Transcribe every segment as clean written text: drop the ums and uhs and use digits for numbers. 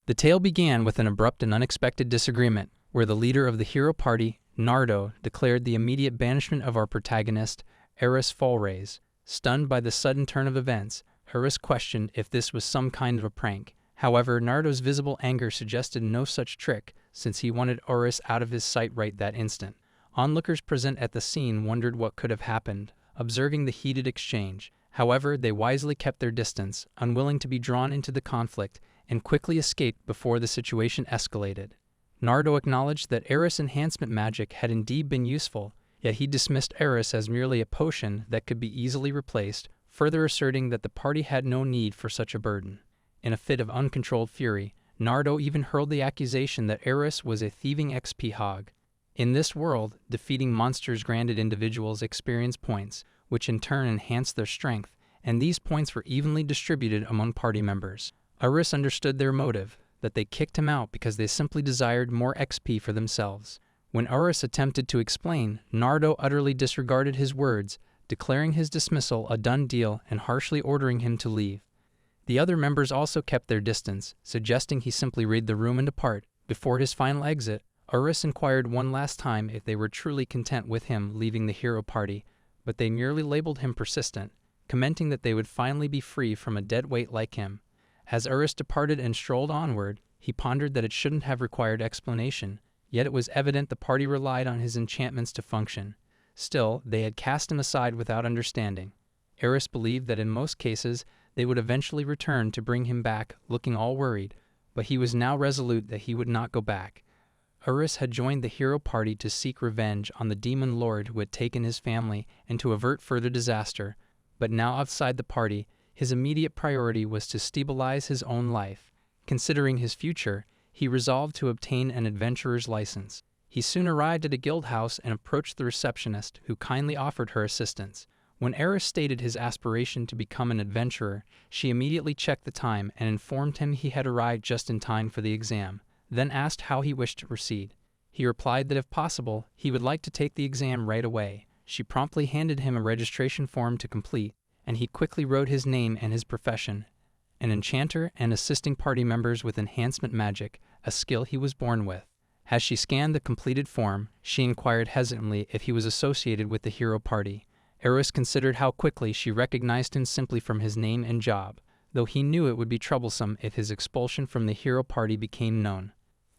The tale began with an abrupt and unexpected disagreement, where the leader of the hero party, Nardo, declared the immediate banishment of our protagonist, Eris Fallrays. Stunned by the sudden turn of events, Eris questioned if this was some kind of a prank. However, Nardo's visible anger suggested no such trick, since he wanted Eris out of his sight right that instant. Onlookers present at the scene wondered what could have happened, observing the heated exchange. However, they wisely kept their distance, unwilling to be drawn into the conflict, and quickly escaped before the situation escalated. Nardo acknowledged that Eris enhancement magic had indeed been useful, yet he dismissed Eris as merely a potion that could be easily replaced, further asserting that the party had no need for such a burden. In a fit of uncontrolled fury, Nardo even hurled the accusation that Eris was a thieving XP hog. In this world, defeating monsters granted individuals experience points, which in turn enhanced their strength, and these points were evenly distributed among party members. Eris understood their motive, that they kicked him out because they simply desired more XP for themselves. When Eris attempted to explain, Nardo utterly disregarded his words, declaring his dismissal a done deal and harshly ordering him to leave. The other members also kept their distance, suggesting he simply read the room and depart. Before his final exit, Eris inquired one last time if they were truly content with him leaving the hero party, but they merely labeled him persistent, commenting that they would finally be free from a dead weight like him. As Eris departed and strolled onward, he pondered that it shouldn't have required explanation, yet it was evident the party relied on his enchantments to function. Still, they had cast him aside without understanding. Eris believed that in most cases, they would eventually return to bring him back, looking all worried, but he was now resolute that he would not go back. Eris had joined the hero party to seek revenge on the demon lord who had taken his family and to avert further disaster, but now outside the party, his immediate priority was to stabilize his own life. Considering his future, he resolved to obtain an adventurer's license. He soon arrived at a guild house and approached the receptionist, who kindly offered her assistance. When Eris stated his aspiration to become an adventurer, she immediately checked the time and informed him he had arrived just in time for the exam, then asked how he wished to proceed. He replied that if possible, he would like to take the exam right away. She promptly handed him a registration form to complete, and he quickly wrote his name and his profession, an enchanter and assisting party members with enhancement magic, a skill he was born with. As she scanned the completed form, she inquired hesitantly if he was associated with the hero party. Eris considered how quickly she recognized him simply from his name and job, though he knew it would be troublesome if his expulsion from the hero party became known.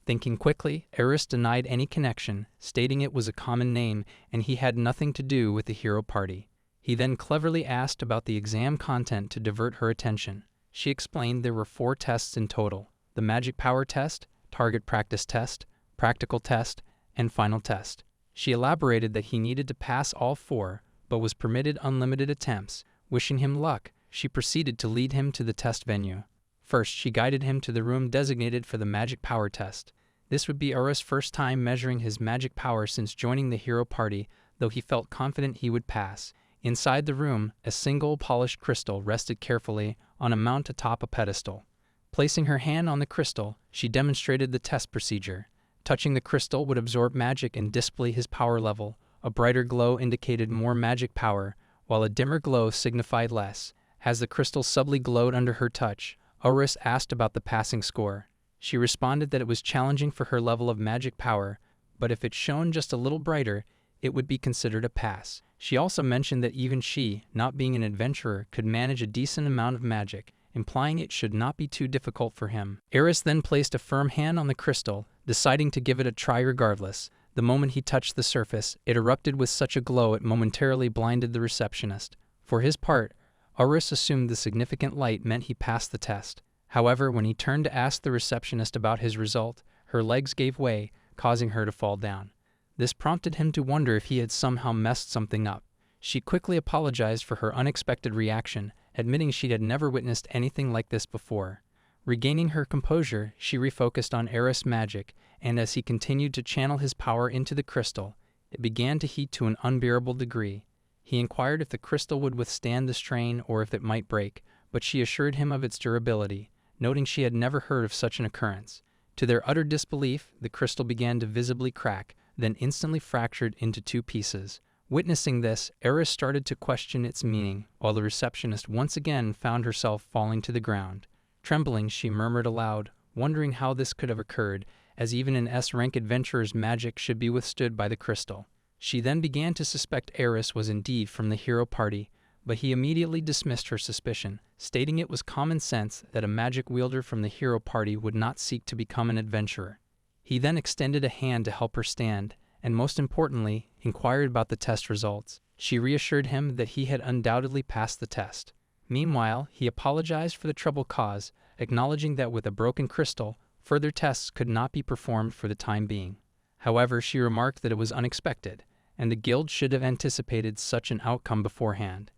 Thinking quickly, Eris denied any connection, stating it was a common name and he had nothing to do with the hero party. He then cleverly asked about the exam content to divert her attention. She explained there were 4 tests in total: the magic power test, target practice test, practical test, and final test. She elaborated that he needed to pass all 4, but was permitted unlimited attempts. Wishing him luck, she proceeded to lead him to the test venue. First, she guided him to the room designated for the magic power test. This would be Eris' first time measuring his magic power since joining the hero party, though he felt confident he would pass. Inside the room, a single polished crystal rested carefully on a mount atop a pedestal. Placing her hand on the crystal, she demonstrated the test procedure. Touching the crystal would absorb magic and display his power level. A brighter glow indicated more magic power, while a dimmer glow signified less. As the crystal subtly glowed under her touch, Eris asked about the passing score. She responded that it was challenging for her level of magic power, but if it shone just a little brighter, it would be considered a pass. She also mentioned that even she, not being an adventurer, could manage a decent amount of magic, implying it should not be too difficult for him. Eris then placed a firm hand on the crystal, deciding to give it a try regardless. The moment he touched the surface, it erupted with such a glow it momentarily blinded the receptionist. For his part, Eris assumed the significant light meant he passed the test. However, when he turned to ask the receptionist about his result, her legs gave way, causing her to fall down. This prompted him to wonder if he had somehow messed something up. She quickly apologized for her unexpected reaction, admitting she had never witnessed anything like this before. Regaining her composure, she refocused on Eris' magic, and as he continued to channel his power into the crystal, it began to heat to an unbearable degree. He inquired if the crystal would withstand the strain or if it might break, but she assured him of its durability, noting she had never heard of such an occurrence. To their utter disbelief, the crystal began to visibly crack, then instantly fractured into 2 pieces. Witnessing this, Eris started to question its meaning, while the receptionist once again found herself falling to the ground. Trembling, she murmured aloud, wondering how this could have occurred, as even an S-rank adventurer's magic should be withstood by the crystal. She then began to suspect Eris was indeed from the hero party, but he immediately dismissed her suspicion, stating it was common sense that a magic wielder from the hero party would not seek to become an adventurer. He then extended a hand to help her stand, and most importantly, inquired about the test results. She reassured him that he had undoubtedly passed the test. Meanwhile, he apologized for the trouble caused, acknowledging that with a broken crystal, further tests could not be performed for the time being. However, she remarked that it was unexpected, and the guild should have anticipated such an outcome beforehand.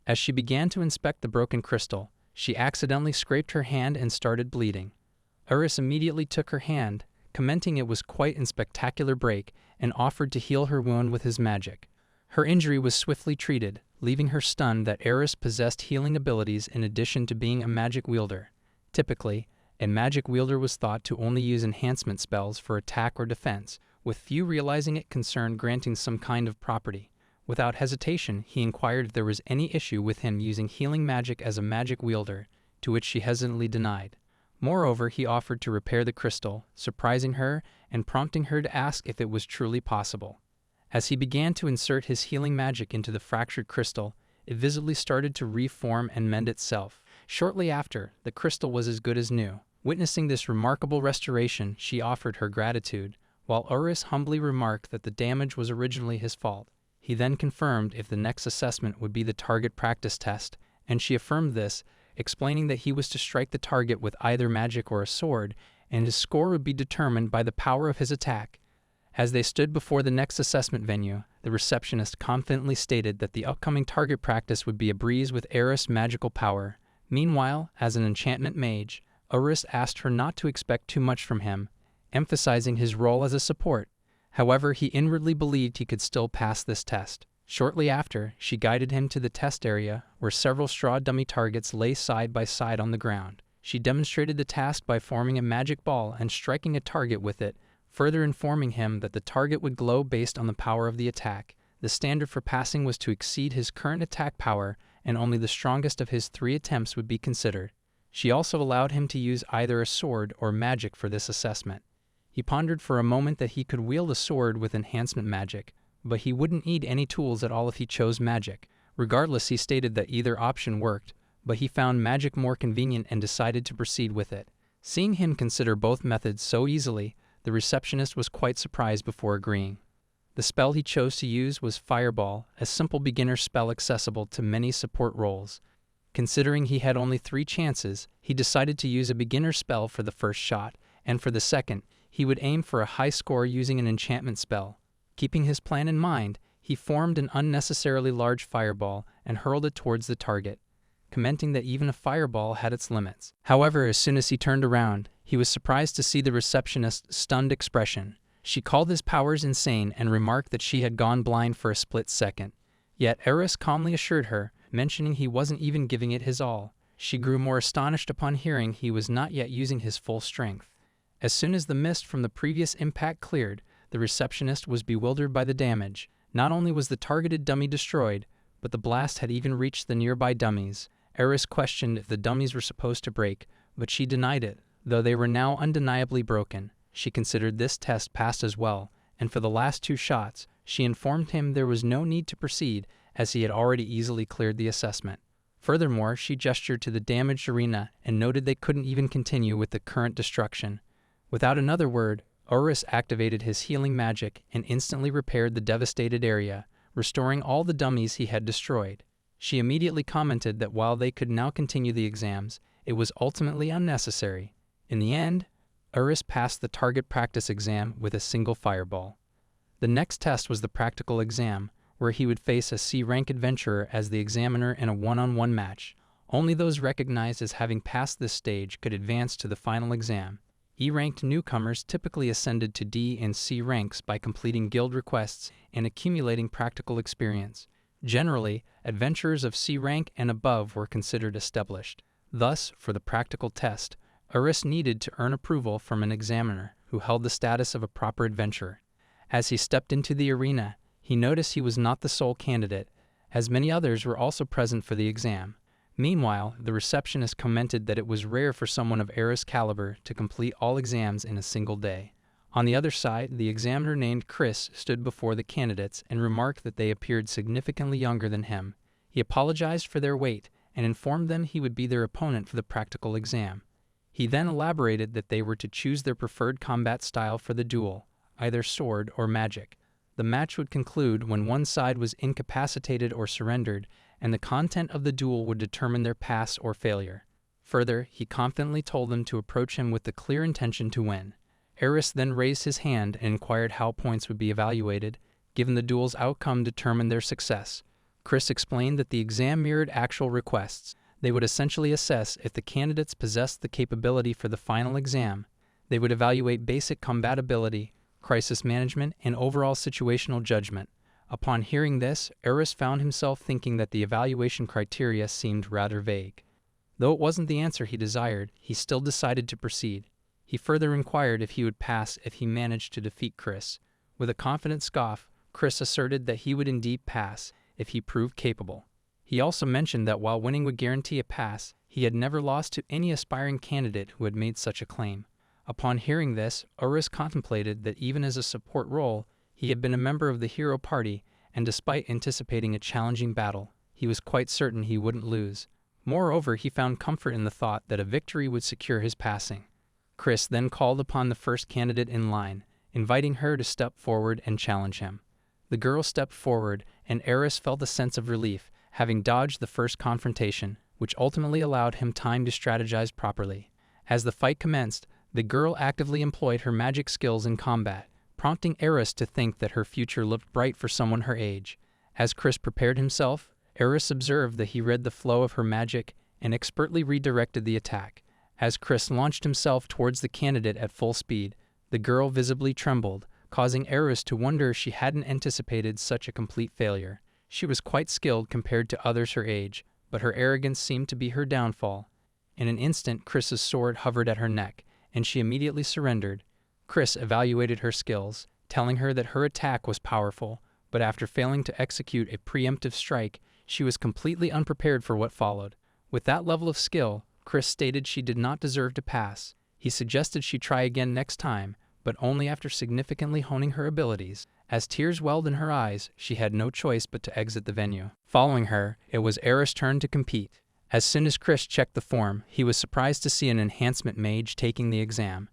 As she began to inspect the broken crystal, she accidentally scraped her hand and started bleeding. Eris immediately took her hand, commenting it was quite a spectacular break, and offered to heal her wound with his magic. Her injury was swiftly treated, leaving her stunned that Eris possessed healing abilities in addition to being a magic wielder. Typically, a magic wielder was thought to only use enhancement spells for attack or defense, with few realizing it concerned granting some kind of property. Without hesitation, he inquired if there was any issue with him using healing magic as a magic wielder, to which she hesitantly denied. Moreover, he offered to repair the crystal, surprising her and prompting her to ask if it was truly possible. As he began to insert his healing magic into the fractured crystal, it visibly started to reform and mend itself. Shortly after, the crystal was as good as new. Witnessing this remarkable restoration, she offered her gratitude, while Eris humbly remarked that the damage was originally his fault. He then confirmed if the next assessment would be the target practice test, and she affirmed this, explaining that he was to strike the target with either magic or a sword, and his score would be determined by the power of his attack. As they stood before the next assessment venue, the receptionist confidently stated that the upcoming target practice would be a breeze with Eris' magical power. Meanwhile, as an enchantment mage, Eris asked her not to expect too much from him, emphasizing his role as a support. However, he inwardly believed he could still pass this test. Shortly after, she guided him to the test area, where several straw dummy targets lay side by side on the ground. She demonstrated the task by forming a magic ball and striking a target with it, further informing him that the target would glow based on the power of the attack. The standard for passing was to exceed his current attack power, and only the strongest of his 3 attempts would be considered. She also allowed him to use either a sword or magic for this assessment. He pondered for a moment that he could wield a sword with enhancement magic, but he wouldn't need any tools at all if he chose magic. Regardless, he stated that either option worked, but he found magic more convenient and decided to proceed with it. Seeing him consider both methods so easily, the receptionist was quite surprised before agreeing. The spell he chose to use was Fireball, a simple beginner spell accessible to many support roles. Considering he had only 3 chances, he decided to use a beginner spell for the first shot, and for the second, he would aim for a high score using an enchantment spell. Keeping his plan in mind, he formed an unnecessarily large fireball and hurled it towards the target, commenting that even a fireball had its limits. However, as soon as he turned around, he was surprised to see the receptionist's stunned expression. She called his powers insane and remarked that she had gone blind for a split second. Yet Eris calmly assured her, mentioning he wasn't even giving it his all. She grew more astonished upon hearing he was not yet using his full strength. As soon as the mist from the previous impact cleared, the receptionist was bewildered by the damage. Not only was the targeted dummy destroyed, but the blast had even reached the nearby dummies. Eris questioned if the dummies were supposed to break, but she denied it, though they were now undeniably broken. She considered this test passed as well, and for the last 2 shots, she informed him there was no need to proceed, as he had already easily cleared the assessment. Furthermore, she gestured to the damaged arena and noted they couldn't even continue with the current destruction. Without another word, Eris activated his healing magic and instantly repaired the devastated area, restoring all the dummies he had destroyed. She immediately commented that while they could now continue the exams, it was ultimately unnecessary. In the end, Eris passed the target practice exam with a single fireball. The next test was the practical exam, where he would face a C-rank adventurer as the examiner in a one-on-one match. Only those recognized as having passed this stage could advance to the final exam. E-ranked newcomers typically ascended to D and C ranks by completing guild requests and accumulating practical experience. Generally, adventurers of C rank and above were considered established. Thus, for the practical test, Eris needed to earn approval from an examiner who held the status of a proper adventurer. As he stepped into the arena, he noticed he was not the sole candidate, as many others were also present for the exam. Meanwhile, the receptionist commented that it was rare for someone of Eris' caliber to complete all exams in a single day. On the other side, the examiner named Chris stood before the candidates and remarked that they appeared significantly younger than him. He apologized for their wait and informed them he would be their opponent for the practical exam. He then elaborated that they were to choose their preferred combat style for the duel, either sword or magic. The match would conclude when one side was incapacitated or surrendered, and the content of the duel would determine their pass or failure. Further, he confidently told them to approach him with the clear intention to win. Eris then raised his hand and inquired how points would be evaluated, given the duel's outcome determined their success. Chris explained that the exam mirrored actual requests. They would essentially assess if the candidates possessed the capability for the final exam. They would evaluate basic combatability, crisis management, and overall situational judgment. Upon hearing this, Eris found himself thinking that the evaluation criteria seemed rather vague. Though it wasn't the answer he desired, he still decided to proceed. He further inquired if he would pass if he managed to defeat Chris. With a confident scoff, Chris asserted that he would indeed pass if he proved capable. He also mentioned that while winning would guarantee a pass, he had never lost to any aspiring candidate who had made such a claim. Upon hearing this, Eris contemplated that even as a support role, he had been a member of the hero party, and despite anticipating a challenging battle, he was quite certain he wouldn't lose. Moreover, he found comfort in the thought that a victory would secure his passing. Chris then called upon the first candidate in line, inviting her to step forward and challenge him. The girl stepped forward, and Eris felt a sense of relief, having dodged the first confrontation, which ultimately allowed him time to strategize properly. As the fight commenced, the girl actively employed her magic skills in combat, prompting Eris to think that her future looked bright for someone her age. As Chris prepared himself, Eris observed that he read the flow of her magic and expertly redirected the attack. As Chris launched himself towards the candidate at full speed, the girl visibly trembled, causing Eris to wonder if she hadn't anticipated such a complete failure. She was quite skilled compared to others her age, but her arrogance seemed to be her downfall. In an instant, Chris's sword hovered at her neck, and she immediately surrendered. Chris evaluated her skills, telling her that her attack was powerful, but after failing to execute a preemptive strike, she was completely unprepared for what followed. With that level of skill, Chris stated she did not deserve to pass. He suggested she try again next time, but only after significantly honing her abilities. As tears welled in her eyes, she had no choice but to exit the venue. Following her, it was Eris' turn to compete. As soon as Chris checked the form, he was surprised to see an enhancement mage taking the exam.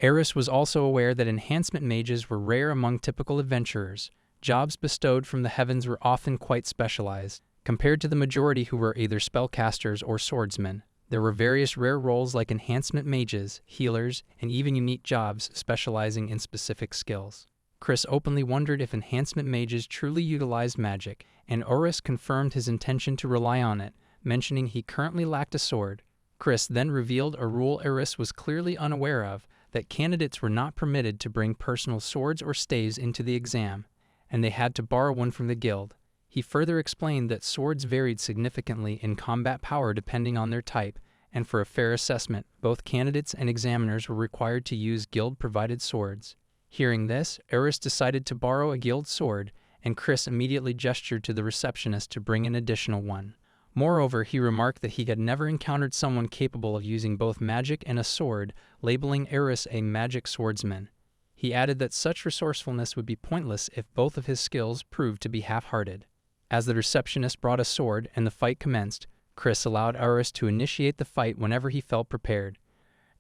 Eris was also aware that enhancement mages were rare among typical adventurers. Jobs bestowed from the heavens were often quite specialized. Compared to the majority who were either spellcasters or swordsmen, there were various rare roles like enhancement mages, healers, and even unique jobs specializing in specific skills. Chris openly wondered if enhancement mages truly utilized magic, and Eris confirmed his intention to rely on it, mentioning he currently lacked a sword. Chris then revealed a rule Eris was clearly unaware of, that candidates were not permitted to bring personal swords or staves into the exam, and they had to borrow one from the guild. He further explained that swords varied significantly in combat power depending on their type, and for a fair assessment, both candidates and examiners were required to use guild-provided swords. Hearing this, Eris decided to borrow a guild sword, and Chris immediately gestured to the receptionist to bring an additional one. Moreover, he remarked that he had never encountered someone capable of using both magic and a sword, labeling Eris a magic swordsman. He added that such resourcefulness would be pointless if both of his skills proved to be half-hearted. As the receptionist brought a sword and the fight commenced, Chris allowed Eris to initiate the fight whenever he felt prepared.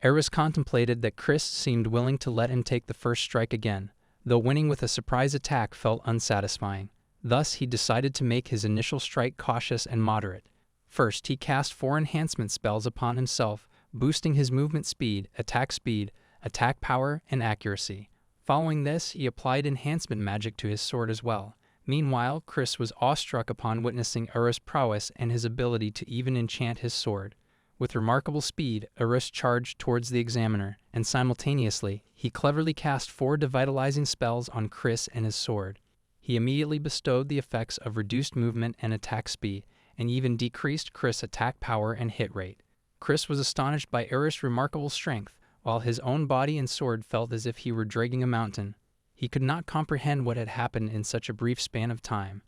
Eris contemplated that Chris seemed willing to let him take the first strike again, though winning with a surprise attack felt unsatisfying. Thus, he decided to make his initial strike cautious and moderate. First, he cast 4 enhancement spells upon himself, boosting his movement speed, attack power, and accuracy. Following this, he applied enhancement magic to his sword as well. Meanwhile, Chris was awestruck upon witnessing Eris' prowess and his ability to even enchant his sword. With remarkable speed, Eris charged towards the examiner, and simultaneously, he cleverly cast 4 devitalizing spells on Chris and his sword. He immediately bestowed the effects of reduced movement and attack speed, and even decreased Chris' attack power and hit rate. Chris was astonished by Eris' remarkable strength, while his own body and sword felt as if he were dragging a mountain. He could not comprehend what had happened in such a brief span of time.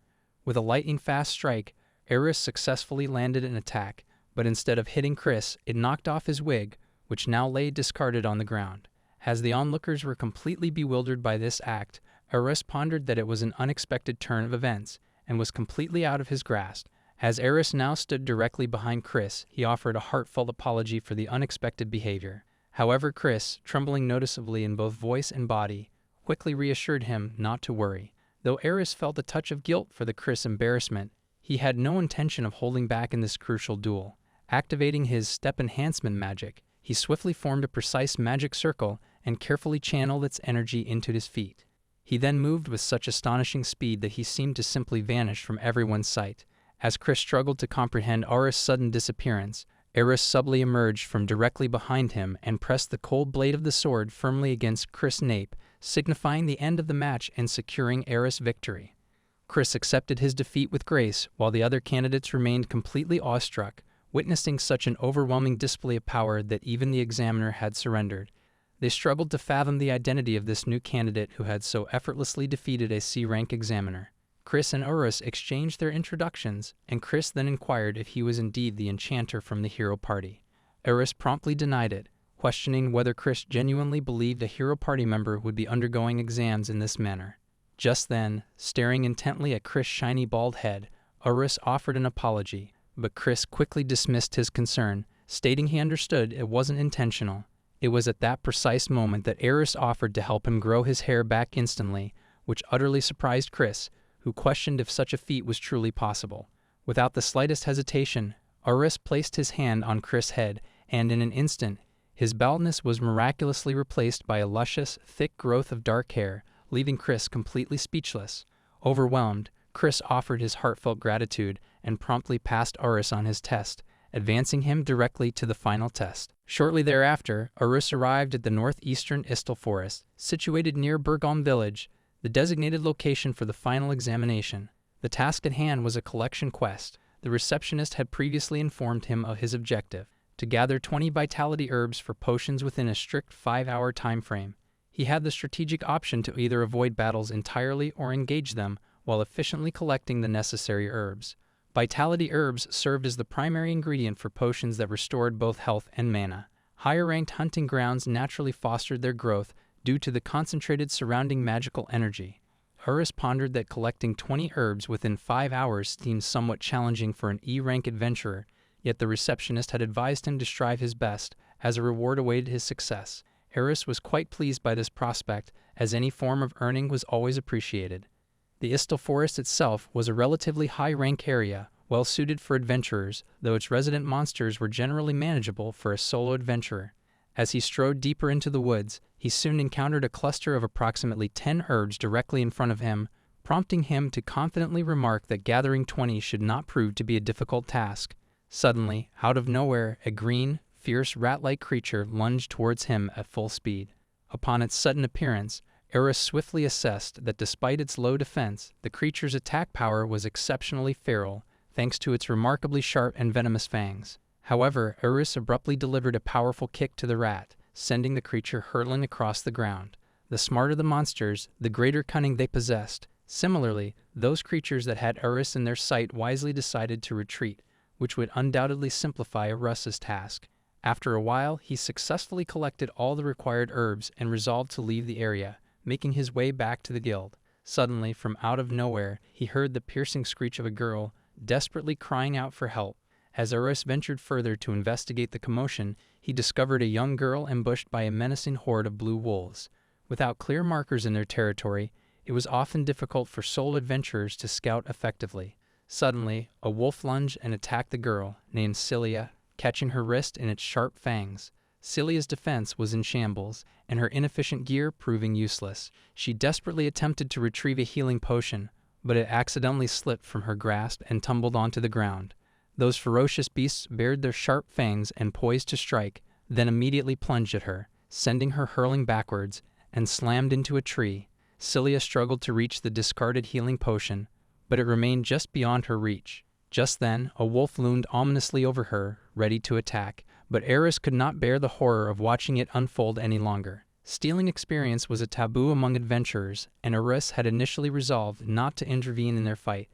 With a lightning-fast strike, Eris successfully landed an attack, but instead of hitting Chris, it knocked off his wig, which now lay discarded on the ground. As the onlookers were completely bewildered by this act, Eris pondered that it was an unexpected turn of events, and was completely out of his grasp. As Eris now stood directly behind Chris, he offered a heartfelt apology for the unexpected behavior. However, Chris, trembling noticeably in both voice and body, quickly reassured him not to worry. Though Eris felt a touch of guilt for the Chris embarrassment, he had no intention of holding back in this crucial duel. Activating his step enhancement magic, he swiftly formed a precise magic circle and carefully channeled its energy into his feet. He then moved with such astonishing speed that he seemed to simply vanish from everyone's sight. As Chris struggled to comprehend Aura's sudden disappearance, Eris subtly emerged from directly behind him and pressed the cold blade of the sword firmly against Chris' nape, signifying the end of the match and securing Eris' victory. Chris accepted his defeat with grace, while the other candidates remained completely awestruck, witnessing such an overwhelming display of power that even the examiner had surrendered. They struggled to fathom the identity of this new candidate who had so effortlessly defeated a C-rank examiner. Chris and Eris exchanged their introductions, and Chris then inquired if he was indeed the enchanter from the hero party. Eris promptly denied it, questioning whether Chris genuinely believed a hero party member would be undergoing exams in this manner. Just then, staring intently at Chris' shiny bald head, Eris offered an apology, but Chris quickly dismissed his concern, stating he understood it wasn't intentional. It was at that precise moment that Eris offered to help him grow his hair back instantly, which utterly surprised Chris, who questioned if such a feat was truly possible. Without the slightest hesitation, Eris placed his hand on Chris' head, and in an instant, his baldness was miraculously replaced by a luscious, thick growth of dark hair, leaving Chris completely speechless. Overwhelmed, Chris offered his heartfelt gratitude and promptly passed Eris on his test, advancing him directly to the final test. Shortly thereafter, Eris arrived at the northeastern Istal Forest, situated near Burgholm village, the designated location for the final examination. The task at hand was a collection quest. The receptionist had previously informed him of his objective, to gather 20 vitality herbs for potions within a strict 5-hour time frame. He had the strategic option to either avoid battles entirely or engage them while efficiently collecting the necessary herbs. Vitality herbs served as the primary ingredient for potions that restored both health and mana. Higher-ranked hunting grounds naturally fostered their growth due to the concentrated surrounding magical energy. Eris pondered that collecting 20 herbs within 5 hours seemed somewhat challenging for an E-rank adventurer, yet the receptionist had advised him to strive his best, as a reward awaited his success. Eris was quite pleased by this prospect, as any form of earning was always appreciated. The Istal Forest itself was a relatively high-rank area, well suited for adventurers, though its resident monsters were generally manageable for a solo adventurer. As he strode deeper into the woods, he soon encountered a cluster of approximately 10 herbs directly in front of him, prompting him to confidently remark that gathering 20 should not prove to be a difficult task. Suddenly, out of nowhere, a green, fierce rat-like creature lunged towards him at full speed. Upon its sudden appearance, Eris swiftly assessed that despite its low defense, the creature's attack power was exceptionally feral, thanks to its remarkably sharp and venomous fangs. However, Eris abruptly delivered a powerful kick to the rat, sending the creature hurtling across the ground. The smarter the monsters, the greater cunning they possessed. Similarly, those creatures that had Eris in their sight wisely decided to retreat, which would undoubtedly simplify Eris's task. After a while, he successfully collected all the required herbs and resolved to leave the area, making his way back to the guild. Suddenly, from out of nowhere, he heard the piercing screech of a girl, desperately crying out for help. As Eris ventured further to investigate the commotion, he discovered a young girl ambushed by a menacing horde of blue wolves. Without clear markers in their territory, it was often difficult for sole adventurers to scout effectively. Suddenly, a wolf lunged and attacked the girl, named Cilia, catching her wrist in its sharp fangs. Cilia's defense was in shambles, and her inefficient gear proving useless. She desperately attempted to retrieve a healing potion, but it accidentally slipped from her grasp and tumbled onto the ground. Those ferocious beasts bared their sharp fangs and poised to strike, then immediately plunged at her, sending her hurling backwards, and slammed into a tree. Cilia struggled to reach the discarded healing potion, but it remained just beyond her reach. Just then, a wolf loomed ominously over her, ready to attack, but Eris could not bear the horror of watching it unfold any longer. Stealing experience was a taboo among adventurers, and Eris had initially resolved not to intervene in their fight.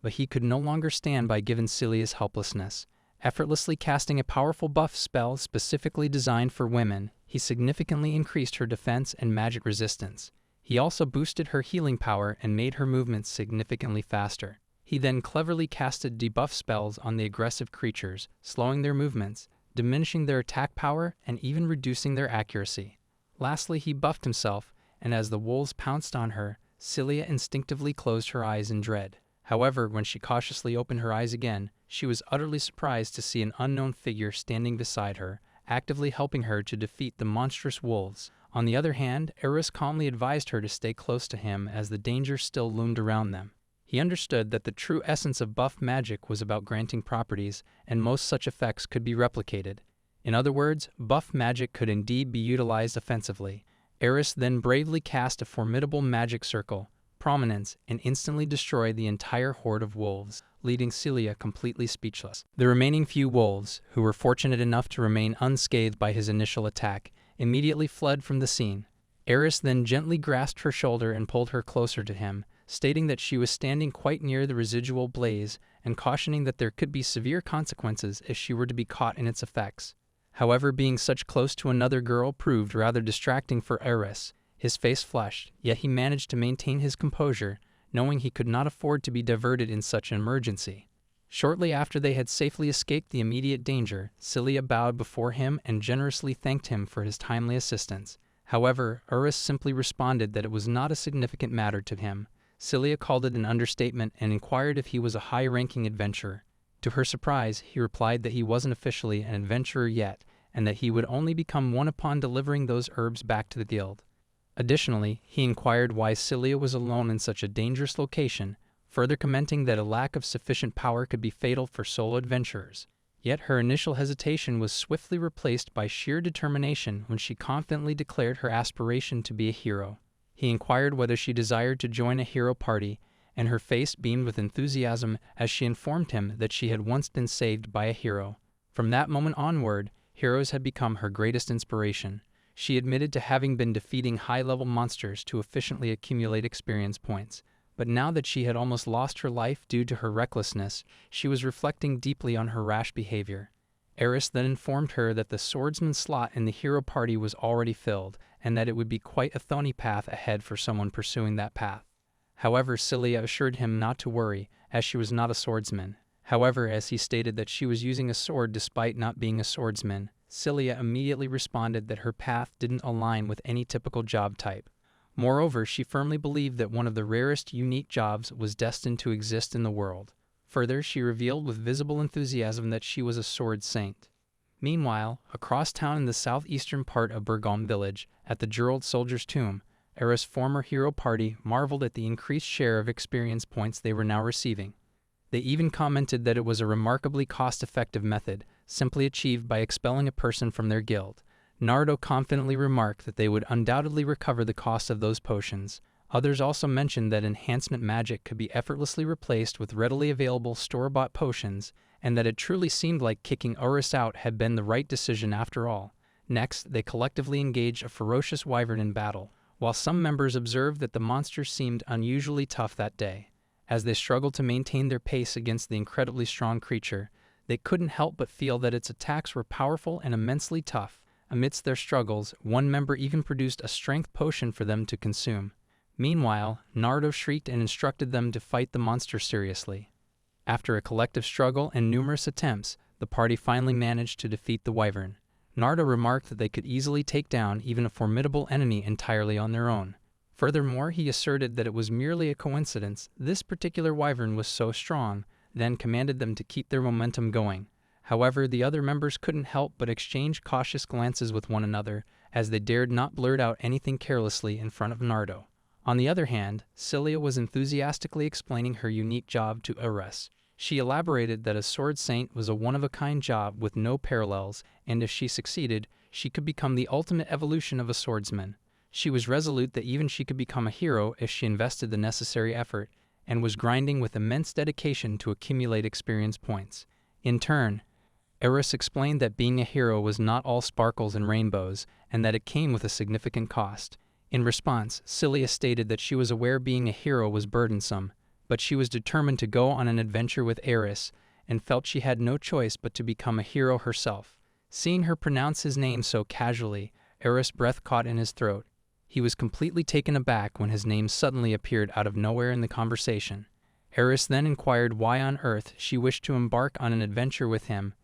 but he could no longer stand by given Celia's helplessness. Effortlessly casting a powerful buff spell specifically designed for women, he significantly increased her defense and magic resistance. He also boosted her healing power and made her movements significantly faster. He then cleverly casted debuff spells on the aggressive creatures, slowing their movements, diminishing their attack power, and even reducing their accuracy. Lastly, he buffed himself, and as the wolves pounced on her, Celia instinctively closed her eyes in dread. However, when she cautiously opened her eyes again, she was utterly surprised to see an unknown figure standing beside her, actively helping her to defeat the monstrous wolves. On the other hand, Eris calmly advised her to stay close to him as the danger still loomed around them. He understood that the true essence of buff magic was about granting properties, and most such effects could be replicated. In other words, buff magic could indeed be utilized offensively. Eris then bravely cast a formidable magic circle, Prominence, and instantly destroyed the entire horde of wolves, leaving Celia completely speechless. The remaining few wolves, who were fortunate enough to remain unscathed by his initial attack, immediately fled from the scene. Eris then gently grasped her shoulder and pulled her closer to him, stating that she was standing quite near the residual blaze and cautioning that there could be severe consequences if she were to be caught in its effects. However, being such close to another girl proved rather distracting for Eris. His face flushed, yet he managed to maintain his composure, knowing he could not afford to be diverted in such an emergency. Shortly after they had safely escaped the immediate danger, Celia bowed before him and generously thanked him for his timely assistance. However, Eris simply responded that it was not a significant matter to him. Celia called it an understatement and inquired if he was a high-ranking adventurer. To her surprise, he replied that he wasn't officially an adventurer yet, and that he would only become one upon delivering those herbs back to the guild. Additionally, he inquired why Celia was alone in such a dangerous location, further commenting that a lack of sufficient power could be fatal for solo adventurers. Yet her initial hesitation was swiftly replaced by sheer determination when she confidently declared her aspiration to be a hero. He inquired whether she desired to join a hero party, and her face beamed with enthusiasm as she informed him that she had once been saved by a hero. From that moment onward, heroes had become her greatest inspiration. She admitted to having been defeating high-level monsters to efficiently accumulate experience points, but now that she had almost lost her life due to her recklessness, she was reflecting deeply on her rash behavior. Eris then informed her that the swordsman slot in the hero party was already filled, and that it would be quite a thorny path ahead for someone pursuing that path. However, Celia assured him not to worry, as she was not a swordsman. However, as he stated that she was using a sword despite not being a swordsman, Celia immediately responded that her path didn't align with any typical job type. Moreover, she firmly believed that one of the rarest unique jobs was destined to exist in the world. Further, she revealed with visible enthusiasm that she was a sword saint. Meanwhile, across town in the southeastern part of Bergam village, at the Gerald soldier's tomb, Eris' former hero party marveled at the increased share of experience points they were now receiving. They even commented that it was a remarkably cost-effective method, simply achieved by expelling a person from their guild. Naruto confidently remarked that they would undoubtedly recover the cost of those potions. Others also mentioned that enhancement magic could be effortlessly replaced with readily available store-bought potions, and that it truly seemed like kicking Eris out had been the right decision after all. Next, they collectively engaged a ferocious wyvern in battle, while some members observed that the monster seemed unusually tough that day. As they struggled to maintain their pace against the incredibly strong creature, they couldn't help but feel that its attacks were powerful and immensely tough. Amidst their struggles, one member even produced a strength potion for them to consume. Meanwhile, Naruto shrieked and instructed them to fight the monster seriously. After a collective struggle and numerous attempts, the party finally managed to defeat the wyvern. Naruto remarked that they could easily take down even a formidable enemy entirely on their own. Furthermore, he asserted that it was merely a coincidence this particular wyvern was so strong, then commanded them to keep their momentum going. However, the other members couldn't help but exchange cautious glances with one another, as they dared not blurt out anything carelessly in front of Naruto. On the other hand, Celia was enthusiastically explaining her unique job to Eris. She elaborated that a sword saint was a one-of-a-kind job with no parallels, and if she succeeded, she could become the ultimate evolution of a swordsman. She was resolute that even she could become a hero if she invested the necessary effort, and was grinding with immense dedication to accumulate experience points. In turn, Eris explained that being a hero was not all sparkles and rainbows, and that it came with a significant cost. In response, Celia stated that she was aware being a hero was burdensome, but she was determined to go on an adventure with Eris, and felt she had no choice but to become a hero herself. Seeing her pronounce his name so casually, Eris' breath caught in his throat. He was completely taken aback when his name suddenly appeared out of nowhere in the conversation. Eris then inquired why on earth she wished to embark on an adventure with him,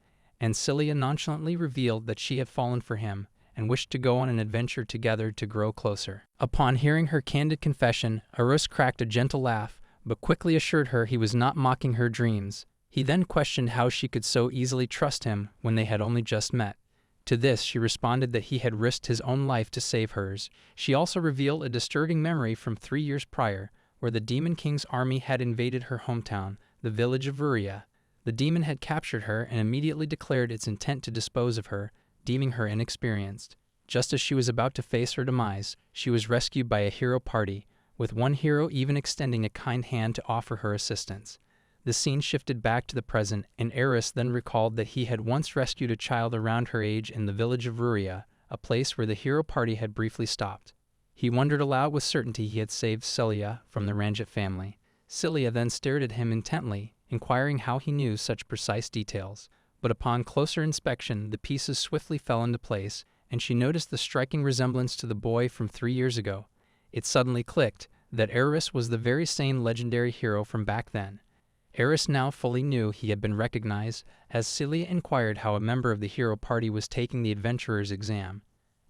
and Cilia nonchalantly revealed that she had fallen for him and wished to go on an adventure together to grow closer. Upon hearing her candid confession, Eris cracked a gentle laugh, but quickly assured her he was not mocking her dreams. He then questioned how she could so easily trust him when they had only just met. To this, she responded that he had risked his own life to save hers. She also revealed a disturbing memory from 3 years prior, where the Demon King's army had invaded her hometown, the village of Vuria. The demon had captured her and immediately declared its intent to dispose of her, deeming her inexperienced. Just as she was about to face her demise, she was rescued by a hero party, with one hero even extending a kind hand to offer her assistance. The scene shifted back to the present, and Eris then recalled that he had once rescued a child around her age in the village of Vuria, a place where the hero party had briefly stopped. He wondered aloud with certainty he had saved Cilia from the Ranjit family. Cilia then stared at him intently, inquiring how he knew such precise details. But upon closer inspection, the pieces swiftly fell into place, and she noticed the striking resemblance to the boy from 3 years ago. It suddenly clicked that Eris was the very same legendary hero from back then. Eris now fully knew he had been recognized, as Cilia inquired how a member of the hero party was taking the adventurer's exam.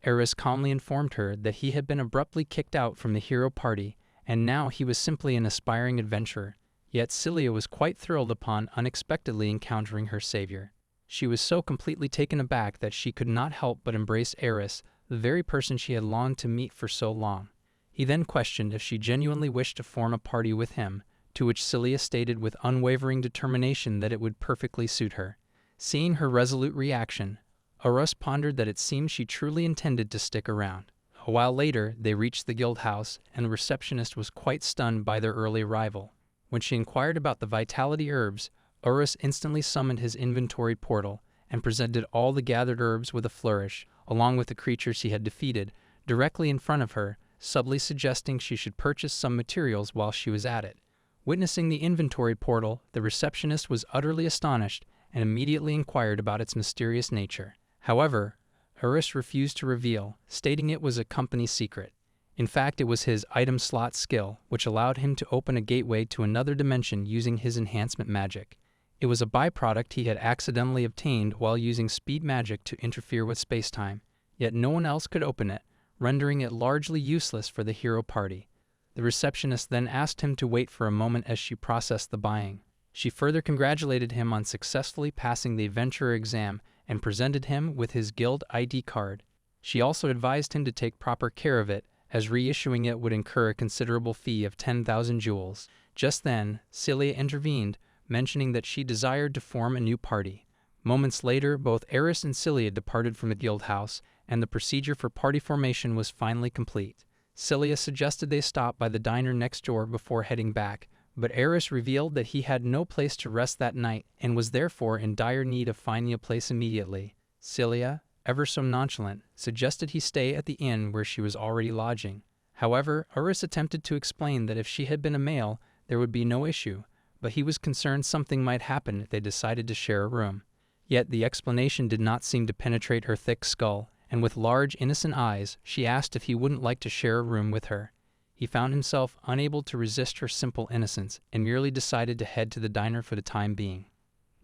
Eris calmly informed her that he had been abruptly kicked out from the hero party, and now he was simply an aspiring adventurer. Yet Cilia was quite thrilled upon unexpectedly encountering her savior. She was so completely taken aback that she could not help but embrace Eris, the very person she had longed to meet for so long. He then questioned if she genuinely wished to form a party with him, to which Cilia stated with unwavering determination that it would perfectly suit her. Seeing her resolute reaction, Eris pondered that it seemed she truly intended to stick around. A while later, they reached the guild house, and the receptionist was quite stunned by their early arrival. When she inquired about the vitality herbs, Eris instantly summoned his inventory portal and presented all the gathered herbs with a flourish, along with the creatures he had defeated, directly in front of her, subtly suggesting she should purchase some materials while she was at it. Witnessing the inventory portal, the receptionist was utterly astonished and immediately inquired about its mysterious nature. However, Eris refused to reveal, stating it was a company secret. In fact, it was his item slot skill, which allowed him to open a gateway to another dimension using his enhancement magic. It was a byproduct he had accidentally obtained while using speed magic to interfere with space-time, yet no one else could open it, rendering it largely useless for the hero party. The receptionist then asked him to wait for a moment as she processed the buying. She further congratulated him on successfully passing the adventurer exam and presented him with his guild ID card. She also advised him to take proper care of it, as reissuing it would incur a considerable fee of 10,000 jewels. Just then, Cilia intervened, mentioning that she desired to form a new party. Moments later, both Eris and Cilia departed from the guild house, and the procedure for party formation was finally complete. Cilia suggested they stop by the diner next door before heading back, but Eris revealed that he had no place to rest that night and was therefore in dire need of finding a place immediately. Cilia, ever so nonchalant, suggested he stay at the inn where she was already lodging. However, Eris attempted to explain that if she had been a male, there would be no issue, but he was concerned something might happen if they decided to share a room. Yet the explanation did not seem to penetrate her thick skull, and with large, innocent eyes, she asked if he wouldn't like to share a room with her. He found himself unable to resist her simple innocence, and merely decided to head to the diner for the time being.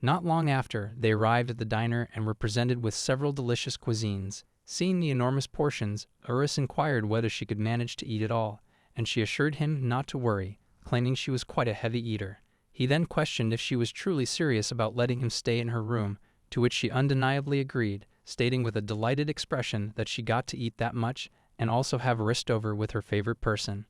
Not long after, they arrived at the diner and were presented with several delicious cuisines. Seeing the enormous portions, Eris inquired whether she could manage to eat it all, and she assured him not to worry, claiming she was quite a heavy eater. He then questioned if she was truly serious about letting him stay in her room, to which she undeniably agreed, stating with a delighted expression that she got to eat that much and also have wrist over with her favorite person.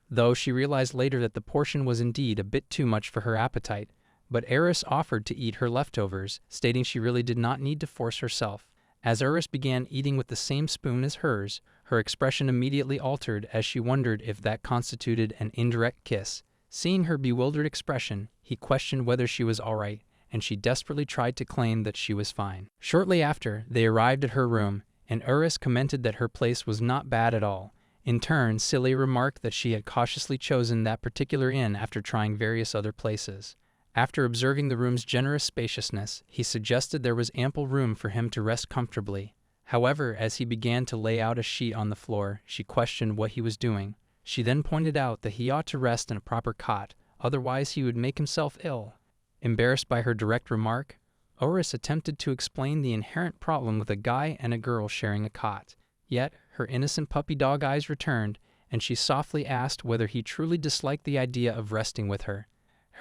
Though she realized later that the portion was indeed a bit too much for her appetite, but Eris offered to eat her leftovers, stating she really did not need to force herself. As Eris began eating with the same spoon as hers, her expression immediately altered as she wondered if that constituted an indirect kiss. Seeing her bewildered expression, he questioned whether she was all right, and she desperately tried to claim that she was fine. Shortly after, they arrived at her room, and Eris commented that her place was not bad at all. In turn, Celia remarked that she had cautiously chosen that particular inn after trying various other places. After observing the room's generous spaciousness, he suggested there was ample room for him to rest comfortably. However, as he began to lay out a sheet on the floor, she questioned what he was doing. She then pointed out that he ought to rest in a proper cot, otherwise he would make himself ill. Embarrassed by her direct remark, Oris attempted to explain the inherent problem with a guy and a girl sharing a cot. Yet, her innocent puppy dog eyes returned, and she softly asked whether he truly disliked the idea of resting with her.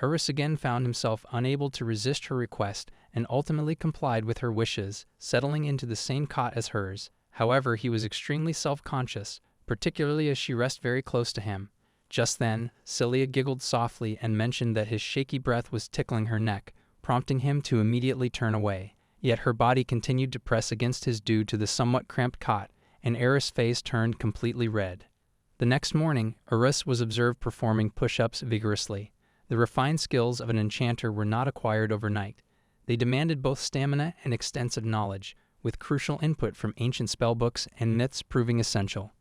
Oris again found himself unable to resist her request and ultimately complied with her wishes, settling into the same cot as hers. However, he was extremely self-conscious, particularly as she rested very close to him. Just then, Celia giggled softly and mentioned that his shaky breath was tickling her neck, prompting him to immediately turn away. Yet her body continued to press against his due to the somewhat cramped cot, and Eris' face turned completely red. The next morning, Eris was observed performing push-ups vigorously. The refined skills of an enchanter were not acquired overnight. They demanded both stamina and extensive knowledge, with crucial input from ancient spellbooks and myths proving essential.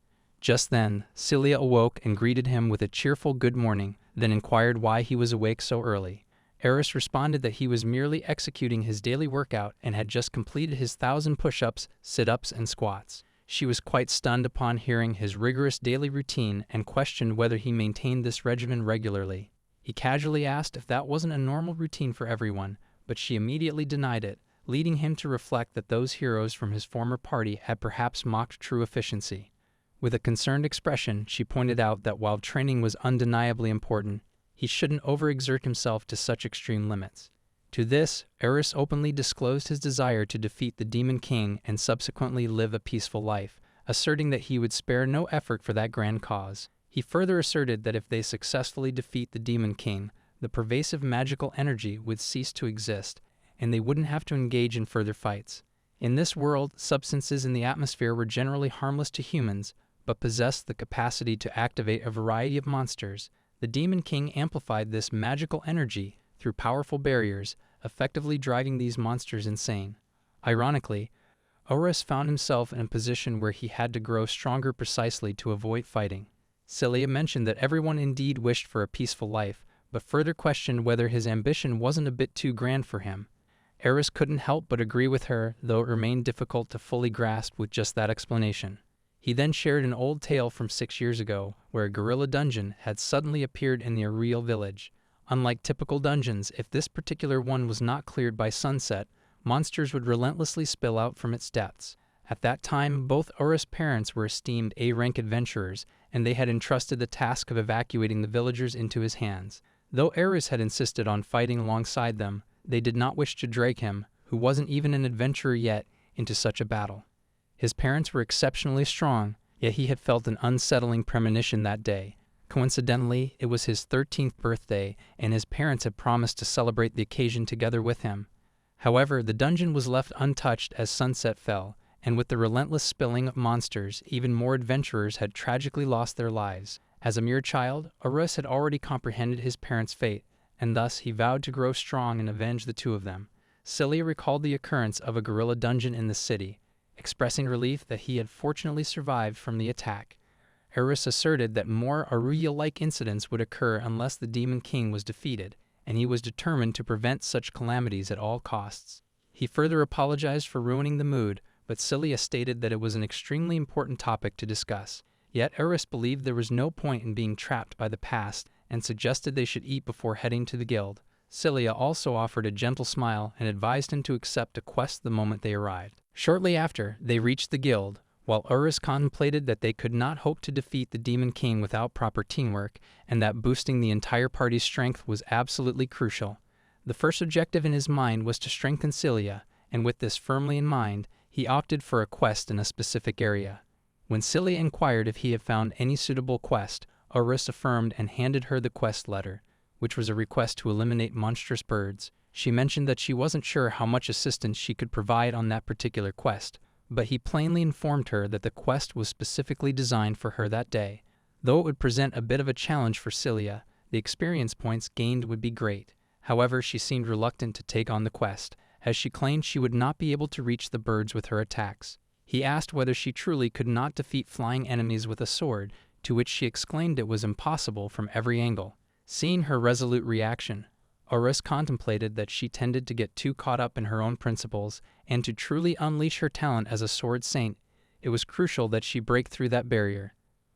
Just then, Celia awoke and greeted him with a cheerful good morning, then inquired why he was awake so early. Eris responded that he was merely executing his daily workout and had just completed his 1,000 push-ups, sit-ups, and squats. She was quite stunned upon hearing his rigorous daily routine and questioned whether he maintained this regimen regularly. He casually asked if that wasn't a normal routine for everyone, but she immediately denied it, leading him to reflect that those heroes from his former party had perhaps mocked true efficiency. With a concerned expression, she pointed out that while training was undeniably important, he shouldn't overexert himself to such extreme limits. To this, Eris openly disclosed his desire to defeat the Demon King and subsequently live a peaceful life, asserting that he would spare no effort for that grand cause. He further asserted that if they successfully defeat the Demon King, the pervasive magical energy would cease to exist, and they wouldn't have to engage in further fights. In this world, substances in the atmosphere were generally harmless to humans, but possessed the capacity to activate a variety of monsters. The Demon King amplified this magical energy through powerful barriers, effectively driving these monsters insane. Ironically, Oris found himself in a position where he had to grow stronger precisely to avoid fighting. Celia mentioned that everyone indeed wished for a peaceful life, but further questioned whether his ambition wasn't a bit too grand for him. Eris couldn't help but agree with her, though it remained difficult to fully grasp with just that explanation. He then shared an old tale from 6 years ago, where a guerrilla dungeon had suddenly appeared in the Ariel village. Unlike typical dungeons, if this particular one was not cleared by sunset, monsters would relentlessly spill out from its depths. At that time, both Oris' parents were esteemed A-rank adventurers, and they had entrusted the task of evacuating the villagers into his hands. Though Eris had insisted on fighting alongside them, they did not wish to drag him, who wasn't even an adventurer yet, into such a battle. His parents were exceptionally strong, yet he had felt an unsettling premonition that day. Coincidentally, it was his 13th birthday, and his parents had promised to celebrate the occasion together with him. However, the dungeon was left untouched as sunset fell, and with the relentless spilling of monsters, even more adventurers had tragically lost their lives. As a mere child, Oris had already comprehended his parents' fate, and thus he vowed to grow strong and avenge the two of them. Celia recalled the occurrence of a guerrilla dungeon in the city, expressing relief that he had fortunately survived from the attack. Eris asserted that more Aruya-like incidents would occur unless the Demon King was defeated, and he was determined to prevent such calamities at all costs. He further apologized for ruining the mood, but Celia stated that it was an extremely important topic to discuss. Yet Eris believed there was no point in being trapped by the past and suggested they should eat before heading to the guild. Celia also offered a gentle smile and advised him to accept a quest the moment they arrived. Shortly after, they reached the guild. While Eris contemplated that they could not hope to defeat the Demon King without proper teamwork, and that boosting the entire party's strength was absolutely crucial. The first objective in his mind was to strengthen Celia, and with this firmly in mind, he opted for a quest in a specific area. When Celia inquired if he had found any suitable quest, Eris affirmed and handed her the quest letter, which was a request to eliminate monstrous birds. She mentioned that she wasn't sure how much assistance she could provide on that particular quest, but he plainly informed her that the quest was specifically designed for her that day. Though it would present a bit of a challenge for Celia, the experience points gained would be great. However, she seemed reluctant to take on the quest, as she claimed she would not be able to reach the birds with her attacks. He asked whether she truly could not defeat flying enemies with a sword, to which she exclaimed it was impossible from every angle. Seeing her resolute reaction, Eris contemplated that she tended to get too caught up in her own principles, and to truly unleash her talent as a sword saint, it was crucial that she break through that barrier.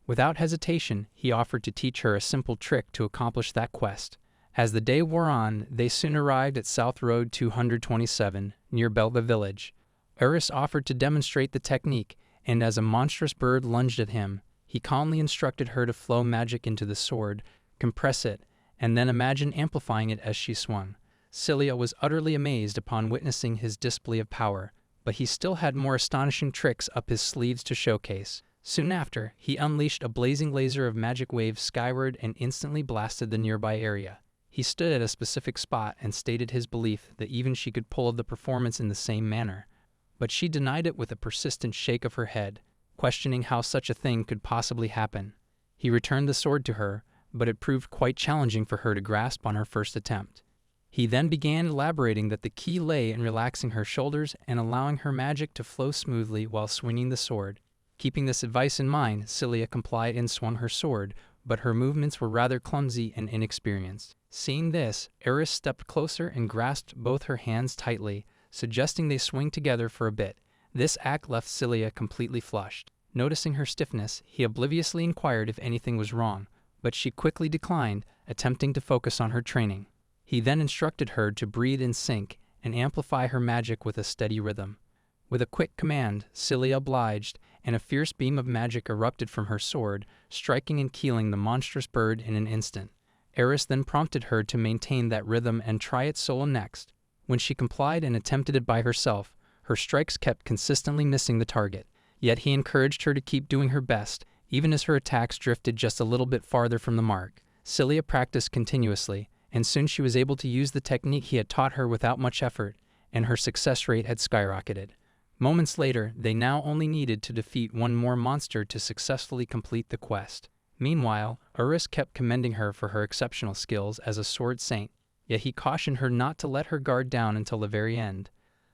Without hesitation, he offered to teach her a simple trick to accomplish that quest. As the day wore on, they soon arrived at South Road 227, near Belva village. Eris offered to demonstrate the technique, and as a monstrous bird lunged at him, he calmly instructed her to flow magic into the sword, compress it, and then imagine amplifying it as she swung. Cilia was utterly amazed upon witnessing his display of power, but he still had more astonishing tricks up his sleeves to showcase. Soon after, he unleashed a blazing laser of magic waves skyward and instantly blasted the nearby area. He stood at a specific spot and stated his belief that even she could pull the performance in the same manner. But she denied it with a persistent shake of her head, questioning how such a thing could possibly happen. He returned the sword to her, but it proved quite challenging for her to grasp on her first attempt. He then began elaborating that the key lay in relaxing her shoulders and allowing her magic to flow smoothly while swinging the sword. Keeping this advice in mind, Cilia complied and swung her sword, but her movements were rather clumsy and inexperienced. Seeing this, Eris stepped closer and grasped both her hands tightly, suggesting they swing together for a bit. This act left Cilia completely flushed. Noticing her stiffness, he obliviously inquired if anything was wrong, but she quickly declined, attempting to focus on her training. He then instructed her to breathe in sync and amplify her magic with a steady rhythm. With a quick command, Cilia obliged, and a fierce beam of magic erupted from her sword, striking and killing the monstrous bird in an instant. Eris then prompted her to maintain that rhythm and try it solo next. When she complied and attempted it by herself, her strikes kept consistently missing the target. Yet he encouraged her to keep doing her best, even as her attacks drifted just a little bit farther from the mark. Cilia practiced continuously, and soon she was able to use the technique he had taught her without much effort, and her success rate had skyrocketed. Moments later, they now only needed to defeat one more monster to successfully complete the quest. Meanwhile, Eris kept commending her for her exceptional skills as a sword saint, yet he cautioned her not to let her guard down until the very end.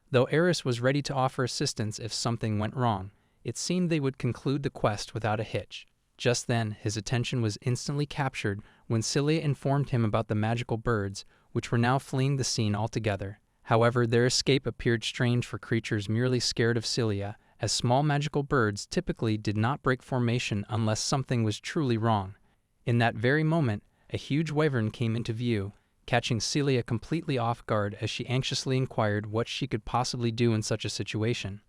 Though Eris was ready to offer assistance if something went wrong, it seemed they would conclude the quest without a hitch. Just then, his attention was instantly captured when Cilia informed him about the magical birds, which were now fleeing the scene altogether. However, their escape appeared strange for creatures merely scared of Cilia, as small magical birds typically did not break formation unless something was truly wrong. In that very moment, a huge wyvern came into view, catching Cilia completely off guard as she anxiously inquired what she could possibly do in such a situation.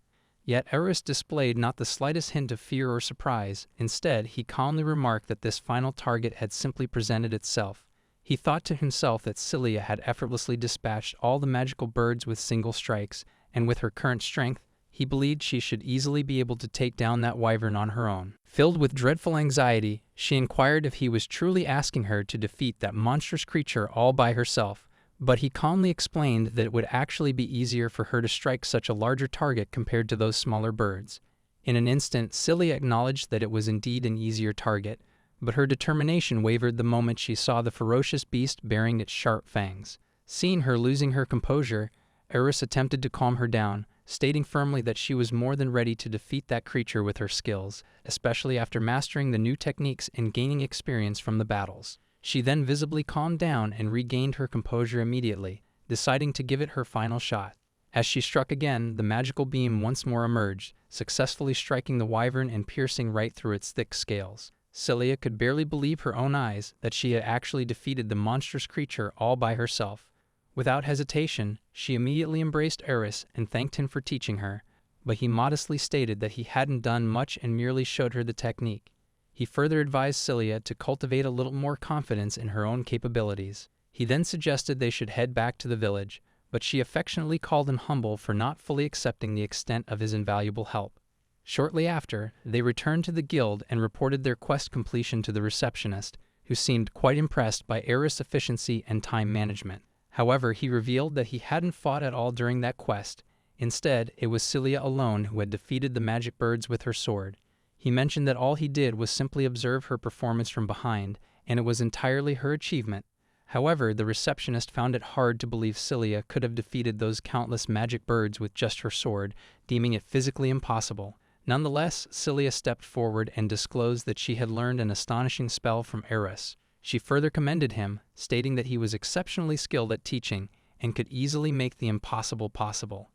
Yet Eris displayed not the slightest hint of fear or surprise. Instead, he calmly remarked that this final target had simply presented itself. He thought to himself that Cilia had effortlessly dispatched all the magical birds with single strikes, and with her current strength, he believed she should easily be able to take down that wyvern on her own. Filled with dreadful anxiety, she inquired if he was truly asking her to defeat that monstrous creature all by herself, but he calmly explained that it would actually be easier for her to strike such a larger target compared to those smaller birds. In an instant, Cilia acknowledged that it was indeed an easier target, but her determination wavered the moment she saw the ferocious beast bearing its sharp fangs. Seeing her losing her composure, Eris attempted to calm her down, stating firmly that she was more than ready to defeat that creature with her skills, especially after mastering the new techniques and gaining experience from the battles. She then visibly calmed down and regained her composure immediately, deciding to give it her final shot. As she struck again, the magical beam once more emerged, successfully striking the wyvern and piercing right through its thick scales. Cilia could barely believe her own eyes that she had actually defeated the monstrous creature all by herself. Without hesitation, she immediately embraced Eris and thanked him for teaching her, but he modestly stated that he hadn't done much and merely showed her the technique. He further advised Cilia to cultivate a little more confidence in her own capabilities. He then suggested they should head back to the village, but she affectionately called him humble for not fully accepting the extent of his invaluable help. Shortly after, they returned to the guild and reported their quest completion to the receptionist, who seemed quite impressed by Eris' efficiency and time management. However, he revealed that he hadn't fought at all during that quest. Instead, it was Cilia alone who had defeated the magic birds with her sword. He mentioned that all he did was simply observe her performance from behind, and it was entirely her achievement. However, the receptionist found it hard to believe Cilia could have defeated those countless magic birds with just her sword, deeming it physically impossible. Nonetheless, Cilia stepped forward and disclosed that she had learned an astonishing spell from Eris. She further commended him, stating that he was exceptionally skilled at teaching and could easily make the impossible possible.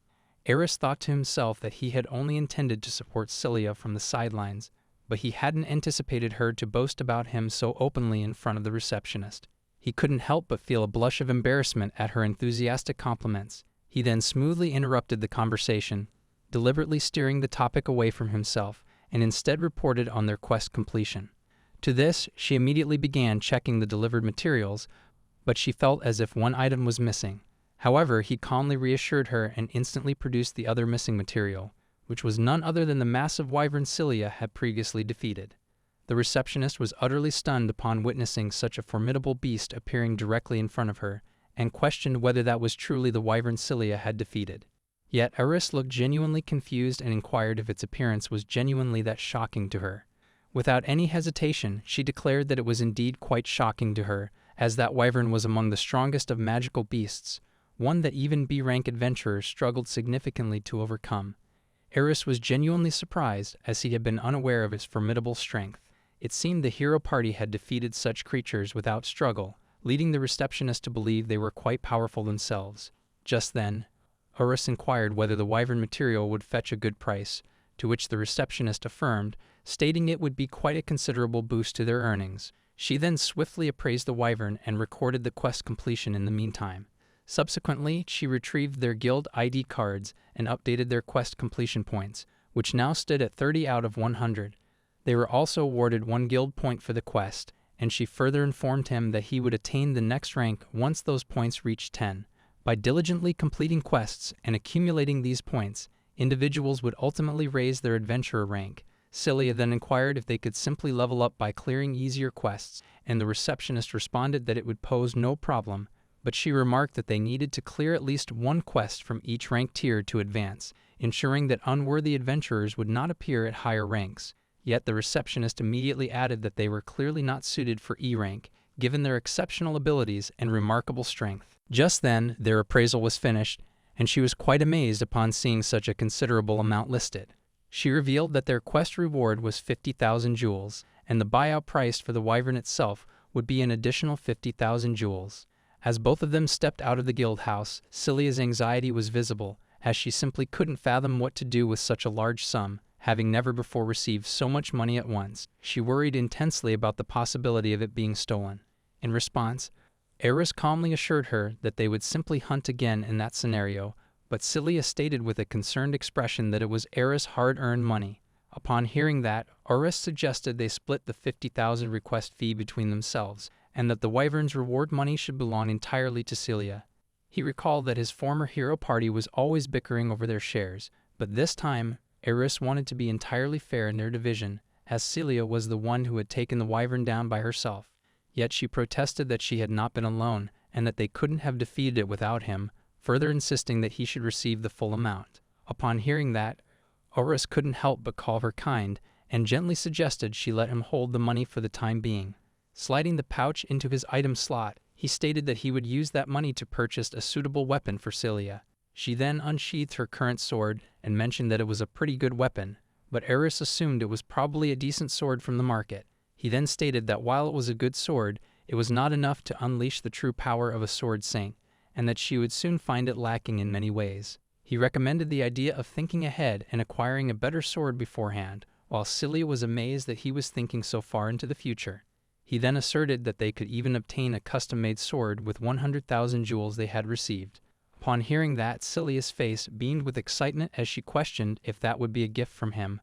Eris thought to himself that he had only intended to support Cilia from the sidelines, but he hadn't anticipated her to boast about him so openly in front of the receptionist. He couldn't help but feel a blush of embarrassment at her enthusiastic compliments. He then smoothly interrupted the conversation, deliberately steering the topic away from himself, and instead reported on their quest completion. To this, she immediately began checking the delivered materials, but she felt as if one item was missing. However, he calmly reassured her and instantly produced the other missing material, which was none other than the massive wyvern Cilia had previously defeated. The receptionist was utterly stunned upon witnessing such a formidable beast appearing directly in front of her, and questioned whether that was truly the wyvern Cilia had defeated. Yet Eris looked genuinely confused and inquired if its appearance was genuinely that shocking to her. Without any hesitation, she declared that it was indeed quite shocking to her, as that wyvern was among the strongest of magical beasts, one that even B-rank adventurers struggled significantly to overcome. Eris was genuinely surprised, as he had been unaware of its formidable strength. It seemed the hero party had defeated such creatures without struggle, leading the receptionist to believe they were quite powerful themselves. Just then, Eris inquired whether the wyvern material would fetch a good price, to which the receptionist affirmed, stating it would be quite a considerable boost to their earnings. She then swiftly appraised the wyvern and recorded the quest completion in the meantime. Subsequently, she retrieved their guild ID cards and updated their quest completion points, which now stood at 30 out of 100. They were also awarded 1 guild point for the quest, and she further informed him that he would attain the next rank once those points reached 10. By diligently completing quests and accumulating these points, individuals would ultimately raise their adventurer rank. Cilia then inquired if they could simply level up by clearing easier quests, and the receptionist responded that it would pose no problem, but she remarked that they needed to clear at least 1 quest from each rank tier to advance, ensuring that unworthy adventurers would not appear at higher ranks. Yet the receptionist immediately added that they were clearly not suited for E rank, given their exceptional abilities and remarkable strength. Just then, their appraisal was finished, and she was quite amazed upon seeing such a considerable amount listed. She revealed that their quest reward was 50,000 jewels, and the buyout price for the wyvern itself would be an additional 50,000 jewels. As both of them stepped out of the guild house, Cilia's anxiety was visible, as she simply couldn't fathom what to do with such a large sum, having never before received so much money at once. She worried intensely about the possibility of it being stolen. In response, Eris calmly assured her that they would simply hunt again in that scenario, but Cilia stated with a concerned expression that it was Eris' hard-earned money. Upon hearing that, Eris suggested they split the 50,000 request fee between themselves, and that the wyvern's reward money should belong entirely to Cilia. He recalled that his former hero party was always bickering over their shares, but this time, Eris wanted to be entirely fair in their division, as Cilia was the one who had taken the wyvern down by herself. Yet she protested that she had not been alone, and that they couldn't have defeated it without him, further insisting that he should receive the full amount. Upon hearing that, Eris couldn't help but call her kind, and gently suggested she let him hold the money for the time being. Sliding the pouch into his item slot, he stated that he would use that money to purchase a suitable weapon for Cilia. She then unsheathed her current sword and mentioned that it was a pretty good weapon, but Eris assumed it was probably a decent sword from the market. He then stated that while it was a good sword, it was not enough to unleash the true power of a sword saint, and that she would soon find it lacking in many ways. He recommended the idea of thinking ahead and acquiring a better sword beforehand, while Cilia was amazed that he was thinking so far into the future. He then asserted that they could even obtain a custom-made sword with 100,000 jewels they had received. Upon hearing that, Cilia's face beamed with excitement as she questioned if that would be a gift from him,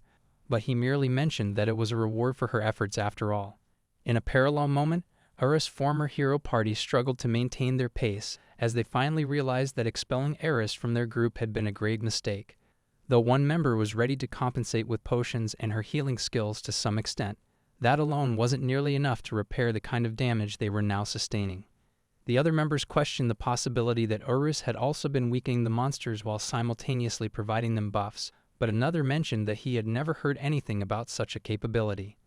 but he merely mentioned that it was a reward for her efforts after all. In a parallel moment, Eris' former hero party struggled to maintain their pace as they finally realized that expelling Eris from their group had been a grave mistake. Though one member was ready to compensate with potions and her healing skills to some extent, that alone wasn't nearly enough to repair the kind of damage they were now sustaining. The other members questioned the possibility that Eris had also been weakening the monsters while simultaneously providing them buffs, but another mentioned that he had never heard anything about such a capability.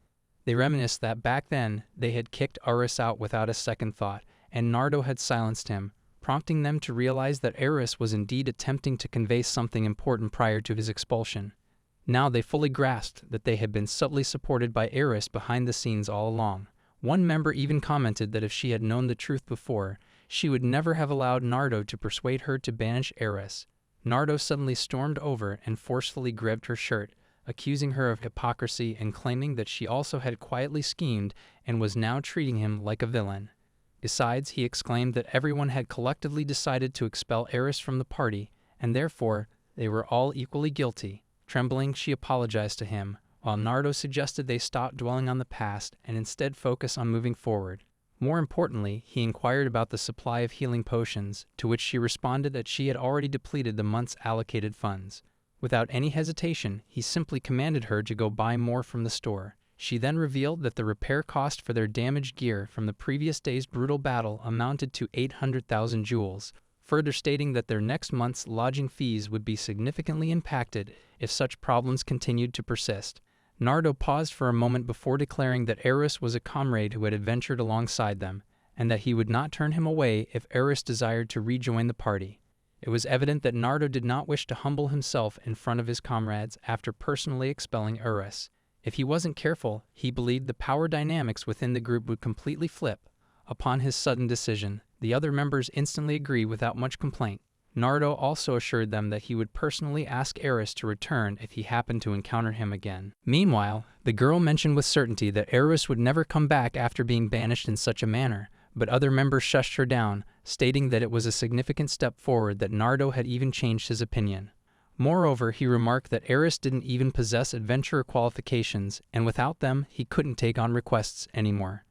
They reminisced that back then, they had kicked Eris out without a second thought, and Nardo had silenced him, prompting them to realize that Eris was indeed attempting to convey something important prior to his expulsion. Now they fully grasped that they had been subtly supported by Eris behind the scenes all along. One member even commented that if she had known the truth before, she would never have allowed Nardo to persuade her to banish Eris. Nardo suddenly stormed over and forcefully grabbed her shirt, accusing her of hypocrisy and claiming that she also had quietly schemed and was now treating him like a villain. Besides, he exclaimed that everyone had collectively decided to expel Eris from the party, and therefore they were all equally guilty. Trembling, she apologized to him, while Nardo suggested they stop dwelling on the past and instead focus on moving forward. More importantly, he inquired about the supply of healing potions, to which she responded that she had already depleted the month's allocated funds. Without any hesitation, he simply commanded her to go buy more from the store. She then revealed that the repair cost for their damaged gear from the previous day's brutal battle amounted to 800,000 jewels, further stating that their next month's lodging fees would be significantly impacted if such problems continued to persist. Nardo paused for a moment before declaring that Eris was a comrade who had adventured alongside them, and that he would not turn him away if Eris desired to rejoin the party. It was evident that Nardo did not wish to humble himself in front of his comrades after personally expelling Eris. If he wasn't careful, he believed the power dynamics within the group would completely flip. Upon his sudden decision, the other members instantly agreed without much complaint. Nardo also assured them that he would personally ask Eris to return if he happened to encounter him again. Meanwhile, the girl mentioned with certainty that Eris would never come back after being banished in such a manner, but other members shushed her down, stating that it was a significant step forward that Nardo had even changed his opinion. Moreover, he remarked that Eris didn't even possess adventurer qualifications, and without them, he couldn't take on requests anymore.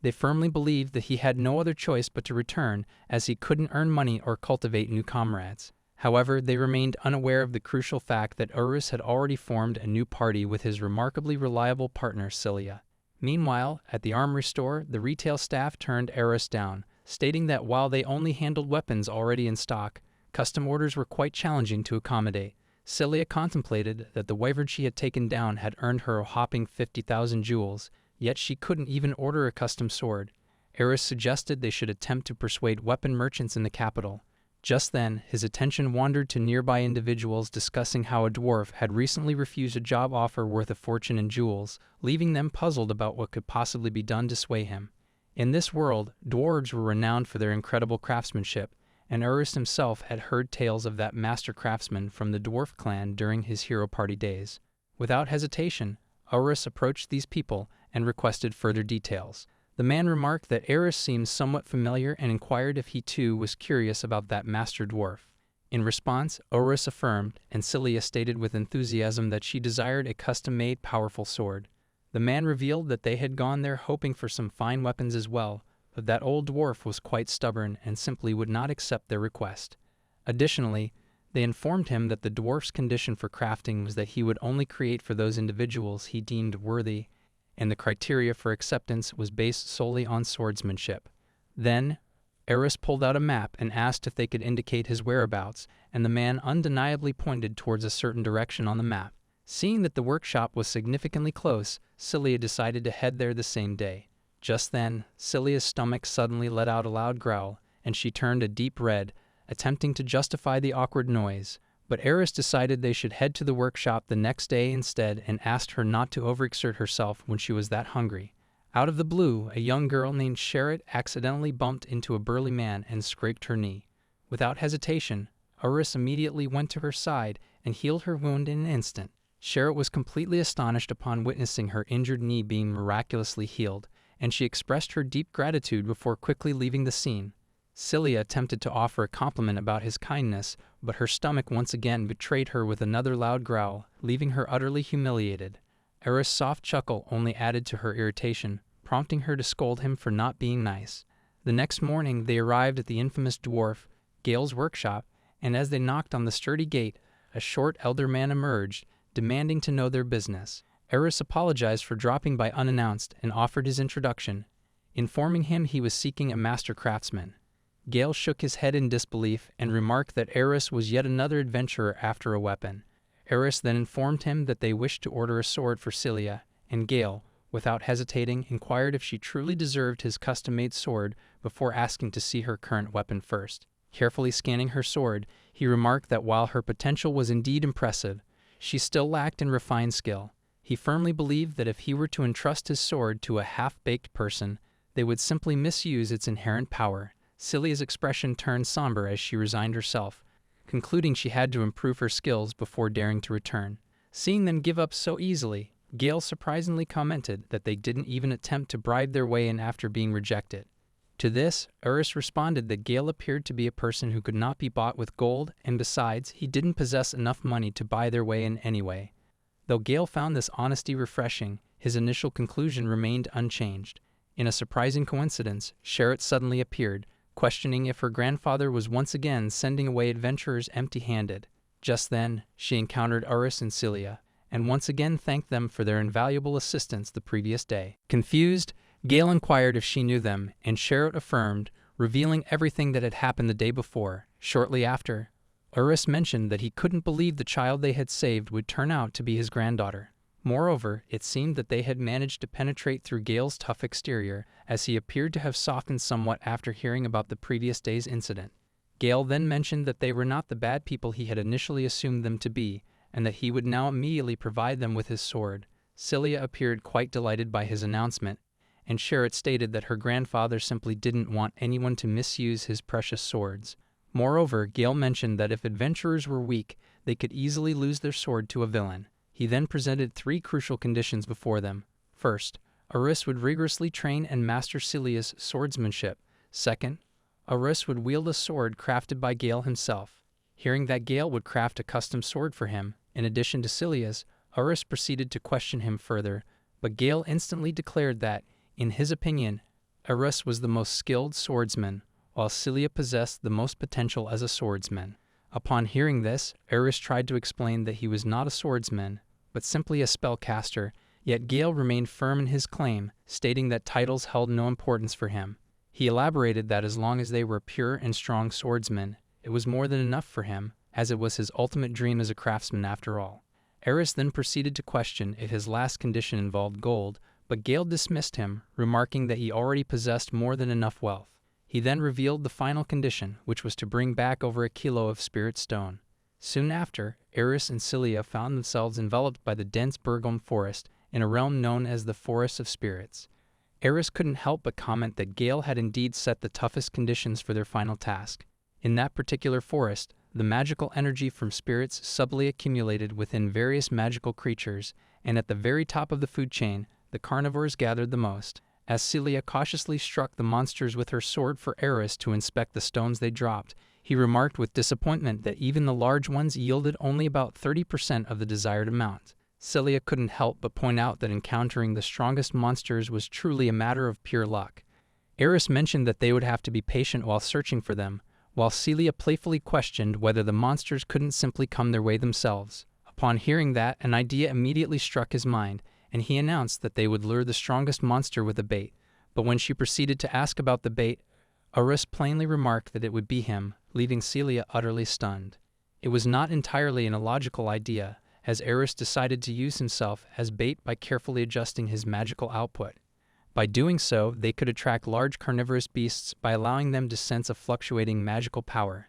They firmly believed that he had no other choice but to return, as he couldn't earn money or cultivate new comrades. However, they remained unaware of the crucial fact that Eris had already formed a new party with his remarkably reliable partner Cilia. Meanwhile, at the armory store, the retail staff turned Eris down, stating that while they only handled weapons already in stock, custom orders were quite challenging to accommodate. Cilia contemplated that the wyvern she had taken down had earned her a whopping 50,000 jewels, yet she couldn't even order a custom sword. Eris suggested they should attempt to persuade weapon merchants in the capital. Just then, his attention wandered to nearby individuals discussing how a dwarf had recently refused a job offer worth a fortune in jewels, leaving them puzzled about what could possibly be done to sway him. In this world, dwarves were renowned for their incredible craftsmanship, and Eris himself had heard tales of that master craftsman from the dwarf clan during his hero party days. Without hesitation, Eris approached these people and requested further details. The man remarked that Eris seemed somewhat familiar and inquired if he too was curious about that master dwarf. In response, Eris affirmed, and Cilia stated with enthusiasm that she desired a custom-made powerful sword. The man revealed that they had gone there hoping for some fine weapons as well, but that old dwarf was quite stubborn and simply would not accept their request. Additionally, they informed him that the dwarf's condition for crafting was that he would only create for those individuals he deemed worthy, and the criteria for acceptance was based solely on swordsmanship. Then, Eris pulled out a map and asked if they could indicate his whereabouts, and the man undeniably pointed towards a certain direction on the map. Seeing that the workshop was significantly close, Cilia decided to head there the same day. Just then, Cilia's stomach suddenly let out a loud growl, and she turned a deep red, attempting to justify the awkward noise. But Eris decided they should head to the workshop the next day instead and asked her not to overexert herself when she was that hungry. Out of the blue, a young girl named Sherrit accidentally bumped into a burly man and scraped her knee. Without hesitation, Eris immediately went to her side and healed her wound in an instant. Sherrit was completely astonished upon witnessing her injured knee being miraculously healed, and she expressed her deep gratitude before quickly leaving the scene. Cilia attempted to offer a compliment about his kindness, but her stomach once again betrayed her with another loud growl, leaving her utterly humiliated. Eris' soft chuckle only added to her irritation, prompting her to scold him for not being nice. The next morning they arrived at the infamous dwarf, Gale's workshop, and as they knocked on the sturdy gate, a short elder man emerged, demanding to know their business. Eris apologized for dropping by unannounced and offered his introduction, informing him he was seeking a master craftsman. Gale shook his head in disbelief and remarked that Eris was yet another adventurer after a weapon. Eris then informed him that they wished to order a sword for Cilia, and Gale, without hesitating, inquired if she truly deserved his custom-made sword before asking to see her current weapon first. Carefully scanning her sword, he remarked that while her potential was indeed impressive, she still lacked in refined skill. He firmly believed that if he were to entrust his sword to a half-baked person, they would simply misuse its inherent power. Celia's expression turned somber as she resigned herself, concluding she had to improve her skills before daring to return. Seeing them give up so easily, Gale surprisingly commented that they didn't even attempt to bribe their way in after being rejected. To this, Eris responded that Gale appeared to be a person who could not be bought with gold, and besides, he didn't possess enough money to buy their way in anyway. Though Gale found this honesty refreshing, his initial conclusion remained unchanged. In a surprising coincidence, Sherritt suddenly appeared, questioning if her grandfather was once again sending away adventurers empty-handed. Just then, she encountered Eris and Celia, and once again thanked them for their invaluable assistance the previous day. Confused, Gale inquired if she knew them, and Sherritt affirmed, revealing everything that had happened the day before. Shortly after, Eris mentioned that he couldn't believe the child they had saved would turn out to be his granddaughter. Moreover, it seemed that they had managed to penetrate through Gale's tough exterior, as he appeared to have softened somewhat after hearing about the previous day's incident. Gale then mentioned that they were not the bad people he had initially assumed them to be, and that he would now immediately provide them with his sword. Celia appeared quite delighted by his announcement, and Sherritt stated that her grandfather simply didn't want anyone to misuse his precious swords. Moreover, Gale mentioned that if adventurers were weak, they could easily lose their sword to a villain. He then presented 3 crucial conditions before them. First, Eris would rigorously train and master Celia's swordsmanship. Second, Eris would wield a sword crafted by Gale himself. Hearing that Gale would craft a custom sword for him, in addition to Celia's, Eris proceeded to question him further, but Gale instantly declared that, in his opinion, Eris was the most skilled swordsman, while Celia possessed the most potential as a swordsman. Upon hearing this, Eris tried to explain that he was not a swordsman, but simply a spellcaster, yet Gale remained firm in his claim, stating that titles held no importance for him. He elaborated that as long as they were pure and strong swordsmen, it was more than enough for him, as it was his ultimate dream as a craftsman after all. Eris then proceeded to question if his last condition involved gold, but Gale dismissed him, remarking that he already possessed more than enough wealth. He then revealed the final condition, which was to bring back over a kilo of spirit stone. Soon after, Eris and Celia found themselves enveloped by the dense Bergholm forest in a realm known as the Forest of Spirits. Eris couldn't help but comment that Gale had indeed set the toughest conditions for their final task. In that particular forest, the magical energy from spirits subtly accumulated within various magical creatures, and at the very top of the food chain, the carnivores gathered the most. As Celia cautiously struck the monsters with her sword for Eris to inspect the stones they dropped, he remarked with disappointment that even the large ones yielded only about 30% of the desired amount. Celia couldn't help but point out that encountering the strongest monsters was truly a matter of pure luck. Eris mentioned that they would have to be patient while searching for them, while Celia playfully questioned whether the monsters couldn't simply come their way themselves. Upon hearing that, an idea immediately struck his mind, and he announced that they would lure the strongest monster with a bait. But when she proceeded to ask about the bait, Eris plainly remarked that it would be him, leaving Celia utterly stunned. It was not entirely an illogical idea, as Eris decided to use himself as bait by carefully adjusting his magical output. By doing so, they could attract large carnivorous beasts by allowing them to sense a fluctuating magical power.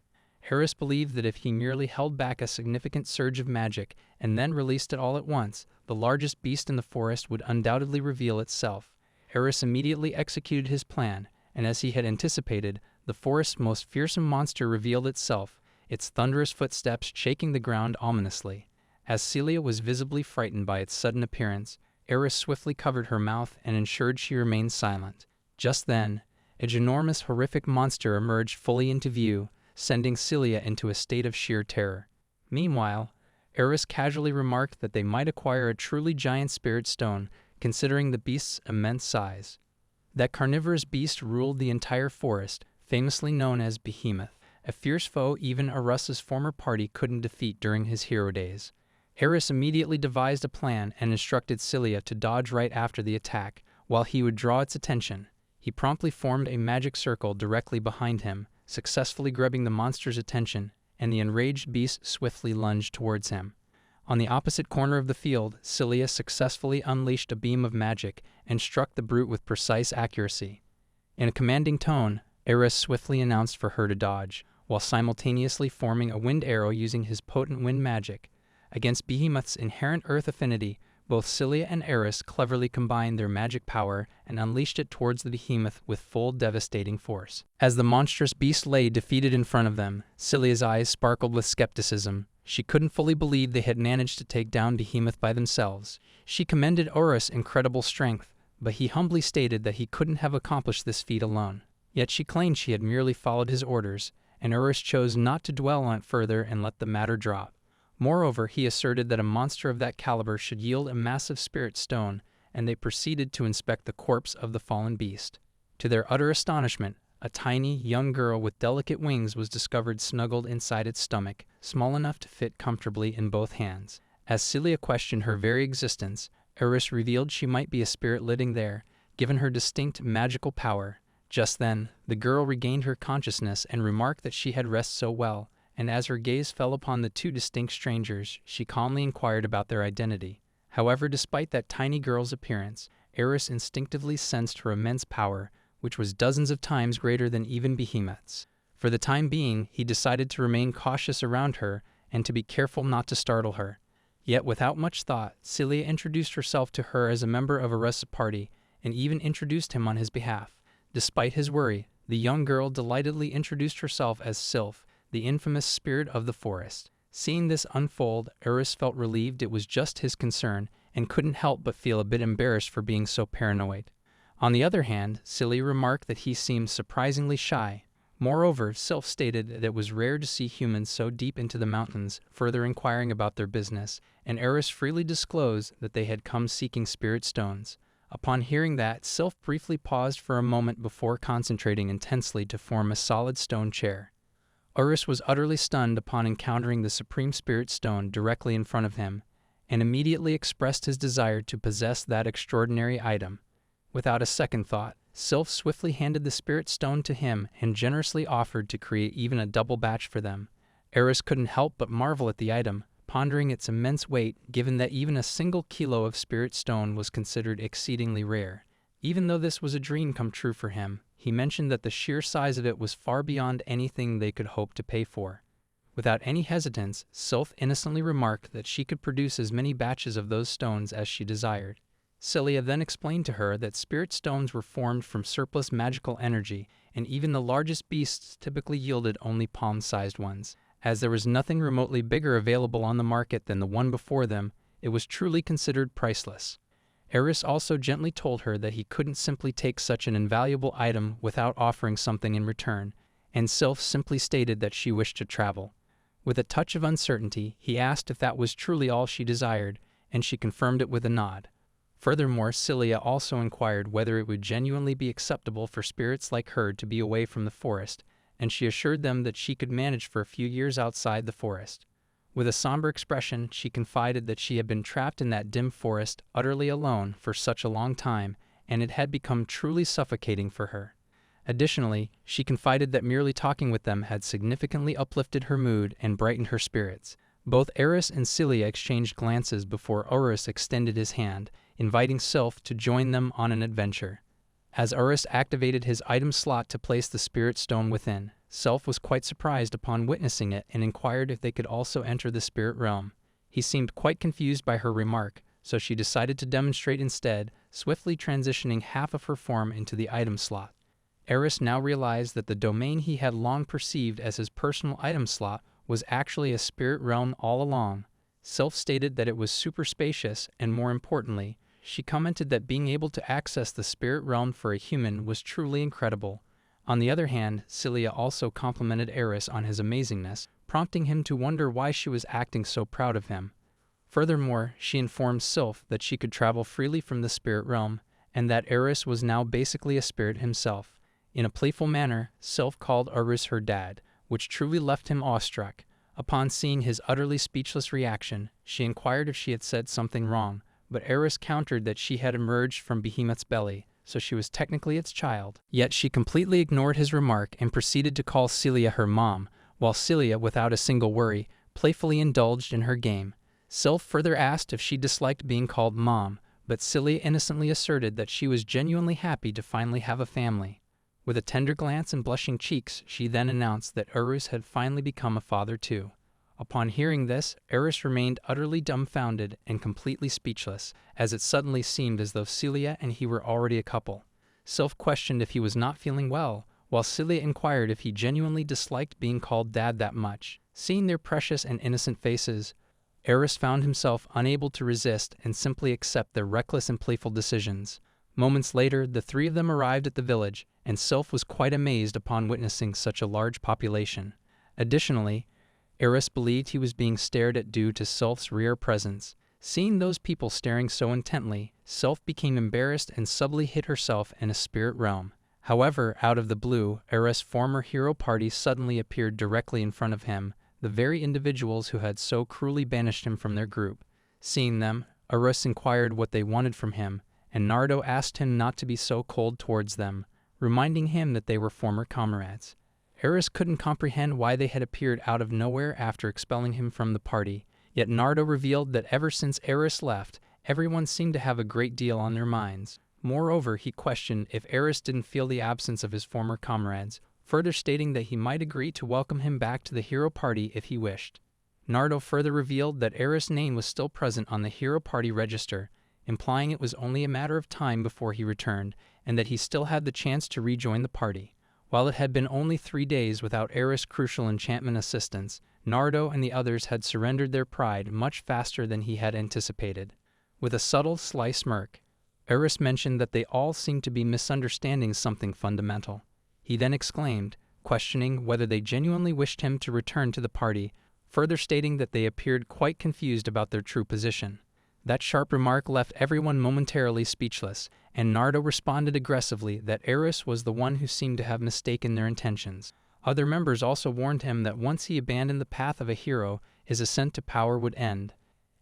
Eris believed that if he merely held back a significant surge of magic and then released it all at once, the largest beast in the forest would undoubtedly reveal itself. Eris immediately executed his plan, and as he had anticipated, the forest's most fearsome monster revealed itself, its thunderous footsteps shaking the ground ominously. As Celia was visibly frightened by its sudden appearance, Eris swiftly covered her mouth and ensured she remained silent. Just then, a ginormous, horrific monster emerged fully into view, sending Celia into a state of sheer terror. Meanwhile, Eris casually remarked that they might acquire a truly giant spirit stone, considering the beast's immense size. That carnivorous beast ruled the entire forest, famously known as Behemoth, a fierce foe even Erus's former party couldn't defeat during his hero days. Eris immediately devised a plan and instructed Celia to dodge right after the attack, while he would draw its attention. He promptly formed a magic circle directly behind him, successfully grabbing the monster's attention, and the enraged beast swiftly lunged towards him. On the opposite corner of the field, Cilia successfully unleashed a beam of magic and struck the brute with precise accuracy. In a commanding tone, Eris swiftly announced for her to dodge, while simultaneously forming a wind arrow using his potent wind magic. Against Behemoth's inherent earth affinity, both Cilia and Eris cleverly combined their magic power and unleashed it towards the behemoth with full devastating force. As the monstrous beast lay defeated in front of them, Cilia's eyes sparkled with skepticism. She couldn't fully believe they had managed to take down Behemoth by themselves. She commended Eris' incredible strength, but he humbly stated that he couldn't have accomplished this feat alone. Yet she claimed she had merely followed his orders, and Eris chose not to dwell on it further and let the matter drop. Moreover, he asserted that a monster of that caliber should yield a massive spirit stone, and they proceeded to inspect the corpse of the fallen beast. To their utter astonishment, a tiny, young girl with delicate wings was discovered snuggled inside its stomach, small enough to fit comfortably in both hands. As Cilia questioned her very existence, Eris revealed she might be a spirit living there, given her distinct magical power. Just then, the girl regained her consciousness and remarked that she had rested so well, and as her gaze fell upon the two distinct strangers, she calmly inquired about their identity. However, despite that tiny girl's appearance, Eris instinctively sensed her immense power, which was dozens of times greater than even Behemoth's. For the time being, he decided to remain cautious around her and to be careful not to startle her. Yet without much thought, Cilia introduced herself to her as a member of Eris' party, and even introduced him on his behalf. Despite his worry, the young girl delightedly introduced herself as Sylph, the infamous spirit of the forest. Seeing this unfold, Eris felt relieved it was just his concern, and couldn't help but feel a bit embarrassed for being so paranoid. On the other hand, Cilia remarked that he seemed surprisingly shy. Moreover, Sylph stated that it was rare to see humans so deep into the mountains, further inquiring about their business, and Eris freely disclosed that they had come seeking spirit stones. Upon hearing that, Sylph briefly paused for a moment before concentrating intensely to form a solid stone chair. Eris was utterly stunned upon encountering the Supreme Spirit Stone directly in front of him, and immediately expressed his desire to possess that extraordinary item. Without a second thought, Sylph swiftly handed the Spirit Stone to him and generously offered to create even a double batch for them. Eris couldn't help but marvel at the item, pondering its immense weight, given that even a single kilo of Spirit Stone was considered exceedingly rare. Even though this was a dream come true for him, he mentioned that the sheer size of it was far beyond anything they could hope to pay for. Without any hesitance, Sylph innocently remarked that she could produce as many batches of those stones as she desired. Cilia then explained to her that spirit stones were formed from surplus magical energy, and even the largest beasts typically yielded only palm-sized ones. As there was nothing remotely bigger available on the market than the one before them, it was truly considered priceless. Eris also gently told her that he couldn't simply take such an invaluable item without offering something in return, and Sylph simply stated that she wished to travel. With a touch of uncertainty, he asked if that was truly all she desired, and she confirmed it with a nod. Furthermore, Cilia also inquired whether it would genuinely be acceptable for spirits like her to be away from the forest, and she assured them that she could manage for a few years outside the forest. With a somber expression, she confided that she had been trapped in that dim forest, utterly alone, for such a long time, and it had become truly suffocating for her. Additionally, she confided that merely talking with them had significantly uplifted her mood and brightened her spirits. Both Eris and Cilia exchanged glances before Eris extended his hand, inviting Sylph to join them on an adventure. As Eris activated his item slot to place the spirit stone within, Sylph was quite surprised upon witnessing it and inquired if they could also enter the spirit realm. He seemed quite confused by her remark, so she decided to demonstrate instead, swiftly transitioning half of her form into the item slot. Eris now realized that the domain he had long perceived as his personal item slot was actually a spirit realm all along. Sylph stated that it was super spacious, and more importantly, she commented that being able to access the spirit realm for a human was truly incredible. On the other hand, Cilia also complimented Eris on his amazingness, prompting him to wonder why she was acting so proud of him. Furthermore, she informed Sylph that she could travel freely from the spirit realm, and that Eris was now basically a spirit himself. In a playful manner, Sylph called Eris her dad, which truly left him awestruck. Upon seeing his utterly speechless reaction, she inquired if she had said something wrong, but Eris countered that she had emerged from Behemoth's belly, so she was technically its child. Yet she completely ignored his remark and proceeded to call Cilia her mom, while Cilia, without a single worry, playfully indulged in her game. Sylph further asked if she disliked being called Mom, but Cilia innocently asserted that she was genuinely happy to finally have a family. With a tender glance and blushing cheeks, she then announced that Urus had finally become a father too. Upon hearing this, Eris remained utterly dumbfounded and completely speechless, as it suddenly seemed as though Cilia and he were already a couple. Sylph questioned if he was not feeling well, while Cilia inquired if he genuinely disliked being called Dad that much. Seeing their precious and innocent faces, Eris found himself unable to resist and simply accept their reckless and playful decisions. Moments later, the three of them arrived at the village, and Sylph was quite amazed upon witnessing such a large population. Additionally, Eris believed he was being stared at due to Sylph's rare presence. Seeing those people staring so intently, Sylph became embarrassed and subtly hid herself in a spirit realm. However, out of the blue, Eris' former hero party suddenly appeared directly in front of him, the very individuals who had so cruelly banished him from their group. Seeing them, Eris inquired what they wanted from him, and Nardo asked him not to be so cold towards them, reminding him that they were former comrades. Eris couldn't comprehend why they had appeared out of nowhere after expelling him from the party, yet Nardo revealed that ever since Eris left, everyone seemed to have a great deal on their minds. Moreover, he questioned if Eris didn't feel the absence of his former comrades, further stating that he might agree to welcome him back to the hero party if he wished. Nardo further revealed that Eris' name was still present on the hero party register, implying it was only a matter of time before he returned, and that he still had the chance to rejoin the party. While it had been only 3 days without Eris' crucial enchantment assistance, Nardo and the others had surrendered their pride much faster than he had anticipated. With a subtle, sly smirk, Eris mentioned that they all seemed to be misunderstanding something fundamental. He then exclaimed, questioning whether they genuinely wished him to return to the party, further stating that they appeared quite confused about their true position. That sharp remark left everyone momentarily speechless, and Nardo responded aggressively that Eris was the one who seemed to have mistaken their intentions. Other members also warned him that once he abandoned the path of a hero, his ascent to power would end,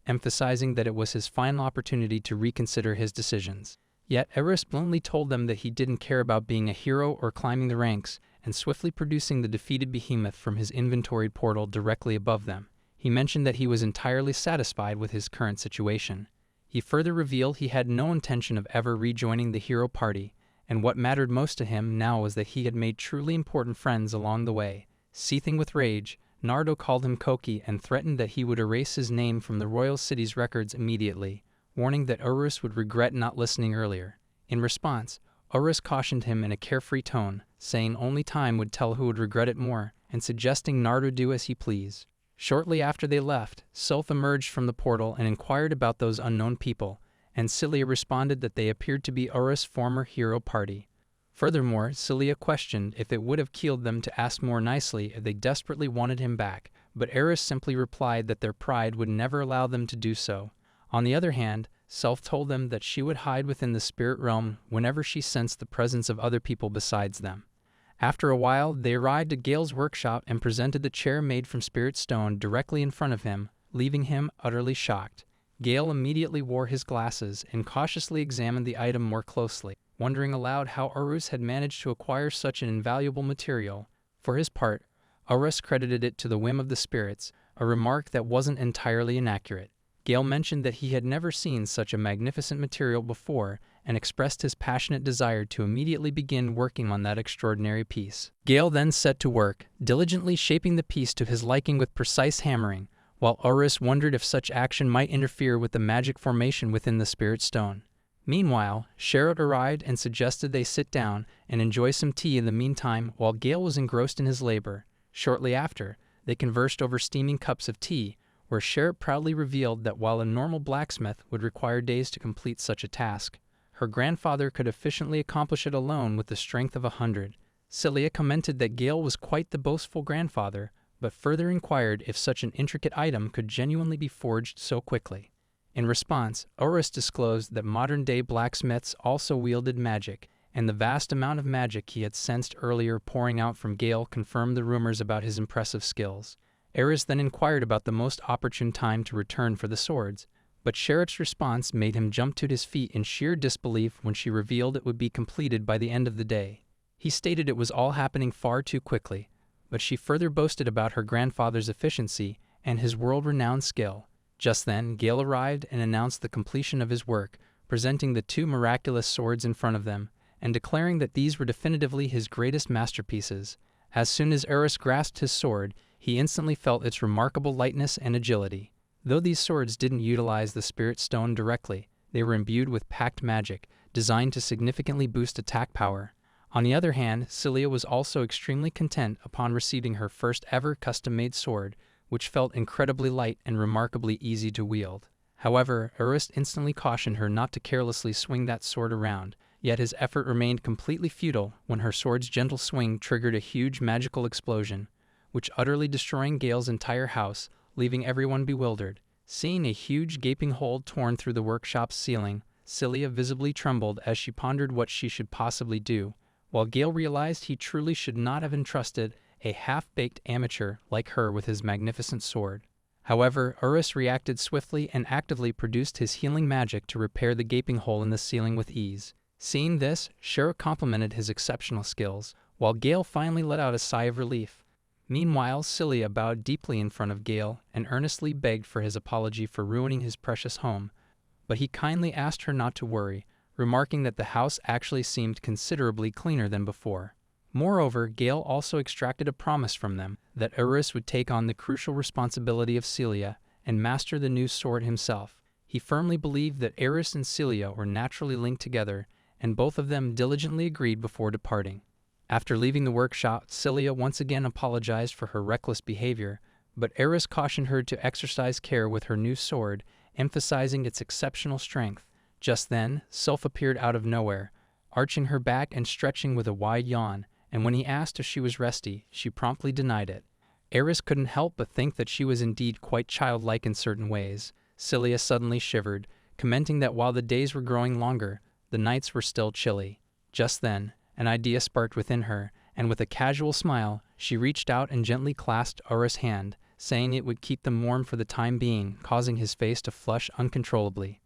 emphasizing that it was his final opportunity to reconsider his decisions. Yet Eris bluntly told them that he didn't care about being a hero or climbing the ranks, and swiftly producing the defeated behemoth from his inventory portal directly above them. He mentioned that he was entirely satisfied with his current situation. He further revealed he had no intention of ever rejoining the hero party, and what mattered most to him now was that he had made truly important friends along the way. Seething with rage, Nardo called him Koki and threatened that he would erase his name from the royal city's records immediately, warning that Urus would regret not listening earlier. In response, Urus cautioned him in a carefree tone, saying only time would tell who would regret it more, and suggesting Nardo do as he pleased. Shortly after they left, Sylph emerged from the portal and inquired about those unknown people, and Cilia responded that they appeared to be Urus' former hero party. Furthermore, Cilia questioned if it would have killed them to ask more nicely if they desperately wanted him back, but Eris simply replied that their pride would never allow them to do so. On the other hand, Sylph told them that she would hide within the spirit realm whenever she sensed the presence of other people besides them. After a while, they arrived at Gale's workshop and presented the chair made from spirit stone directly in front of him, leaving him utterly shocked. Gale immediately wore his glasses and cautiously examined the item more closely, wondering aloud how Urus had managed to acquire such an invaluable material. For his part, Urus credited it to the whim of the spirits, a remark that wasn't entirely inaccurate. Gale mentioned that he had never seen such a magnificent material before and expressed his passionate desire to immediately begin working on that extraordinary piece. Gale then set to work, diligently shaping the piece to his liking with precise hammering, while Urus wondered if such action might interfere with the magic formation within the spirit stone. Meanwhile, Sherrod arrived and suggested they sit down and enjoy some tea in the meantime while Gale was engrossed in his labor. Shortly after, they conversed over steaming cups of tea, where Sherrod proudly revealed that while a normal blacksmith would require days to complete such a task, her grandfather could efficiently accomplish it alone with the strength of 100. Cilia commented that Gale was quite the boastful grandfather, but further inquired if such an intricate item could genuinely be forged so quickly. In response, Urus disclosed that modern-day blacksmiths also wielded magic, and the vast amount of magic he had sensed earlier pouring out from Gale confirmed the rumors about his impressive skills. Eris then inquired about the most opportune time to return for the swords, but Sherrod's response made him jump to his feet in sheer disbelief when she revealed it would be completed by the end of the day. He stated it was all happening far too quickly, but she further boasted about her grandfather's efficiency and his world-renowned skill. Just then, Gale arrived and announced the completion of his work, presenting the two miraculous swords in front of them, and declaring that these were definitively his greatest masterpieces. As soon as Eris grasped his sword, he instantly felt its remarkable lightness and agility. Though these swords didn't utilize the Spirit Stone directly, they were imbued with packed magic, designed to significantly boost attack power. On the other hand, Celia was also extremely content upon receiving her first ever custom-made sword, which felt incredibly light and remarkably easy to wield. However, Eris instantly cautioned her not to carelessly swing that sword around, yet his effort remained completely futile when her sword's gentle swing triggered a huge magical explosion, which utterly destroying Gale's entire house, leaving everyone bewildered. Seeing a huge gaping hole torn through the workshop's ceiling, Celia visibly trembled as she pondered what she should possibly do, while Gale realized he truly should not have entrusted a half-baked amateur like her with his magnificent sword. However, Eris reacted swiftly and actively produced his healing magic to repair the gaping hole in the ceiling with ease. Seeing this, Shara complimented his exceptional skills, while Gale finally let out a sigh of relief. Meanwhile, Celia bowed deeply in front of Gale and earnestly begged for his apology for ruining his precious home, but he kindly asked her not to worry, remarking that the house actually seemed considerably cleaner than before. Moreover, Gale also extracted a promise from them that Eris would take on the crucial responsibility of Celia and master the new sword himself. He firmly believed that Eris and Celia were naturally linked together, and both of them diligently agreed before departing. After leaving the workshop, Celia once again apologized for her reckless behavior, but Eris cautioned her to exercise care with her new sword, emphasizing its exceptional strength. Just then, Sylph appeared out of nowhere, arching her back and stretching with a wide yawn, and when he asked if she was resty, she promptly denied it. Eris couldn't help but think that she was indeed quite childlike in certain ways. Celia suddenly shivered, commenting that while the days were growing longer, the nights were still chilly. Just then, an idea sparked within her, and with a casual smile, she reached out and gently clasped Eris' hand, saying it would keep them warm for the time being, causing his face to flush uncontrollably.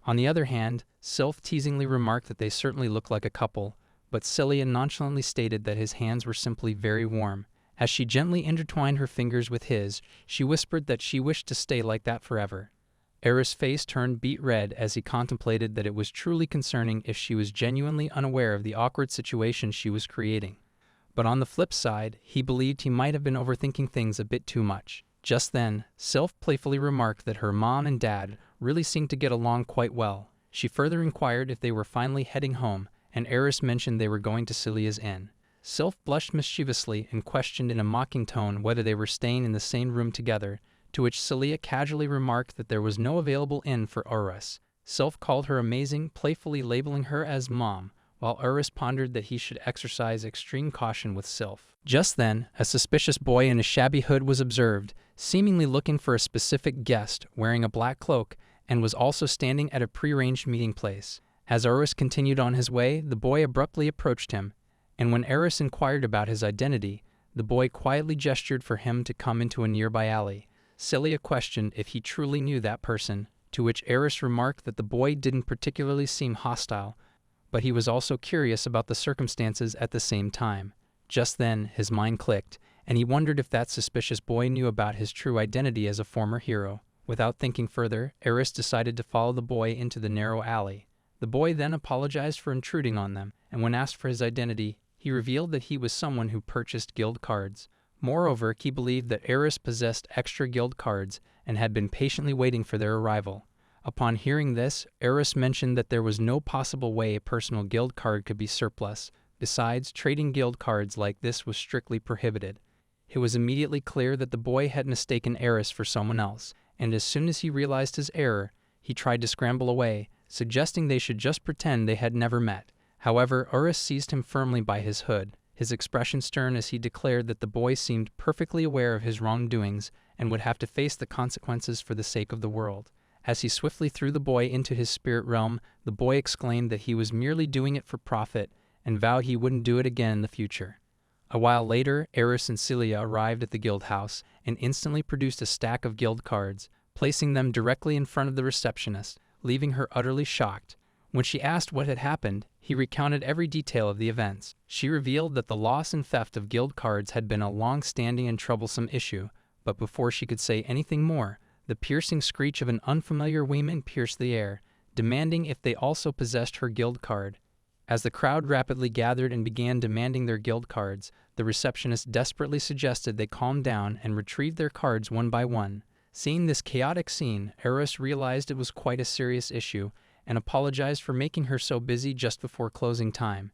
On the other hand, Sylph teasingly remarked that they certainly looked like a couple, but Celia nonchalantly stated that his hands were simply very warm. As she gently intertwined her fingers with his, she whispered that she wished to stay like that forever. Eris' face turned beet red as he contemplated that it was truly concerning if she was genuinely unaware of the awkward situation she was creating. But on the flip side, he believed he might have been overthinking things a bit too much. Just then, Sylph playfully remarked that her mom and dad really seemed to get along quite well. She further inquired if they were finally heading home, and Eris mentioned they were going to Celia's inn. Sylph blushed mischievously and questioned in a mocking tone whether they were staying in the same room together, to which Celia casually remarked that there was no available inn for Eris. Sylph called her amazing, playfully labeling her as Mom, while Eris pondered that he should exercise extreme caution with Sylph. Just then, a suspicious boy in a shabby hood was observed, seemingly looking for a specific guest, wearing a black cloak, and was also standing at a prearranged meeting place. As Eris continued on his way, the boy abruptly approached him, and when Eris inquired about his identity, the boy quietly gestured for him to come into a nearby alley. Celia questioned if he truly knew that person, to which Eris remarked that the boy didn't particularly seem hostile, but he was also curious about the circumstances at the same time. Just then, his mind clicked, and he wondered if that suspicious boy knew about his true identity as a former hero. Without thinking further, Eris decided to follow the boy into the narrow alley. The boy then apologized for intruding on them, and when asked for his identity, he revealed that he was someone who purchased guild cards. Moreover, he believed that Eris possessed extra guild cards and had been patiently waiting for their arrival. Upon hearing this, Eris mentioned that there was no possible way a personal guild card could be surplus. Besides, trading guild cards like this was strictly prohibited. It was immediately clear that the boy had mistaken Eris for someone else, and as soon as he realized his error, he tried to scramble away, suggesting they should just pretend they had never met. However, Eris seized him firmly by his hood, his expression stern as he declared that the boy seemed perfectly aware of his wrongdoings and would have to face the consequences for the sake of the world. As he swiftly threw the boy into his spirit realm, the boy exclaimed that he was merely doing it for profit and vowed he wouldn't do it again in the future. A while later, Eris and Celia arrived at the guild house and instantly produced a stack of guild cards, placing them directly in front of the receptionist, leaving her utterly shocked. When she asked what had happened, he recounted every detail of the events. She revealed that the loss and theft of guild cards had been a long-standing and troublesome issue, but before she could say anything more, The piercing screech of an unfamiliar wyvern pierced the air, demanding if they also possessed her guild card. As the crowd rapidly gathered and began demanding their guild cards, the receptionist desperately suggested they calm down and retrieve their cards one by one. Seeing this chaotic scene, Eris realized it was quite a serious issue and apologized for making her so busy just before closing time.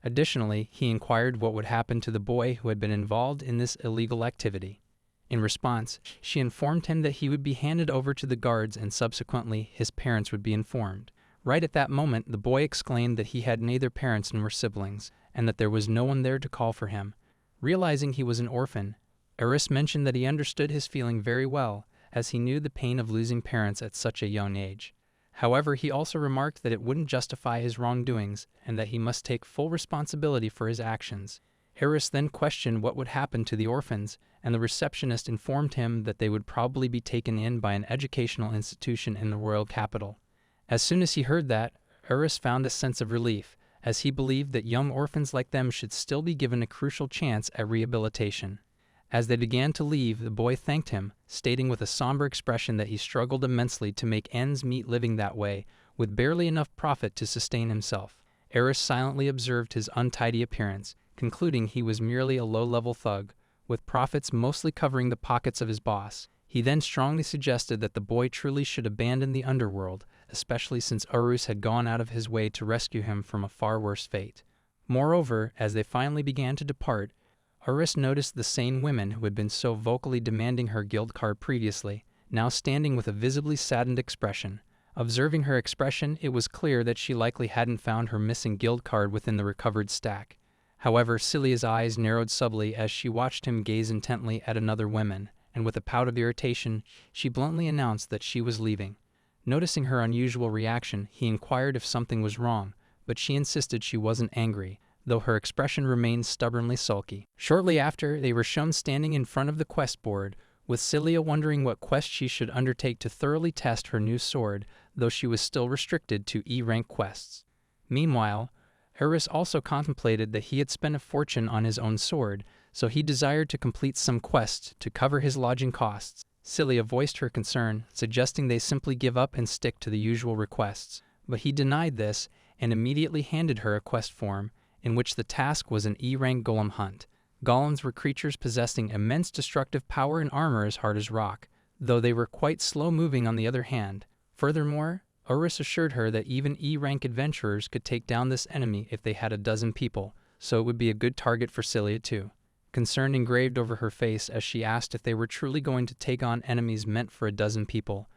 Additionally, he inquired what would happen to the boy who had been involved in this illegal activity. In response, she informed him that he would be handed over to the guards and subsequently his parents would be informed. Right at that moment, the boy exclaimed that he had neither parents nor siblings, and that there was no one there to call for him. Realizing he was an orphan, Eris mentioned that he understood his feeling very well, as he knew the pain of losing parents at such a young age. However, he also remarked that it wouldn't justify his wrongdoings, and that he must take full responsibility for his actions. Eris then questioned what would happen to the orphans, and the receptionist informed him that they would probably be taken in by an educational institution in the royal capital. As soon as he heard that, Eris found a sense of relief, as he believed that young orphans like them should still be given a crucial chance at rehabilitation. As they began to leave, the boy thanked him, stating with a somber expression that he struggled immensely to make ends meet living that way, with barely enough profit to sustain himself. Eris silently observed his untidy appearance, concluding he was merely a low-level thug, with profits mostly covering the pockets of his boss. He then strongly suggested that the boy truly should abandon the underworld, especially since Urus had gone out of his way to rescue him from a far worse fate. Moreover, as they finally began to depart, Urus noticed the same women who had been so vocally demanding her guild card previously, now standing with a visibly saddened expression. Observing her expression, it was clear that she likely hadn't found her missing guild card within the recovered stack. However, Celia's eyes narrowed subtly as she watched him gaze intently at another woman, and with a pout of irritation, she bluntly announced that she was leaving. Noticing her unusual reaction, he inquired if something was wrong, but she insisted she wasn't angry, though her expression remained stubbornly sulky. Shortly after, they were shown standing in front of the quest board, with Celia wondering what quest she should undertake to thoroughly test her new sword, though she was still restricted to E-rank quests. Meanwhile, Eris also contemplated that he had spent a fortune on his own sword, so he desired to complete some quests to cover his lodging costs. Celia voiced her concern, suggesting they simply give up and stick to the usual requests, but he denied this and immediately handed her a quest form, in which the task was an E-rank golem hunt. Golems were creatures possessing immense destructive power and armor as hard as rock, though they were quite slow-moving on the other hand. Furthermore, Urus assured her that even E-rank adventurers could take down this enemy if they had a dozen people, so it would be a good target for Celia too. Concern engraved over her face as she asked if they were truly going to take on enemies meant for a dozen people,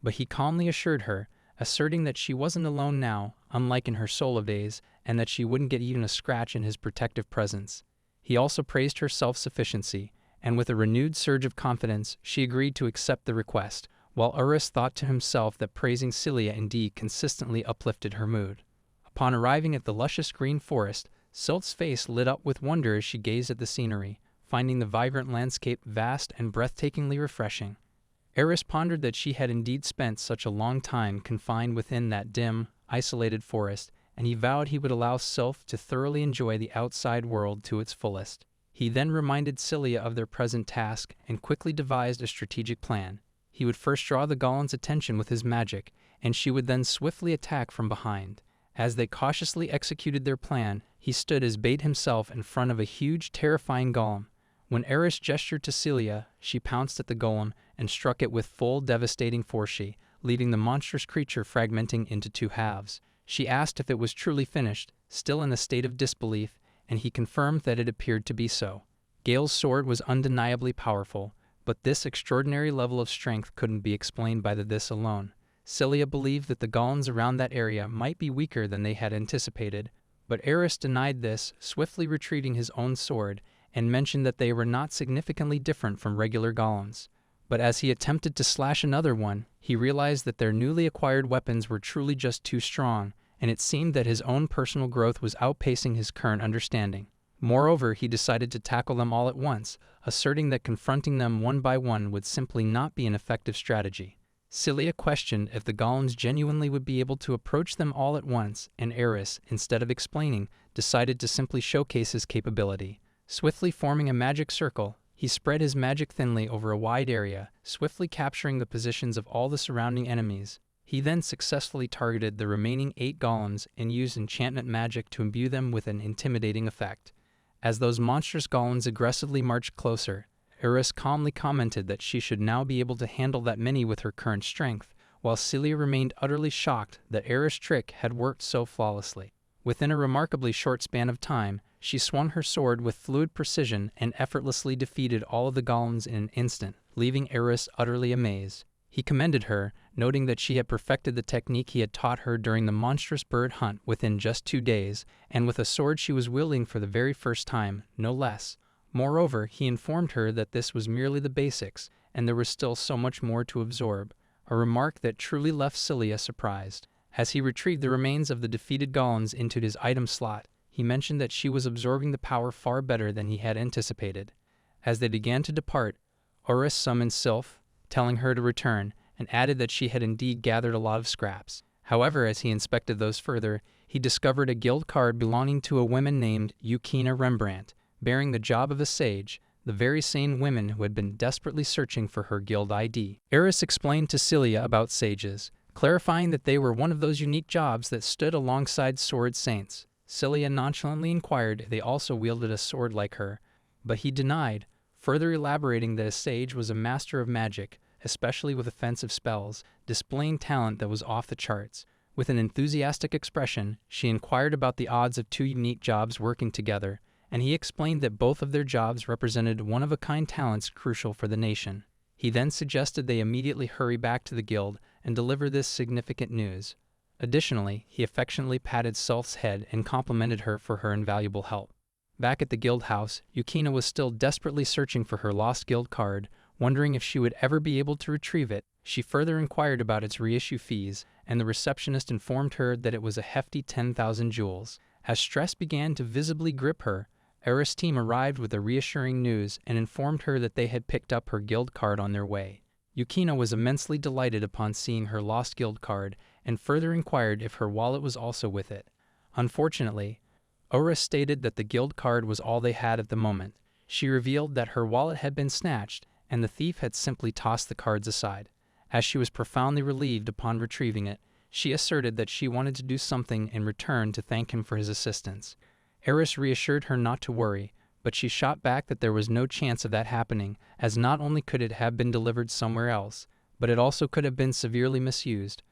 but he calmly assured her, asserting that she wasn't alone now, unlike in her solo days, and that she wouldn't get even a scratch in his protective presence. He also praised her self-sufficiency, and with a renewed surge of confidence, she agreed to accept the request, while Urus thought to himself that praising Celia indeed consistently uplifted her mood. Upon arriving at the luscious green forest, Sylph's face lit up with wonder as she gazed at the scenery, finding the vibrant landscape vast and breathtakingly refreshing. Eris pondered that she had indeed spent such a long time confined within that dim, isolated forest, and he vowed he would allow Sylph to thoroughly enjoy the outside world to its fullest. He then reminded Celia of their present task and quickly devised a strategic plan. He would first draw the golem's attention with his magic, and she would then swiftly attack from behind. As they cautiously executed their plan, he stood as bait himself in front of a huge, terrifying golem. When Eris gestured to Celia, she pounced at the golem and struck it with full, devastating force, leaving the monstrous creature fragmenting into two halves. She asked if it was truly finished, still in a state of disbelief, and he confirmed that it appeared to be so. Gale's sword was undeniably powerful, but this extraordinary level of strength couldn't be explained by this alone. Celia believed that the golems around that area might be weaker than they had anticipated, but Eris denied this, swiftly retrieving his own sword, and mentioned that they were not significantly different from regular golems. But as he attempted to slash another one, he realized that their newly acquired weapons were truly just too strong, and it seemed that his own personal growth was outpacing his current understanding. Moreover, he decided to tackle them all at once, asserting that confronting them one by one would simply not be an effective strategy. Celia questioned if the golems genuinely would be able to approach them all at once, and Eris, instead of explaining, decided to simply showcase his capability. Swiftly forming a magic circle, He spread his magic thinly over a wide area, swiftly capturing the positions of all the surrounding enemies. He then successfully targeted the remaining 8 golems and used enchantment magic to imbue them with an intimidating effect. As those monstrous golems aggressively marched closer, Eris calmly commented that she should now be able to handle that many with her current strength, while Celia remained utterly shocked that Eris' trick had worked so flawlessly. Within a remarkably short span of time, she swung her sword with fluid precision and effortlessly defeated all of the golems in an instant, leaving Eris utterly amazed. He commended her, noting that she had perfected the technique he had taught her during the monstrous bird hunt within just 2 days, and with a sword she was wielding for the very first time, no less. Moreover, he informed her that this was merely the basics, and there was still so much more to absorb, a remark that truly left Celia surprised. As he retrieved the remains of the defeated golems into his item slot, he mentioned that she was absorbing the power far better than he had anticipated. As they began to depart, Eris summoned Sylph, telling her to return, and added that she had indeed gathered a lot of scraps. However, as he inspected those further, he discovered a guild card belonging to a woman named Yukina Rembrandt, bearing the job of a sage, the very same woman who had been desperately searching for her guild ID. Eris explained to Celia about sages, clarifying that they were one of those unique jobs that stood alongside sword saints. Celia nonchalantly inquired if they also wielded a sword like her, but he denied, further elaborating that a sage was a master of magic, especially with offensive spells, displaying talent that was off the charts. With an enthusiastic expression, she inquired about the odds of 2 unique jobs working together, and he explained that both of their jobs represented one-of-a-kind talents crucial for the nation. He then suggested they immediately hurry back to the guild and deliver this significant news. Additionally, he affectionately patted Sylph's head and complimented her for her invaluable help. Back at the guild house, Yukina was still desperately searching for her lost guild card, wondering if she would ever be able to retrieve it. She further inquired about its reissue fees, and the receptionist informed her that it was a hefty 10,000 jewels. As stress began to visibly grip her, Eris' team arrived with the reassuring news and informed her that they had picked up her guild card on their way. Yukina was immensely delighted upon seeing her lost guild card and further inquired if her wallet was also with it. Unfortunately, Eris stated that the guild card was all they had at the moment. She revealed that her wallet had been snatched and the thief had simply tossed the cards aside. As she was profoundly relieved upon retrieving it, she asserted that she wanted to do something in return to thank him for his assistance. Eris reassured her not to worry, but she shot back that there was no chance of that happening, as not only could it have been delivered somewhere else, but it also could have been severely misused.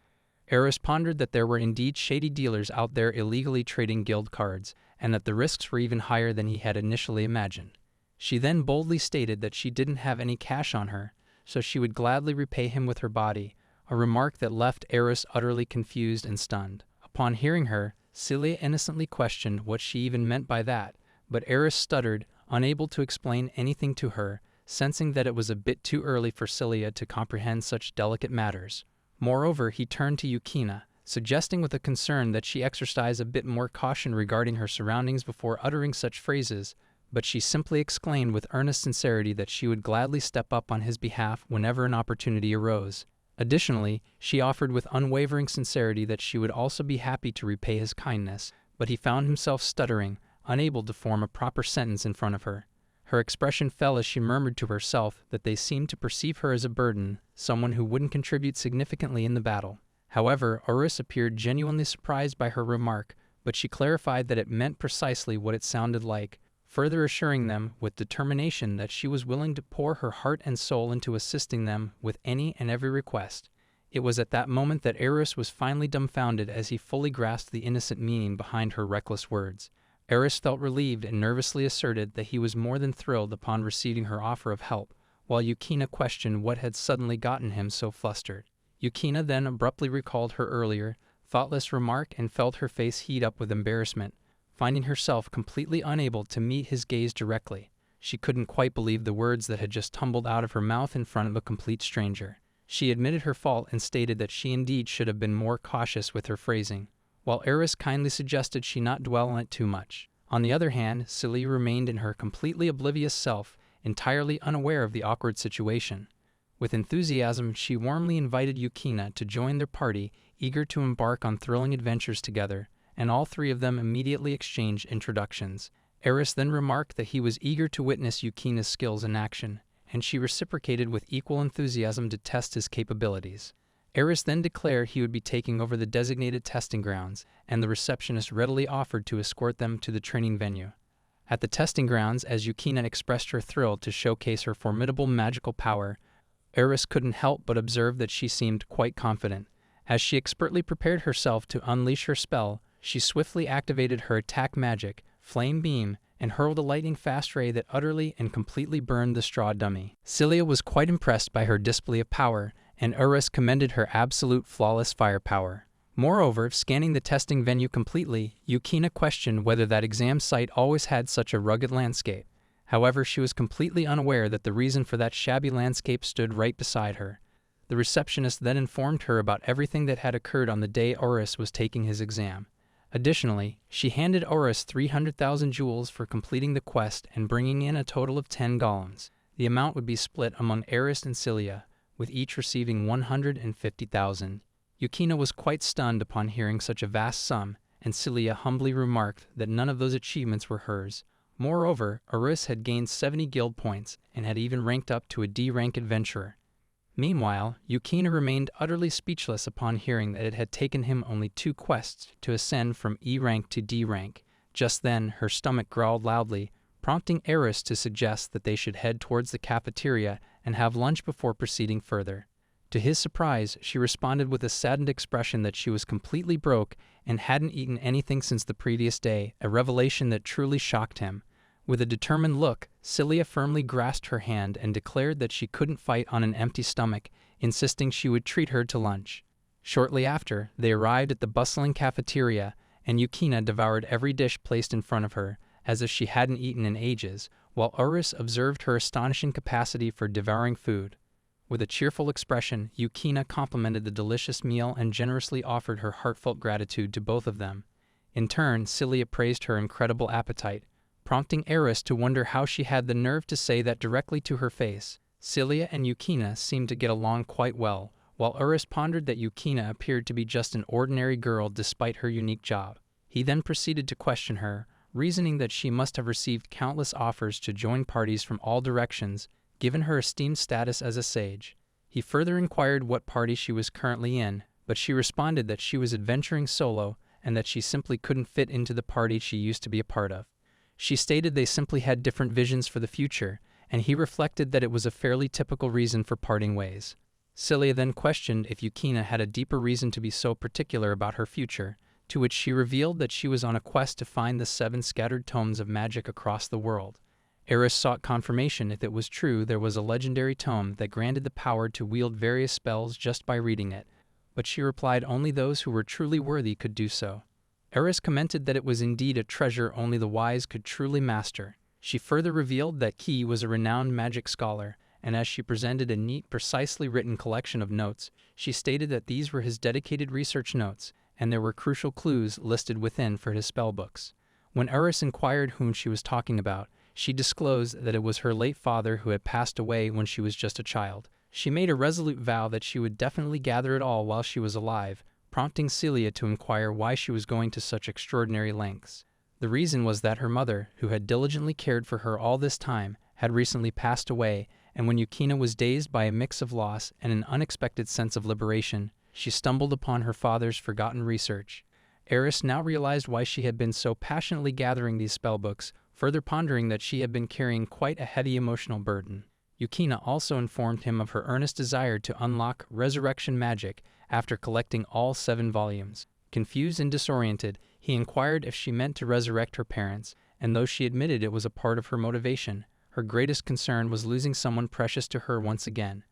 Eris pondered that there were indeed shady dealers out there illegally trading guild cards, and that the risks were even higher than he had initially imagined. She then boldly stated that she didn't have any cash on her, so she would gladly repay him with her body, a remark that left Eris utterly confused and stunned. Upon hearing her, Celia innocently questioned what she even meant by that, but Eris stuttered, unable to explain anything to her, sensing that it was a bit too early for Celia to comprehend such delicate matters. Moreover, he turned to Yukina, suggesting with a concern that she exercise a bit more caution regarding her surroundings before uttering such phrases, but she simply exclaimed with earnest sincerity that she would gladly step up on his behalf whenever an opportunity arose. Additionally, she offered with unwavering sincerity that she would also be happy to repay his kindness, but he found himself stuttering, unable to form a proper sentence in front of her. Her expression fell as she murmured to herself that they seemed to perceive her as a burden, someone who wouldn't contribute significantly in the battle. However, Eris appeared genuinely surprised by her remark, but she clarified that it meant precisely what it sounded like, further assuring them with determination that she was willing to pour her heart and soul into assisting them with any and every request. It was at that moment that Eris was finally dumbfounded as he fully grasped the innocent meaning behind her reckless words. Eris felt relieved and nervously asserted that he was more than thrilled upon receiving her offer of help, while Yukina questioned what had suddenly gotten him so flustered. Yukina then abruptly recalled her earlier, thoughtless remark and felt her face heat up with embarrassment. Finding herself completely unable to meet his gaze directly, she couldn't quite believe the words that had just tumbled out of her mouth in front of a complete stranger. She admitted her fault and stated that she indeed should have been more cautious with her phrasing, while Eris kindly suggested she not dwell on it too much. On the other hand, Celia remained in her completely oblivious self, entirely unaware of the awkward situation. With enthusiasm, she warmly invited Yukina to join their party, eager to embark on thrilling adventures together, and all 3 of them immediately exchanged introductions. Eris then remarked that he was eager to witness Yukina's skills in action, and she reciprocated with equal enthusiasm to test his capabilities. Eris then declared he would be taking over the designated testing grounds, and the receptionist readily offered to escort them to the training venue. At the testing grounds, as Yukina expressed her thrill to showcase her formidable magical power, Eris couldn't help but observe that she seemed quite confident. As she expertly prepared herself to unleash her spell, she swiftly activated her attack magic, Flame Beam, and hurled a lightning-fast ray that utterly and completely burned the straw dummy. Cilia was quite impressed by her display of power, and Eris commended her absolute flawless firepower. Moreover, scanning the testing venue completely, Yukina questioned whether that exam site always had such a rugged landscape. However, she was completely unaware that the reason for that shabby landscape stood right beside her. The receptionist then informed her about everything that had occurred on the day Eris was taking his exam. Additionally, she handed Eris 300,000 jewels for completing the quest and bringing in a total of 10 golems. The amount would be split among Eris and Cilia, with each receiving 150,000. Yukina was quite stunned upon hearing such a vast sum, and Cilia humbly remarked that none of those achievements were hers. Moreover, Eris had gained 70 guild points and had even ranked up to a D-rank adventurer. Meanwhile, Yukina remained utterly speechless upon hearing that it had taken him only 2 quests to ascend from E rank to D rank. Just then, her stomach growled loudly, prompting Eris to suggest that they should head towards the cafeteria and have lunch before proceeding further. To his surprise, she responded with a saddened expression that she was completely broke and hadn't eaten anything since the previous day, a revelation that truly shocked him. With a determined look, Cilia firmly grasped her hand and declared that she couldn't fight on an empty stomach, insisting she would treat her to lunch. Shortly after, they arrived at the bustling cafeteria, and Yukina devoured every dish placed in front of her, as if she hadn't eaten in ages, while Eris observed her astonishing capacity for devouring food. With a cheerful expression, Yukina complimented the delicious meal and generously offered her heartfelt gratitude to both of them. In turn, Cilia praised her incredible appetite, prompting Eris to wonder how she had the nerve to say that directly to her face. Cilia and Yukina seemed to get along quite well, while Eris pondered that Yukina appeared to be just an ordinary girl despite her unique job. He then proceeded to question her, reasoning that she must have received countless offers to join parties from all directions, given her esteemed status as a sage. He further inquired what party she was currently in, but she responded that she was adventuring solo and that she simply couldn't fit into the party she used to be a part of. She stated they simply had different visions for the future, and he reflected that it was a fairly typical reason for parting ways. Cilia then questioned if Yukina had a deeper reason to be so particular about her future, to which she revealed that she was on a quest to find the 7 scattered tomes of magic across the world. Eris sought confirmation if it was true there was a legendary tome that granted the power to wield various spells just by reading it, but she replied only those who were truly worthy could do so. Eris commented that it was indeed a treasure only the wise could truly master. She further revealed that Ki was a renowned magic scholar, and as she presented a neat, precisely written collection of notes, she stated that these were his dedicated research notes, and there were crucial clues listed within for his spellbooks. When Eris inquired whom she was talking about, she disclosed that it was her late father who had passed away when she was just a child. She made a resolute vow that she would definitely gather it all while she was alive, prompting Cilia to inquire why she was going to such extraordinary lengths. The reason was that her mother, who had diligently cared for her all this time, had recently passed away, and when Yukina was dazed by a mix of loss and an unexpected sense of liberation, she stumbled upon her father's forgotten research. Eris now realized why she had been so passionately gathering these spellbooks, further pondering that she had been carrying quite a heavy emotional burden. Yukina also informed him of her earnest desire to unlock resurrection magic after collecting all 7 volumes. Confused and disoriented, he inquired if she meant to resurrect her parents, and though she admitted it was a part of her motivation, her greatest concern was losing someone precious to her once again.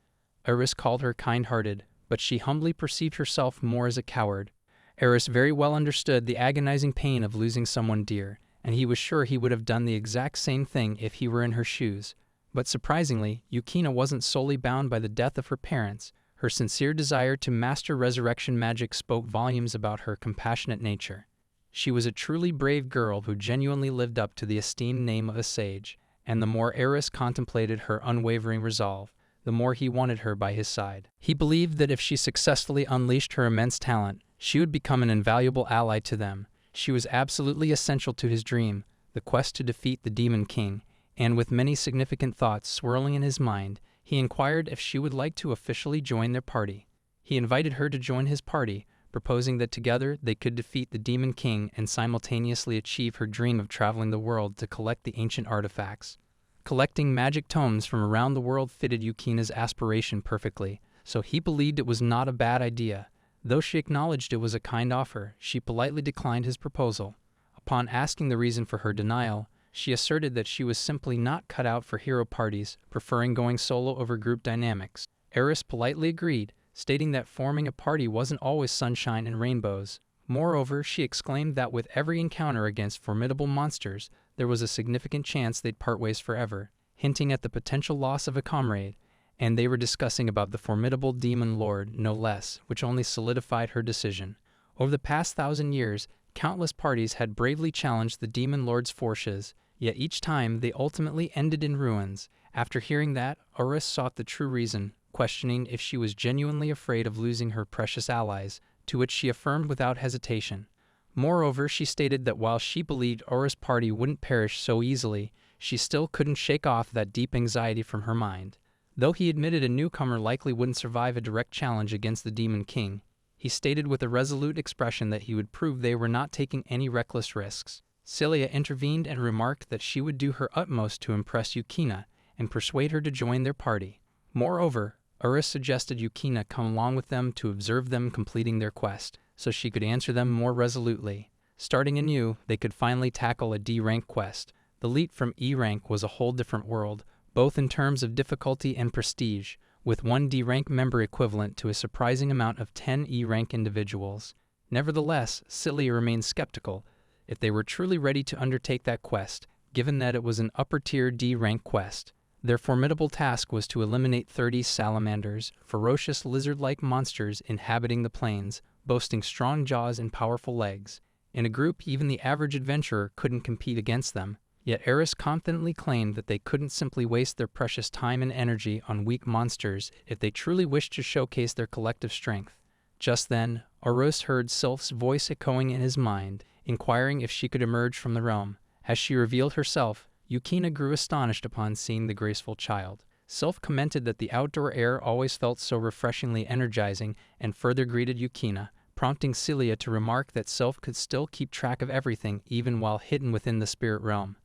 Eris called her kind-hearted, but she humbly perceived herself more as a coward. Eris very well understood the agonizing pain of losing someone dear, and he was sure he would have done the exact same thing if he were in her shoes. But surprisingly, Yukina wasn't solely bound by the death of her parents. Her sincere desire to master resurrection magic spoke volumes about her compassionate nature. She was a truly brave girl who genuinely lived up to the esteemed name of a sage, and the more Eris contemplated her unwavering resolve, the more he wanted her by his side. He believed that if she successfully unleashed her immense talent, she would become an invaluable ally to them. She was absolutely essential to his dream, the quest to defeat the Demon King, and with many significant thoughts swirling in his mind, he inquired if she would like to officially join their party. He invited her to join his party, proposing that together they could defeat the Demon King and simultaneously achieve her dream of traveling the world to collect the ancient artifacts. Collecting magic tomes from around the world fitted Yukina's aspiration perfectly, so he believed it was not a bad idea. Though she acknowledged it was a kind offer, she politely declined his proposal. Upon asking the reason for her denial, she asserted that she was simply not cut out for hero parties, preferring going solo over group dynamics. Eris politely agreed, stating that forming a party wasn't always sunshine and rainbows. Moreover, she exclaimed that with every encounter against formidable monsters, there was a significant chance they'd part ways forever, hinting at the potential loss of a comrade, and they were discussing about the formidable demon lord, no less, which only solidified her decision. Over the past 1,000 years, countless parties had bravely challenged the demon lord's forces, yet each time they ultimately ended in ruins. After hearing that, Eris sought the true reason, questioning if she was genuinely afraid of losing her precious allies, to which she affirmed without hesitation. Moreover, she stated that while she believed Eris' party wouldn't perish so easily, she still couldn't shake off that deep anxiety from her mind. Though he admitted a newcomer likely wouldn't survive a direct challenge against the Demon King, he stated with a resolute expression that he would prove they were not taking any reckless risks. Cilia intervened and remarked that she would do her utmost to impress Yukina and persuade her to join their party. Moreover, Eris suggested Yukina come along with them to observe them completing their quest, so she could answer them more resolutely. Starting anew, they could finally tackle a D-rank quest. The leap from E-rank was a whole different world, both in terms of difficulty and prestige, with one D-rank member equivalent to a surprising amount of 10 E-rank individuals. Nevertheless, Cilia remained skeptical if they were truly ready to undertake that quest, given that it was an upper-tier D-rank quest. Their formidable task was to eliminate 30 salamanders, ferocious lizard-like monsters inhabiting the plains, boasting strong jaws and powerful legs. In a group, even the average adventurer couldn't compete against them. Yet Eris confidently claimed that they couldn't simply waste their precious time and energy on weak monsters if they truly wished to showcase their collective strength. Just then, Eris heard Sylph's voice echoing in his mind, inquiring if she could emerge from the realm. As she revealed herself, Yukina grew astonished upon seeing the graceful child. Sylph commented that the outdoor air always felt so refreshingly energizing and further greeted Yukina, prompting Cilia to remark that Sylph could still keep track of everything even while hidden within the spirit realm.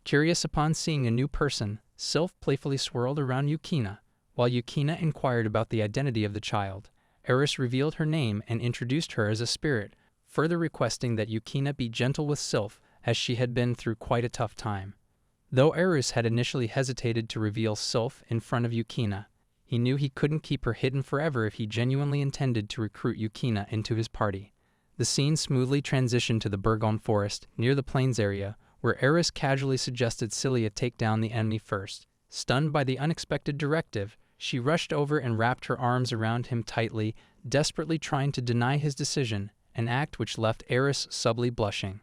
Curious upon seeing a new person, Sylph playfully swirled around Yukina, while Yukina inquired about the identity of the child. Eris revealed her name and introduced her as a spirit, further requesting that Yukina be gentle with Sylph as she had been through quite a tough time. Though Eris had initially hesitated to reveal Sylph in front of Yukina, he knew he couldn't keep her hidden forever if he genuinely intended to recruit Yukina into his party. The scene smoothly transitioned to the Burgon Forest, near the plains area, where Eris casually suggested Cilia take down the enemy first. Stunned by the unexpected directive, she rushed over and wrapped her arms around him tightly, desperately trying to deny his decision, an act which left Eris subtly blushing.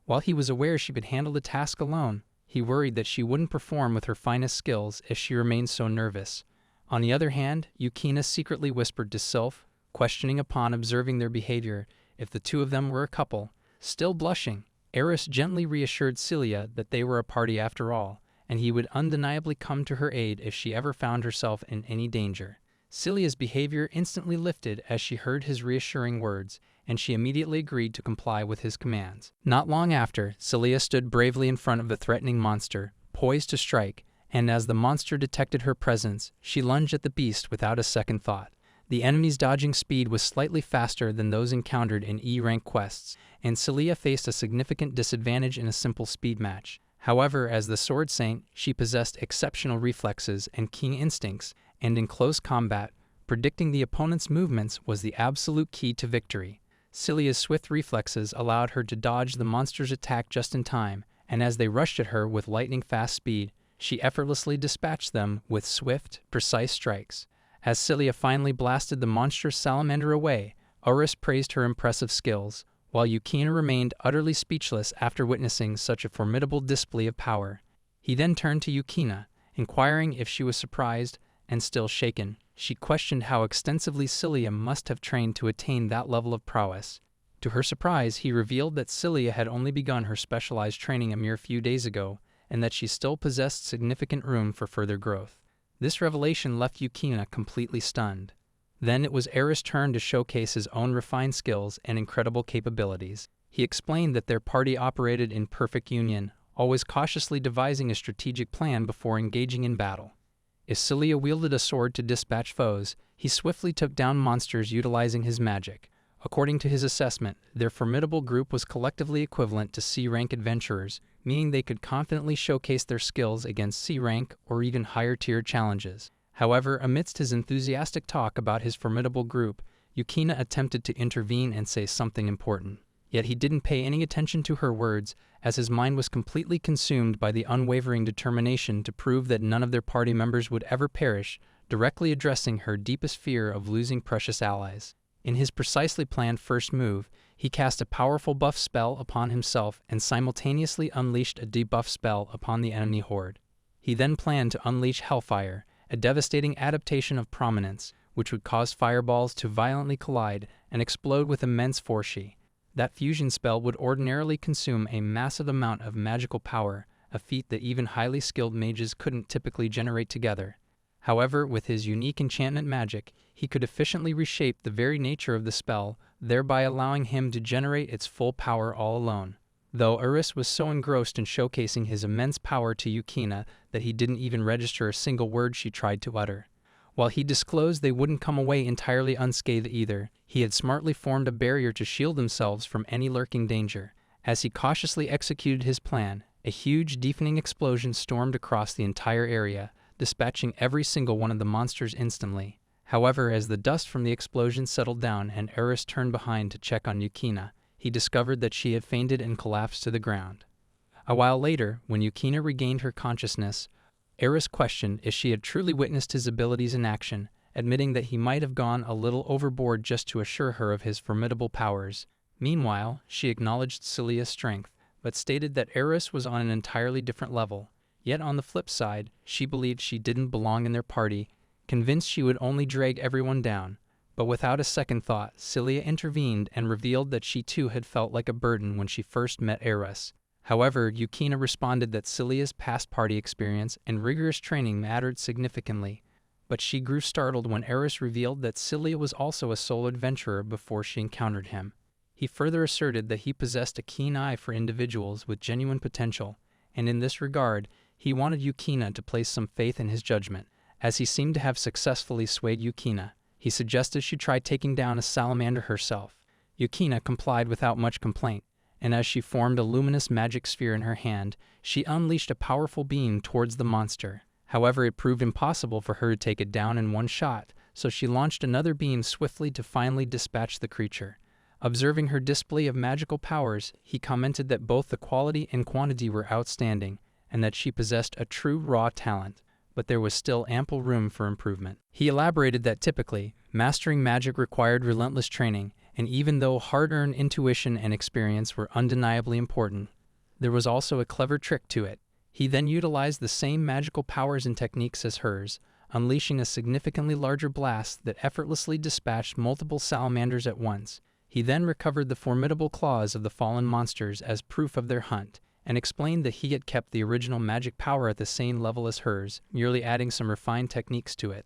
While he was aware she could handle the task alone, he worried that she wouldn't perform with her finest skills if she remained so nervous. On the other hand, Yukina secretly whispered to Sylph, questioning upon observing their behavior if the two of them were a couple. Still blushing, Eris gently reassured Cilia that they were a party after all, and he would undeniably come to her aid if she ever found herself in any danger. Cilia's behavior instantly lifted as she heard his reassuring words, and she immediately agreed to comply with his commands. Not long after, Cilia stood bravely in front of the threatening monster, poised to strike, and as the monster detected her presence, she lunged at the beast without a second thought. The enemy's dodging speed was slightly faster than those encountered in E-rank quests, and Cilia faced a significant disadvantage in a simple speed match. However, as the Sword Saint, she possessed exceptional reflexes and keen instincts, and in close combat, predicting the opponent's movements was the absolute key to victory. Cilia's swift reflexes allowed her to dodge the monster's attack just in time, and as they rushed at her with lightning-fast speed, she effortlessly dispatched them with swift, precise strikes. As Cilia finally blasted the monstrous salamander away, Eris praised her impressive skills, while Yukina remained utterly speechless after witnessing such a formidable display of power. He then turned to Yukina, inquiring if she was surprised and still shaken. She questioned how extensively Cilia must have trained to attain that level of prowess. To her surprise, he revealed that Cilia had only begun her specialized training a mere few days ago, and that she still possessed significant room for further growth. This revelation left Yukina completely stunned. Then it was Eris' turn to showcase his own refined skills and incredible capabilities. He explained that their party operated in perfect union, always cautiously devising a strategic plan before engaging in battle. If Cilia wielded a sword to dispatch foes, he swiftly took down monsters utilizing his magic. According to his assessment, their formidable group was collectively equivalent to C-rank adventurers, meaning they could confidently showcase their skills against C-rank or even higher-tier challenges. However, amidst his enthusiastic talk about his formidable group, Yukina attempted to intervene and say something important. Yet he didn't pay any attention to her words, as his mind was completely consumed by the unwavering determination to prove that none of their party members would ever perish, directly addressing her deepest fear of losing precious allies. In his precisely planned first move, he cast a powerful buff spell upon himself and simultaneously unleashed a debuff spell upon the enemy horde. He then planned to unleash Hellfire, a devastating adaptation of prominence, which would cause fireballs to violently collide and explode with immense force. That fusion spell would ordinarily consume a massive amount of magical power, a feat that even highly skilled mages couldn't typically generate together. However, with his unique enchantment magic, he could efficiently reshape the very nature of the spell, thereby allowing him to generate its full power all alone. Though Eris was so engrossed in showcasing his immense power to Yukina that he didn't even register a single word she tried to utter. While he disclosed they wouldn't come away entirely unscathed either, he had smartly formed a barrier to shield themselves from any lurking danger. As he cautiously executed his plan, a huge, deafening explosion stormed across the entire area, dispatching every single one of the monsters instantly. However, as the dust from the explosion settled down and Eris turned behind to check on Yukina, he discovered that she had fainted and collapsed to the ground. A while later, when Yukina regained her consciousness, Eris questioned if she had truly witnessed his abilities in action, admitting that he might have gone a little overboard just to assure her of his formidable powers. Meanwhile, she acknowledged Cilia's strength, but stated that Eris was on an entirely different level. Yet on the flip side, she believed she didn't belong in their party, convinced she would only drag everyone down. But without a second thought, Cilia intervened and revealed that she too had felt like a burden when she first met Eris. However, Yukina responded that Cilia's past party experience and rigorous training mattered significantly, but she grew startled when Eris revealed that Cilia was also a solo adventurer before she encountered him. He further asserted that he possessed a keen eye for individuals with genuine potential, and in this regard, he wanted Yukina to place some faith in his judgment. As he seemed to have successfully swayed Yukina, he suggested she try taking down a salamander herself. Yukina complied without much complaint, and as she formed a luminous magic sphere in her hand, she unleashed a powerful beam towards the monster. However, it proved impossible for her to take it down in one shot, so she launched another beam swiftly to finally dispatch the creature. Observing her display of magical powers, he commented that both the quality and quantity were outstanding, and that she possessed a true raw talent, but there was still ample room for improvement. He elaborated that typically, mastering magic required relentless training, and even though hard-earned intuition and experience were undeniably important, there was also a clever trick to it. He then utilized the same magical powers and techniques as hers, unleashing a significantly larger blast that effortlessly dispatched multiple salamanders at once. He then recovered the formidable claws of the fallen monsters as proof of their hunt, and explained that he had kept the original magic power at the same level as hers, merely adding some refined techniques to it.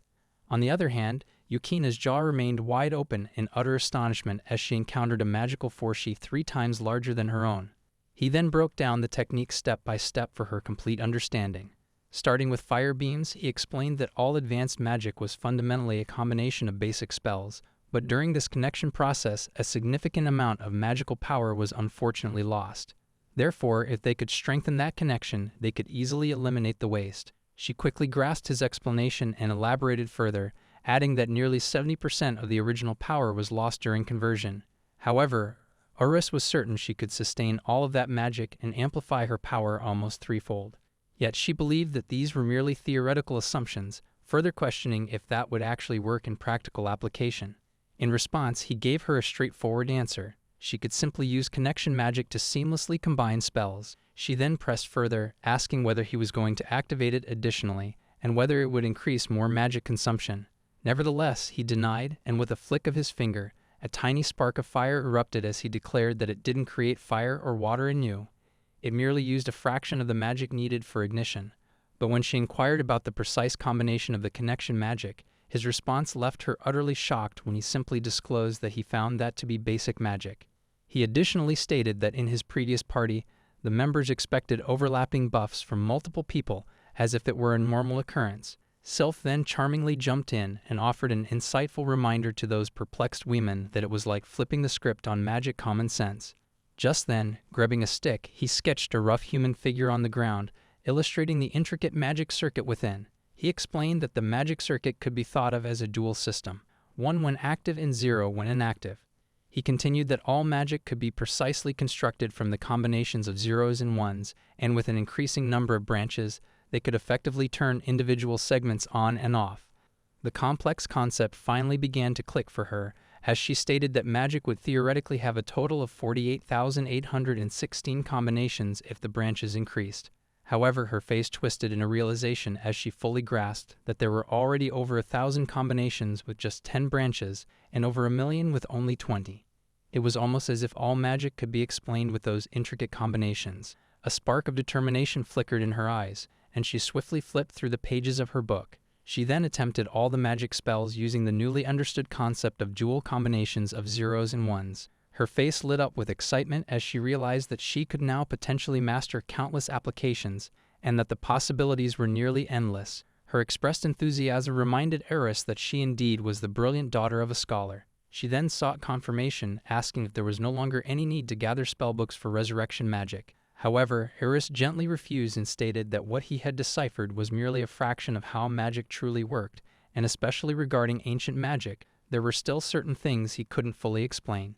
On the other hand, Yukina's jaw remained wide open in utter astonishment as she encountered a magical force 3 times larger than her own. He then broke down the technique step by step for her complete understanding. Starting with fire beams, he explained that all advanced magic was fundamentally a combination of basic spells, but during this connection process, a significant amount of magical power was unfortunately lost. Therefore, if they could strengthen that connection, they could easily eliminate the waste. She quickly grasped his explanation and elaborated further, adding that nearly 70% of the original power was lost during conversion. However, Eris was certain she could sustain all of that magic and amplify her power almost threefold. Yet she believed that these were merely theoretical assumptions, further questioning if that would actually work in practical application. In response, he gave her a straightforward answer. She could simply use connection magic to seamlessly combine spells. She then pressed further, asking whether he was going to activate it additionally, and whether it would increase more magic consumption. Nevertheless, he denied, and with a flick of his finger, A tiny spark of fire erupted as he declared that it didn't create fire or water anew. It merely used a fraction of the magic needed for ignition. But when she inquired about the precise combination of the connection magic, his response left her utterly shocked when he simply disclosed that he found that to be basic magic. He additionally stated that in his previous party, the members expected overlapping buffs from multiple people as if it were a normal occurrence. Sylph then charmingly jumped in and offered an insightful reminder to those perplexed women that it was like flipping the script on magic common sense. Just then, grabbing a stick, he sketched a rough human figure on the ground, illustrating the intricate magic circuit within. He explained that the magic circuit could be thought of as a dual system, one when active and zero when inactive. He continued that all magic could be precisely constructed from the combinations of zeros and ones, and with an increasing number of branches, they could effectively turn individual segments on and off. The complex concept finally began to click for her, as she stated that magic would theoretically have a total of 48,816 combinations if the branches increased. However, her face twisted in a realization as she fully grasped that there were already over 1,000 combinations with just 10 branches and over 1,000,000 with only 20. It was almost as if all magic could be explained with those intricate combinations. A spark of determination flickered in her eyes, and she swiftly flipped through the pages of her book. She then attempted all the magic spells using the newly understood concept of dual combinations of zeros and ones. Her face lit up with excitement as she realized that she could now potentially master countless applications and that the possibilities were nearly endless. Her expressed enthusiasm reminded Eris that she indeed was the brilliant daughter of a scholar. She then sought confirmation, asking if there was no longer any need to gather spellbooks for resurrection magic. However, Eris gently refused and stated that what he had deciphered was merely a fraction of how magic truly worked, and especially regarding ancient magic, there were still certain things he couldn't fully explain.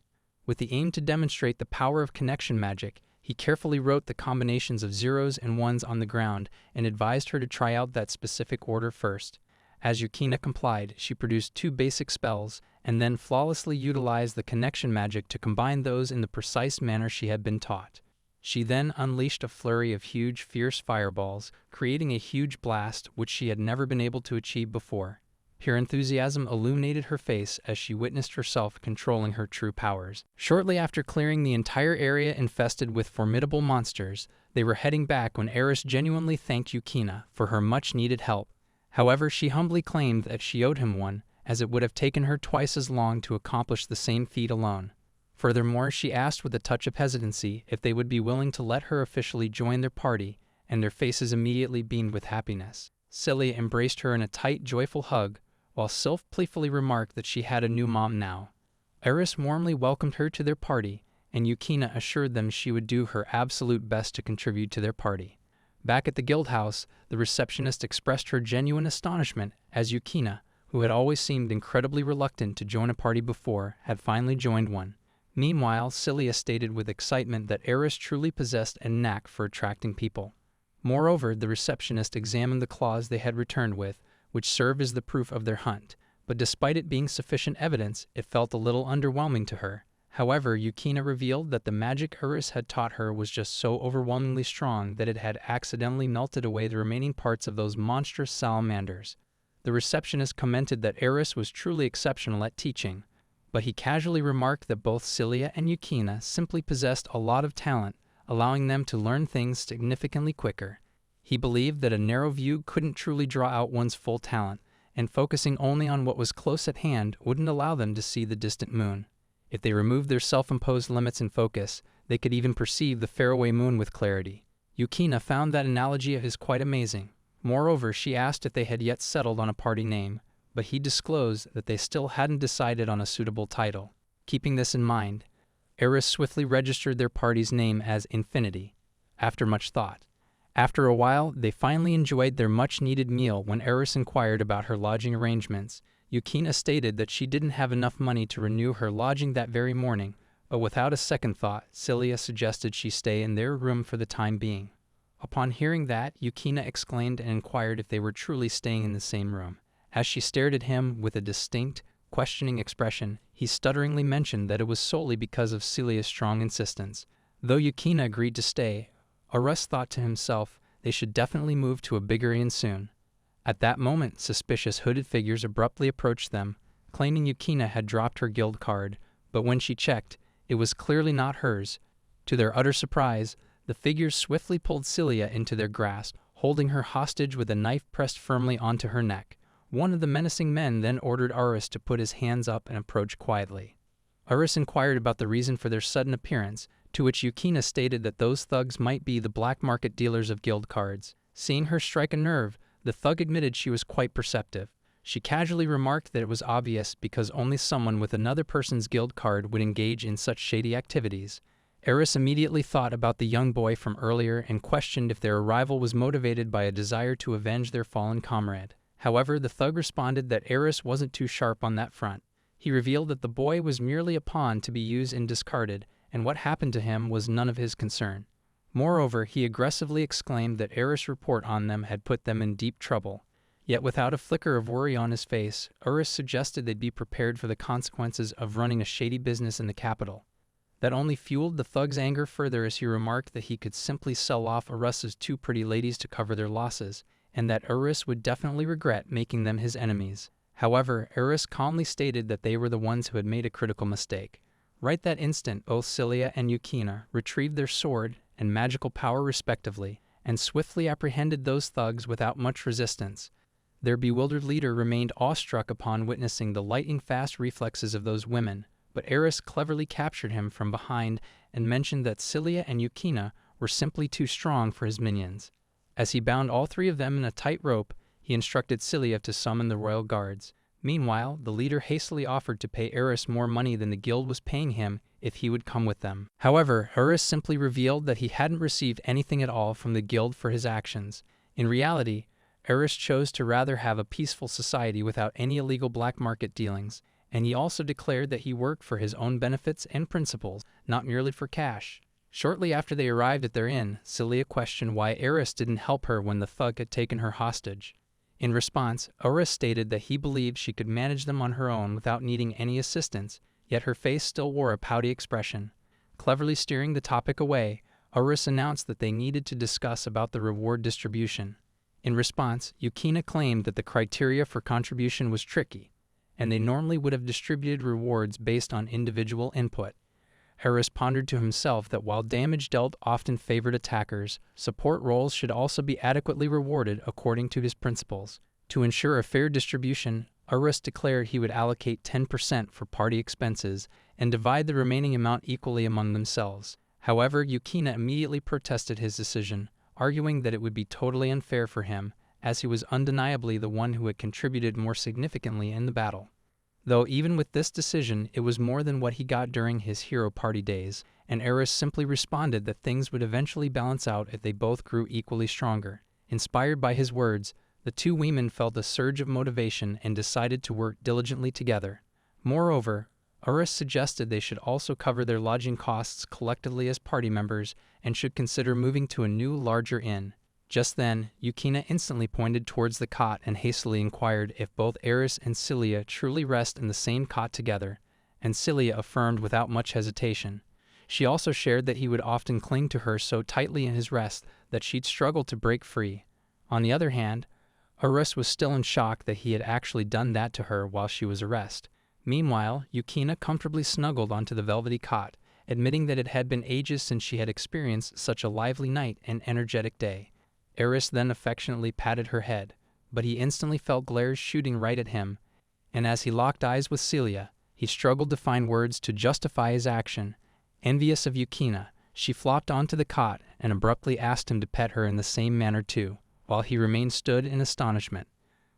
With the aim to demonstrate the power of connection magic, he carefully wrote the combinations of zeros and ones on the ground and advised her to try out that specific order first. As Yukina complied, she produced 2 basic spells and then flawlessly utilized the connection magic to combine those in the precise manner she had been taught. She then unleashed a flurry of huge, fierce fireballs, creating a huge blast which she had never been able to achieve before. Pure enthusiasm illuminated her face as she witnessed herself controlling her true powers. Shortly after clearing the entire area infested with formidable monsters, they were heading back when Eris genuinely thanked Yukina for her much-needed help. However, she humbly claimed that she owed him one, as it would have taken her twice as long to accomplish the same feat alone. Furthermore, she asked with a touch of hesitancy if they would be willing to let her officially join their party, and their faces immediately beamed with happiness. Celia embraced her in a tight, joyful hug, while Sylph playfully remarked that she had a new mom now. Eris warmly welcomed her to their party, and Yukina assured them she would do her absolute best to contribute to their party. Back at the guild house, the receptionist expressed her genuine astonishment as Yukina, who had always seemed incredibly reluctant to join a party before, had finally joined one. Meanwhile, Celia stated with excitement that Eris truly possessed a knack for attracting people. Moreover, the receptionist examined the claws they had returned with, which served as the proof of their hunt, but despite it being sufficient evidence, it felt a little underwhelming to her. However, Yukina revealed that the magic Eris had taught her was just so overwhelmingly strong that it had accidentally melted away the remaining parts of those monstrous salamanders. The receptionist commented that Eris was truly exceptional at teaching, but he casually remarked that both Celia and Yukina simply possessed a lot of talent, allowing them to learn things significantly quicker. He believed that a narrow view couldn't truly draw out one's full talent, and focusing only on what was close at hand wouldn't allow them to see the distant moon. If they removed their self-imposed limits and focus, they could even perceive the faraway moon with clarity. Yukina found that analogy of his quite amazing. Moreover, she asked if they had yet settled on a party name, but he disclosed that they still hadn't decided on a suitable title. Keeping this in mind, Eris swiftly registered their party's name as Infinity, after much thought. After a while, they finally enjoyed their much-needed meal when Eris inquired about her lodging arrangements. Yukina stated that she didn't have enough money to renew her lodging that very morning, but without a second thought, Celia suggested she stay in their room for the time being. Upon hearing that, Yukina exclaimed and inquired if they were truly staying in the same room. As she stared at him with a distinct, questioning expression, he stutteringly mentioned that it was solely because of Celia's strong insistence. Though Yukina agreed to stay, Eris thought to himself they should definitely move to a bigger inn soon. At that moment, suspicious hooded figures abruptly approached them, claiming Yukina had dropped her guild card, but when she checked, it was clearly not hers. To their utter surprise, the figures swiftly pulled Celia into their grasp, holding her hostage with a knife pressed firmly onto her neck. One of the menacing men then ordered Aris to put his hands up and approach quietly. Aris inquired about the reason for their sudden appearance, to which Yukina stated that those thugs might be the black market dealers of guild cards. Seeing her strike a nerve, the thug admitted she was quite perceptive. She casually remarked that it was obvious because only someone with another person's guild card would engage in such shady activities. Aris immediately thought about the young boy from earlier and questioned if their arrival was motivated by a desire to avenge their fallen comrade. However, the thug responded that Aris wasn't too sharp on that front. He revealed that the boy was merely a pawn to be used and discarded, and what happened to him was none of his concern. Moreover, he aggressively exclaimed that Aris' report on them had put them in deep trouble. Yet without a flicker of worry on his face, Aris suggested they be prepared for the consequences of running a shady business in the capital. That only fueled the thug's anger further as he remarked that he could simply sell off Aris's 2 pretty ladies to cover their losses, and that Aris would definitely regret making them his enemies. However, Aris calmly stated that they were the ones who had made a critical mistake. Right that instant, both Celia and Yukina retrieved their sword and magical power respectively, and swiftly apprehended those thugs without much resistance. Their bewildered leader remained awestruck upon witnessing the lightning-fast reflexes of those women, but Aris cleverly captured him from behind and mentioned that Celia and Yukina were simply too strong for his minions. As he bound all 3 of them in a tight rope, he instructed Celia to summon the royal guards. Meanwhile, the leader hastily offered to pay Aris more money than the guild was paying him if he would come with them. However, Aris simply revealed that he hadn't received anything at all from the guild for his actions. In reality, Aris chose to rather have a peaceful society without any illegal black market dealings, and he also declared that he worked for his own benefits and principles, not merely for cash. Shortly after they arrived at their inn, Celia questioned why Aris didn't help her when the thug had taken her hostage. In response, Aris stated that he believed she could manage them on her own without needing any assistance, yet her face still wore a pouty expression. Cleverly steering the topic away, Aris announced that they needed to discuss about the reward distribution. In response, Yukina claimed that the criteria for contribution was tricky, and they normally would have distributed rewards based on individual input. Aris pondered to himself that while damage dealt often favored attackers, support roles should also be adequately rewarded according to his principles. To ensure a fair distribution, Aris declared he would allocate 10% for party expenses and divide the remaining amount equally among themselves. However, Yukina immediately protested his decision, arguing that it would be totally unfair for him, as he was undeniably the one who had contributed more significantly in the battle. Though even with this decision, it was more than what he got during his hero party days, and Aris simply responded that things would eventually balance out if they both grew equally stronger. Inspired by his words, the 2 women felt a surge of motivation and decided to work diligently together. Moreover, Aris suggested they should also cover their lodging costs collectively as party members and should consider moving to a new, larger inn. Just then, Yukina instantly pointed towards the cot and hastily inquired if both Aris and Celia truly rest in the same cot together, and Celia affirmed without much hesitation. She also shared that he would often cling to her so tightly in his rest that she'd struggle to break free. On the other hand, Aris was still in shock that he had actually done that to her while she was at rest. Meanwhile, Yukina comfortably snuggled onto the velvety cot, admitting that it had been ages since she had experienced such a lively night and energetic day. Aris then affectionately patted her head, but he instantly felt glares shooting right at him, and as he locked eyes with Celia, he struggled to find words to justify his action. Envious of Yukina, she flopped onto the cot and abruptly asked him to pet her in the same manner too, while he remained stood in astonishment.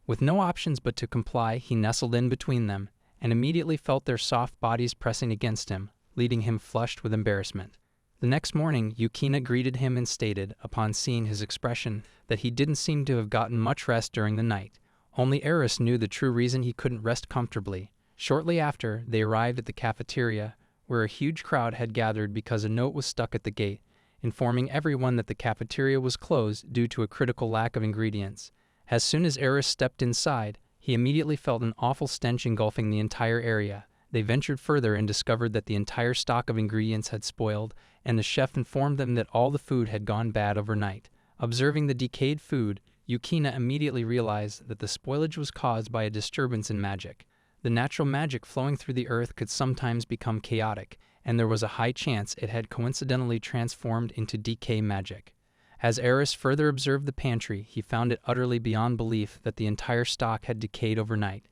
With no options but to comply, he nestled in between them, and immediately felt their soft bodies pressing against him, leaving him flushed with embarrassment. The next morning, Yukina greeted him and stated, upon seeing his expression, that he didn't seem to have gotten much rest during the night. Only Aris knew the true reason he couldn't rest comfortably. Shortly after, they arrived at the cafeteria, where a huge crowd had gathered because a note was stuck at the gate, informing everyone that the cafeteria was closed due to a critical lack of ingredients. As soon as Aris stepped inside, he immediately felt an awful stench engulfing the entire area. They ventured further and discovered that the entire stock of ingredients had spoiled, and the chef informed them that all the food had gone bad overnight. Observing the decayed food, Yukina immediately realized that the spoilage was caused by a disturbance in magic. The natural magic flowing through the earth could sometimes become chaotic, and there was a high chance it had coincidentally transformed into decay magic. As Eris further observed the pantry, he found it utterly beyond belief that the entire stock had decayed overnight.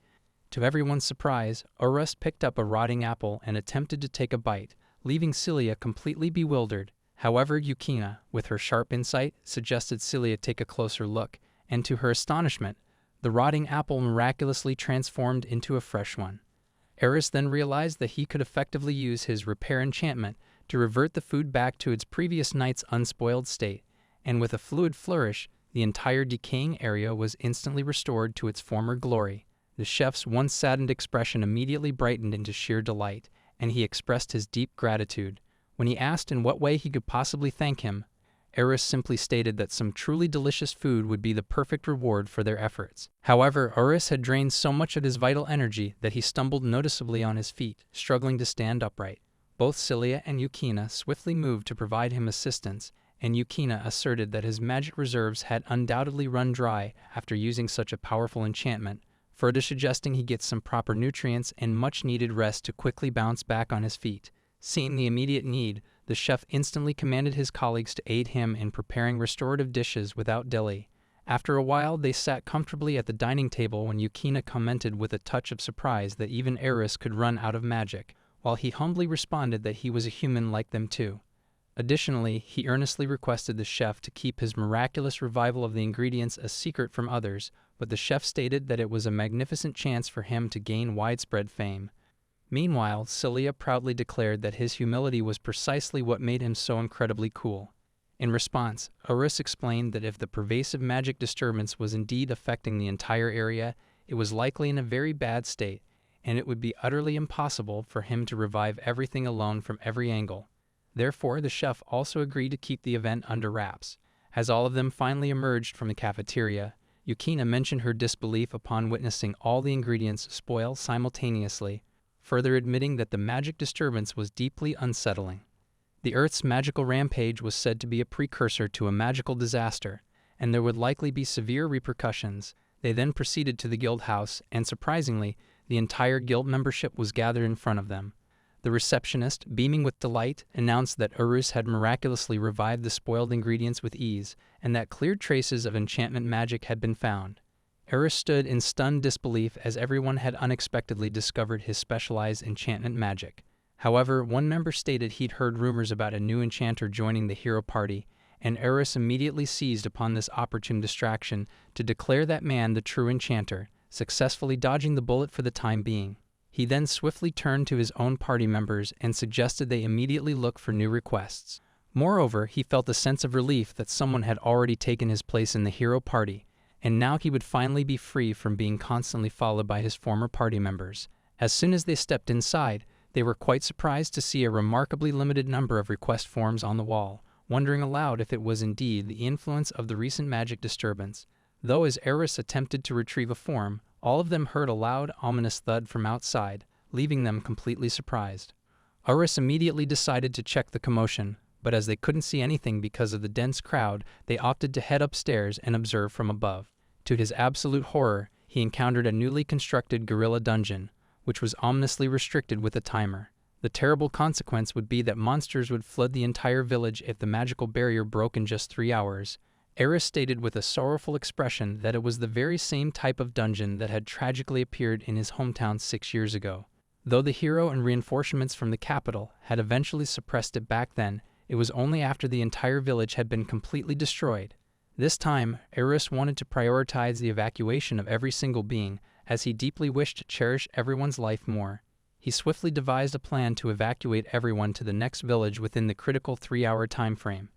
To everyone's surprise, Eris picked up a rotting apple and attempted to take a bite, leaving Celia completely bewildered. However, Yukina, with her sharp insight, suggested Celia take a closer look, and to her astonishment, the rotting apple miraculously transformed into a fresh one. Eris then realized that he could effectively use his repair enchantment to revert the food back to its previous night's unspoiled state, and with a fluid flourish, the entire decaying area was instantly restored to its former glory. The chef's once saddened expression immediately brightened into sheer delight, and he expressed his deep gratitude. When he asked in what way he could possibly thank him, Eris simply stated that some truly delicious food would be the perfect reward for their efforts. However, Eris had drained so much of his vital energy that he stumbled noticeably on his feet, struggling to stand upright. Both Celia and Yukina swiftly moved to provide him assistance, and Yukina asserted that his magic reserves had undoubtedly run dry after using such a powerful enchantment, further suggesting he gets some proper nutrients and much-needed rest to quickly bounce back on his feet. Seeing the immediate need, the chef instantly commanded his colleagues to aid him in preparing restorative dishes without delay. After a while, they sat comfortably at the dining table when Yukina commented with a touch of surprise that even Eris could run out of magic, while he humbly responded that he was a human like them too. Additionally, he earnestly requested the chef to keep his miraculous revival of the ingredients a secret from others, but the chef stated that it was a magnificent chance for him to gain widespread fame. Meanwhile, Celia proudly declared that his humility was precisely what made him so incredibly cool. In response, Eris explained that if the pervasive magic disturbance was indeed affecting the entire area, it was likely in a very bad state, and it would be utterly impossible for him to revive everything alone from every angle. Therefore, the chef also agreed to keep the event under wraps. As all of them finally emerged from the cafeteria, Yukina mentioned her disbelief upon witnessing all the ingredients spoil simultaneously, further admitting that the magic disturbance was deeply unsettling. The Earth's magical rampage was said to be a precursor to a magical disaster, and there would likely be severe repercussions. They then proceeded to the guild house, and surprisingly, the entire guild membership was gathered in front of them. The receptionist, beaming with delight, announced that Eris had miraculously revived the spoiled ingredients with ease, and that clear traces of enchantment magic had been found. Eris stood in stunned disbelief as everyone had unexpectedly discovered his specialized enchantment magic. However, one member stated he'd heard rumors about a new enchanter joining the hero party, and Eris immediately seized upon this opportune distraction to declare that man the true enchanter, successfully dodging the bullet for the time being. He then swiftly turned to his own party members and suggested they immediately look for new requests. Moreover, he felt a sense of relief that someone had already taken his place in the hero party, and now he would finally be free from being constantly followed by his former party members. As soon as they stepped inside, they were quite surprised to see a remarkably limited number of request forms on the wall, wondering aloud if it was indeed the influence of the recent magic disturbance. Though as Eris attempted to retrieve a form, all of them heard a loud, ominous thud from outside, leaving them completely surprised. Eris immediately decided to check the commotion, but as they couldn't see anything because of the dense crowd, they opted to head upstairs and observe from above. To his absolute horror, he encountered a newly constructed guerrilla dungeon, which was ominously restricted with a timer. The terrible consequence would be that monsters would flood the entire village if the magical barrier broke in just 3 hours. Eris stated with a sorrowful expression that it was the very same type of dungeon that had tragically appeared in his hometown 6 years ago. Though the hero and reinforcements from the capital had eventually suppressed it back then, it was only after the entire village had been completely destroyed. This time, Eris wanted to prioritize the evacuation of every single being, as he deeply wished to cherish everyone's life more. He swiftly devised a plan to evacuate everyone to the next village within the critical 3-hour time frame.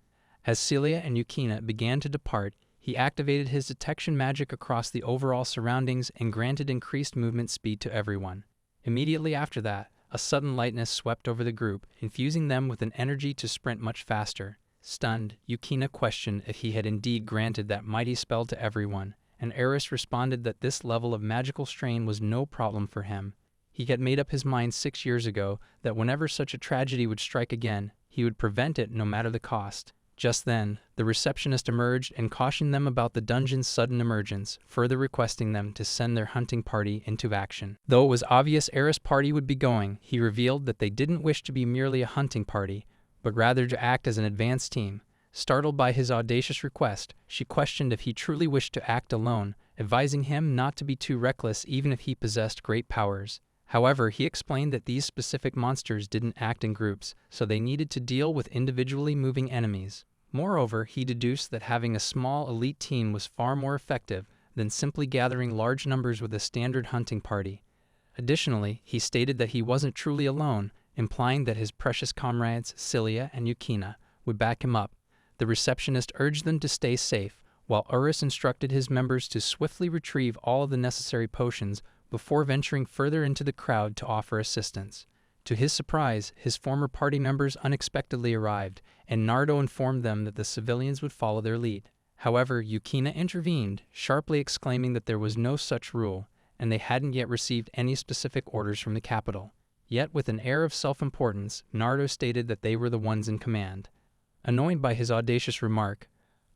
As Celia and Yukina began to depart, he activated his detection magic across the overall surroundings and granted increased movement speed to everyone. Immediately after that, a sudden lightness swept over the group, infusing them with an energy to sprint much faster. Stunned, Yukina questioned if he had indeed granted that mighty spell to everyone, and Eris responded that this level of magical strain was no problem for him. He had made up his mind 6 years ago that whenever such a tragedy would strike again, he would prevent it no matter the cost. Just then, the receptionist emerged and cautioned them about the dungeon's sudden emergence, further requesting them to send their hunting party into action. Though it was obvious Eris' party would be going, he revealed that they didn't wish to be merely a hunting party, but rather to act as an advance team. Startled by his audacious request, she questioned if he truly wished to act alone, advising him not to be too reckless even if he possessed great powers. However, he explained that these specific monsters didn't act in groups, so they needed to deal with individually moving enemies. Moreover, he deduced that having a small elite team was far more effective than simply gathering large numbers with a standard hunting party. Additionally, he stated that he wasn't truly alone, implying that his precious comrades, Cilia and Yukina, would back him up. The receptionist urged them to stay safe, while Eris instructed his members to swiftly retrieve all of the necessary potions before venturing further into the crowd to offer assistance. To his surprise, his former party members unexpectedly arrived, and Nardo informed them that the civilians would follow their lead. However, Yukina intervened, sharply exclaiming that there was no such rule, and they hadn't yet received any specific orders from the capital. Yet, with an air of self-importance, Nardo stated that they were the ones in command. Annoyed by his audacious remark,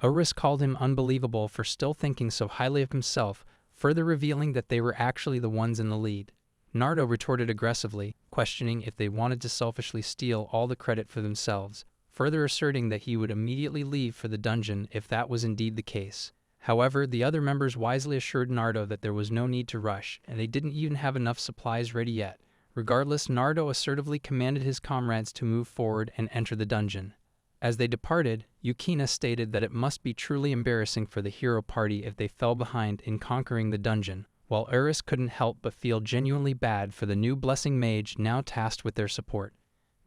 Eris called him unbelievable for still thinking so highly of himself, further revealing that they were actually the ones in the lead. Nardo retorted aggressively, questioning if they wanted to selfishly steal all the credit for themselves, further asserting that he would immediately leave for the dungeon if that was indeed the case. However, the other members wisely assured Nardo that there was no need to rush, and they didn't even have enough supplies ready yet. Regardless, Nardo assertively commanded his comrades to move forward and enter the dungeon. As they departed, Yukina stated that it must be truly embarrassing for the hero party if they fell behind in conquering the dungeon, while Eris couldn't help but feel genuinely bad for the new blessing mage now tasked with their support.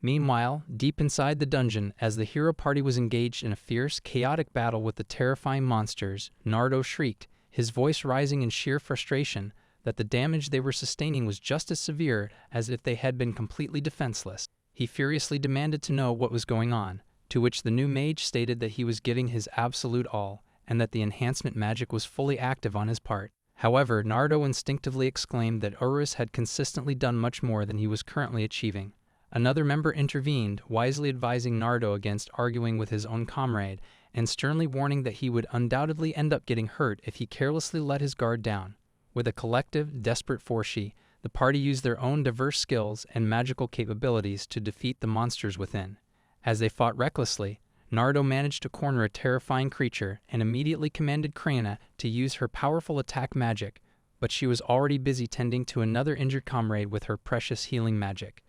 Meanwhile, deep inside the dungeon, as the hero party was engaged in a fierce, chaotic battle with the terrifying monsters, Nardo shrieked, his voice rising in sheer frustration, that the damage they were sustaining was just as severe as if they had been completely defenseless. He furiously demanded to know what was going on, to which the new mage stated that he was giving his absolute all, and that the enhancement magic was fully active on his part. However, Nardo instinctively exclaimed that Eris had consistently done much more than he was currently achieving. Another member intervened, wisely advising Nardo against arguing with his own comrade, and sternly warning that he would undoubtedly end up getting hurt if he carelessly let his guard down. With a collective, desperate force, the party used their own diverse skills and magical capabilities to defeat the monsters within. As they fought recklessly, Nardo managed to corner a terrifying creature and immediately commanded Krana to use her powerful attack magic, but she was already busy tending to another injured comrade with her precious healing magic.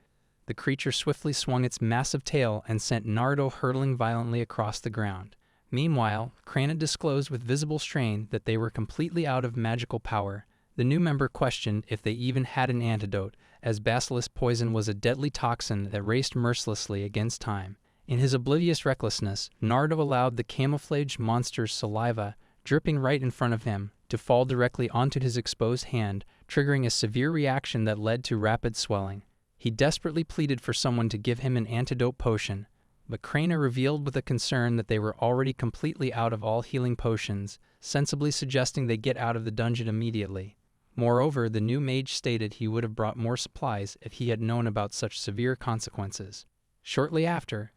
The creature swiftly swung its massive tail and sent Nardo hurtling violently across the ground. Meanwhile, Krana disclosed with visible strain that they were completely out of magical power. The new member questioned if they even had an antidote, as basilisk poison was a deadly toxin that raced mercilessly against time. In his oblivious recklessness, Nardo allowed the camouflaged monster's saliva, dripping right in front of him, to fall directly onto his exposed hand, triggering a severe reaction that led to rapid swelling. He desperately pleaded for someone to give him an antidote potion, but Krana revealed with a concern that they were already completely out of all healing potions, sensibly suggesting they get out of the dungeon immediately. Moreover, the new mage stated he would have brought more supplies if he had known about such severe consequences. Shortly after,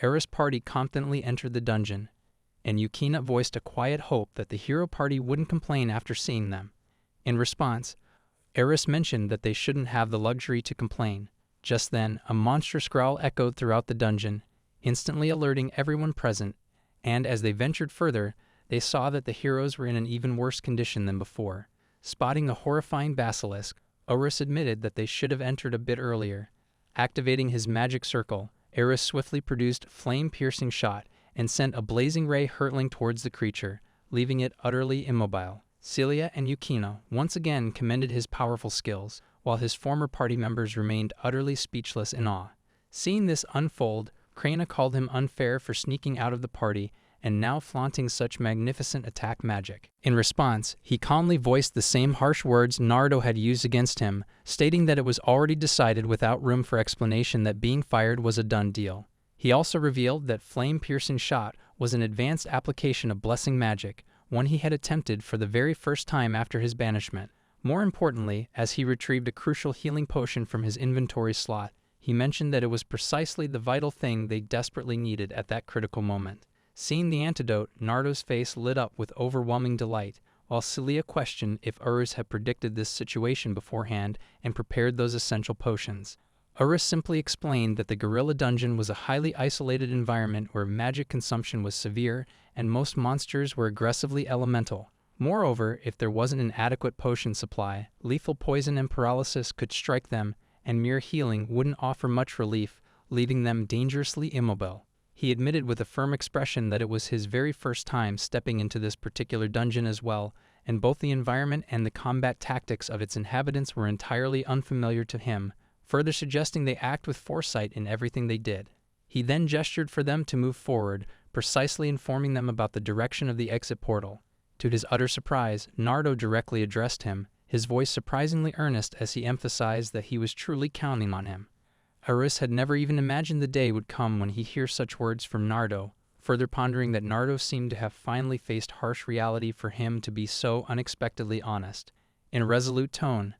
Eris' party confidently entered the dungeon, and Yukina voiced a quiet hope that the hero party wouldn't complain after seeing them. In response, Eris mentioned that they shouldn't have the luxury to complain. Just then, a monstrous growl echoed throughout the dungeon, instantly alerting everyone present, and as they ventured further, they saw that the heroes were in an even worse condition than before. Spotting the horrifying basilisk, Eris admitted that they should have entered a bit earlier. Activating his magic circle, Eris swiftly produced flame-piercing shot and sent a blazing ray hurtling towards the creature, leaving it utterly immobile. Cilia and Yukina once again commended his powerful skills, while his former party members remained utterly speechless in awe. Seeing this unfold, Krana called him unfair for sneaking out of the party and now flaunting such magnificent attack magic. In response, he calmly voiced the same harsh words Nardo had used against him, stating that it was already decided without room for explanation that being fired was a done deal. He also revealed that flame-piercing shot was an advanced application of blessing magic, one he had attempted for the very first time after his banishment. More importantly, as he retrieved a crucial healing potion from his inventory slot, he mentioned that it was precisely the vital thing they desperately needed at that critical moment. Seeing the antidote, Nardo's face lit up with overwhelming delight, while Celia questioned if Urus had predicted this situation beforehand and prepared those essential potions. Urus simply explained that the gorilla dungeon was a highly isolated environment where magic consumption was severe and most monsters were aggressively elemental. Moreover, if there wasn't an adequate potion supply, lethal poison and paralysis could strike them, and mere healing wouldn't offer much relief, leaving them dangerously immobile. He admitted with a firm expression that it was his very first time stepping into this particular dungeon as well, and both the environment and the combat tactics of its inhabitants were entirely unfamiliar to him, further suggesting they act with foresight in everything they did. He then gestured for them to move forward, precisely informing them about the direction of the exit portal. To his utter surprise, Nardo directly addressed him, his voice surprisingly earnest as he emphasized that he was truly counting on him. Urus had never even imagined the day would come when he'd hear such words from Nardo, further pondering that Nardo seemed to have finally faced harsh reality for him to be so unexpectedly honest. In a resolute tone,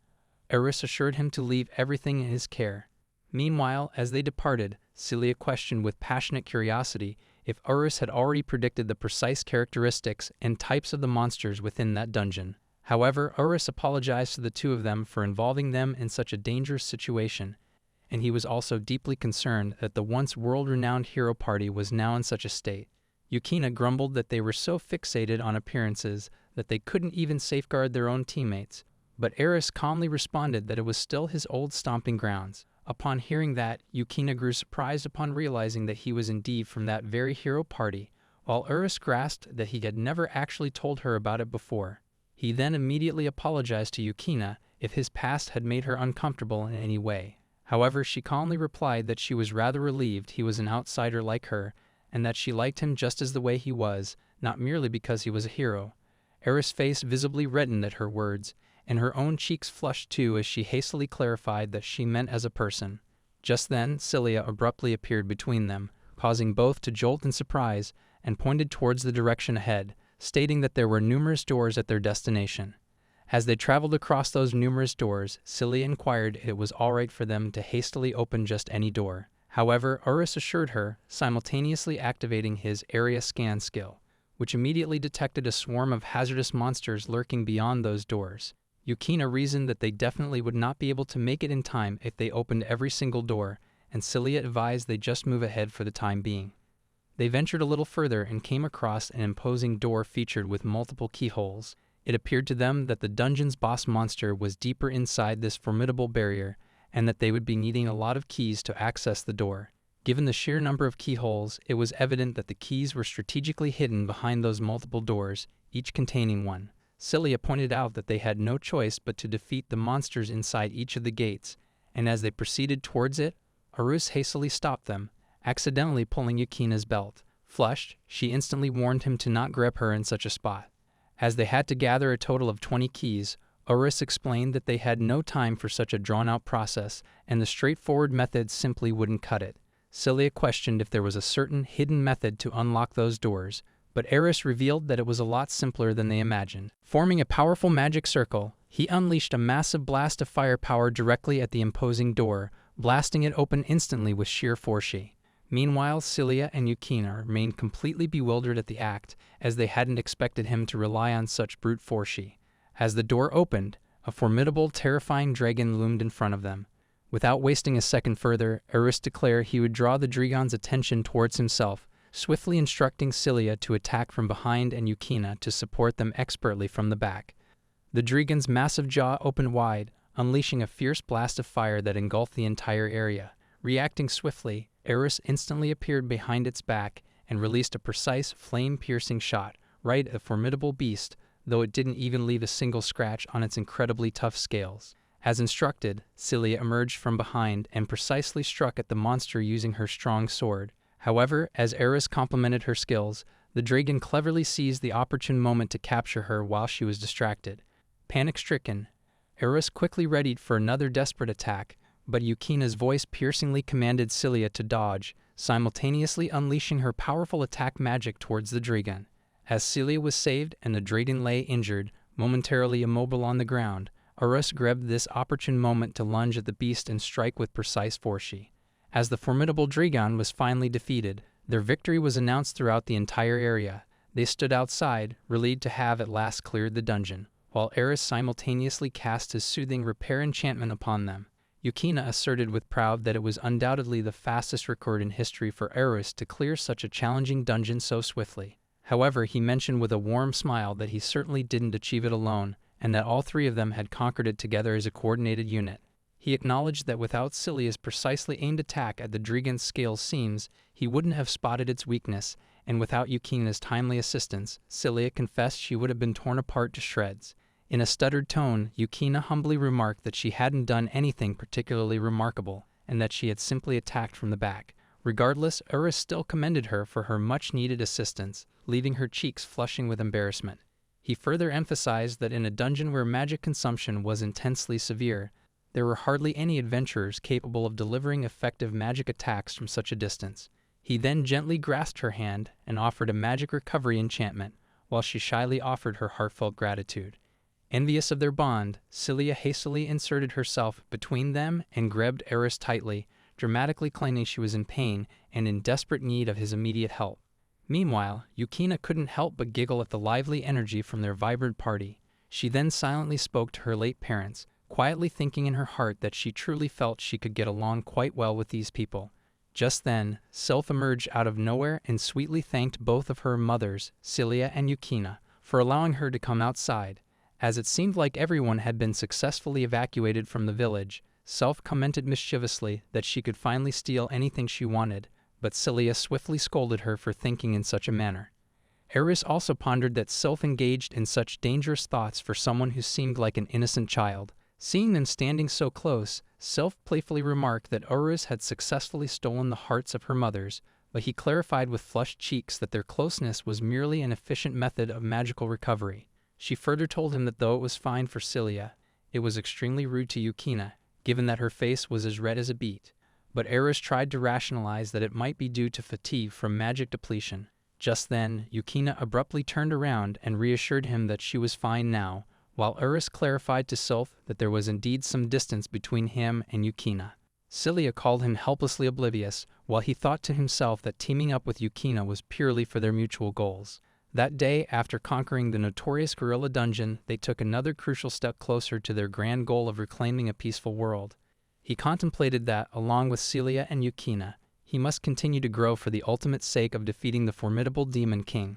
Urus assured him to leave everything in his care. Meanwhile, as they departed, Celia questioned with passionate curiosity if Urus had already predicted the precise characteristics and types of the monsters within that dungeon. However, Urus apologized to the two of them for involving them in such a dangerous situation, and he was also deeply concerned that the once world-renowned hero party was now in such a state. Yukina grumbled that they were so fixated on appearances that they couldn't even safeguard their own teammates, but Eris calmly responded that it was still his old stomping grounds. Upon hearing that, Yukina grew surprised upon realizing that he was indeed from that very hero party, while Urus grasped that he had never actually told her about it before. He then immediately apologized to Yukina if his past had made her uncomfortable in any way. However, she calmly replied that she was rather relieved he was an outsider like her, and that she liked him just as the way he was, not merely because he was a hero. Eris' face visibly reddened at her words, and her own cheeks flushed too as she hastily clarified that she meant as a person. Just then, Celia abruptly appeared between them, causing both to jolt in surprise, and pointed towards the direction ahead, stating that there were numerous doors at their destination. As they traveled across those numerous doors, Celia inquired if it was all right for them to hastily open just any door. However, Urus assured her, simultaneously activating his area scan skill, which immediately detected a swarm of hazardous monsters lurking beyond those doors. Yukina reasoned that they definitely would not be able to make it in time if they opened every single door, and Celia advised they just move ahead for the time being. They ventured a little further and came across an imposing door featured with multiple keyholes. It appeared to them that the dungeon's boss monster was deeper inside this formidable barrier, and that they would be needing a lot of keys to access the door. Given the sheer number of keyholes, it was evident that the keys were strategically hidden behind those multiple doors, each containing one. Celia pointed out that they had no choice but to defeat the monsters inside each of the gates, and as they proceeded towards it, Urus hastily stopped them, accidentally pulling Yukina's belt. Flushed, she instantly warned him to not grab her in such a spot. As they had to gather a total of 20 keys, Urus explained that they had no time for such a drawn-out process, and the straightforward methods simply wouldn't cut it. Celia questioned if there was a certain hidden method to unlock those doors, but Eris revealed that it was a lot simpler than they imagined. Forming a powerful magic circle, he unleashed a massive blast of firepower directly at the imposing door, blasting it open instantly with sheer force. Meanwhile, Celia and Yukina remained completely bewildered at the act, as they hadn't expected him to rely on such brute force. As the door opened, a formidable, terrifying dragon loomed in front of them. Without wasting a second further, Eris declared he would draw the dragon's attention towards himself, swiftly instructing Celia to attack from behind and Yukina to support them expertly from the back. The dragon's massive jaw opened wide, unleashing a fierce blast of fire that engulfed the entire area. Reacting swiftly, Eris instantly appeared behind its back and released a precise, flame-piercing shot right at the formidable beast, though it didn't even leave a single scratch on its incredibly tough scales. As instructed, Celia emerged from behind and precisely struck at the monster using her strong sword. However, as Eris complimented her skills, the dragon cleverly seized the opportune moment to capture her while she was distracted. Panic-stricken, Eris quickly readied for another desperate attack, but Yukina's voice piercingly commanded Celia to dodge, simultaneously unleashing her powerful attack magic towards the dragon. As Celia was saved and the dragon lay injured, momentarily immobile on the ground, Eris grabbed this opportune moment to lunge at the beast and strike with precise force. As the formidable dragon was finally defeated, Their victory was announced throughout the entire area. They stood outside, relieved to have at last cleared the dungeon, while Eris simultaneously cast his soothing repair enchantment upon them. Yukina asserted with pride that it was undoubtedly the fastest record in history for Eris to clear such a challenging dungeon so swiftly. However, he mentioned with a warm smile that he certainly didn't achieve it alone, and that all three of them had conquered it together as a coordinated unit. He acknowledged that without Celia's precisely aimed attack at the Dragon's scales seams, he wouldn't have spotted its weakness, and without Yukina's timely assistance, Celia confessed she would have been torn apart to shreds. In a stuttered tone, Yukina humbly remarked that she hadn't done anything particularly remarkable, and that she had simply attacked from the back. Regardless, Eris still commended her for her much-needed assistance, leaving her cheeks flushing with embarrassment. He further emphasized that in a dungeon where magic consumption was intensely severe, there were hardly any adventurers capable of delivering effective magic attacks from such a distance. He then gently grasped her hand and offered a magic recovery enchantment, while she shyly offered her heartfelt gratitude. Envious of their bond, Celia hastily inserted herself between them and grabbed Eris tightly, dramatically claiming she was in pain and in desperate need of his immediate help. Meanwhile, Yukina couldn't help but giggle at the lively energy from their vibrant party. She then silently spoke to her late parents, quietly thinking in her heart that she truly felt she could get along quite well with these people. Just then, Sylph emerged out of nowhere and sweetly thanked both of her mothers, Celia and Yukina, for allowing her to come outside. As it seemed like everyone had been successfully evacuated from the village, Sylph commented mischievously that she could finally steal anything she wanted, but Celia swiftly scolded her for thinking in such a manner. Eris also pondered that Sylph engaged in such dangerous thoughts for someone who seemed like an innocent child. Seeing them standing so close, Sylph playfully remarked that Eris had successfully stolen the hearts of her mothers, but he clarified with flushed cheeks that their closeness was merely an efficient method of magical recovery. She further told him that though it was fine for Celia, it was extremely rude to Yukina, given that her face was as red as a beet. But Eris tried to rationalize that it might be due to fatigue from magic depletion. Just then, Yukina abruptly turned around and reassured him that she was fine now, while Eris clarified to Sylph that there was indeed some distance between him and Yukina. Celia called him helplessly oblivious, while he thought to himself that teaming up with Yukina was purely for their mutual goals. That day, after conquering the notorious gorilla dungeon, they took another crucial step closer to their grand goal of reclaiming a peaceful world. He contemplated that, along with Celia and Yukina, he must continue to grow for the ultimate sake of defeating the formidable Demon King.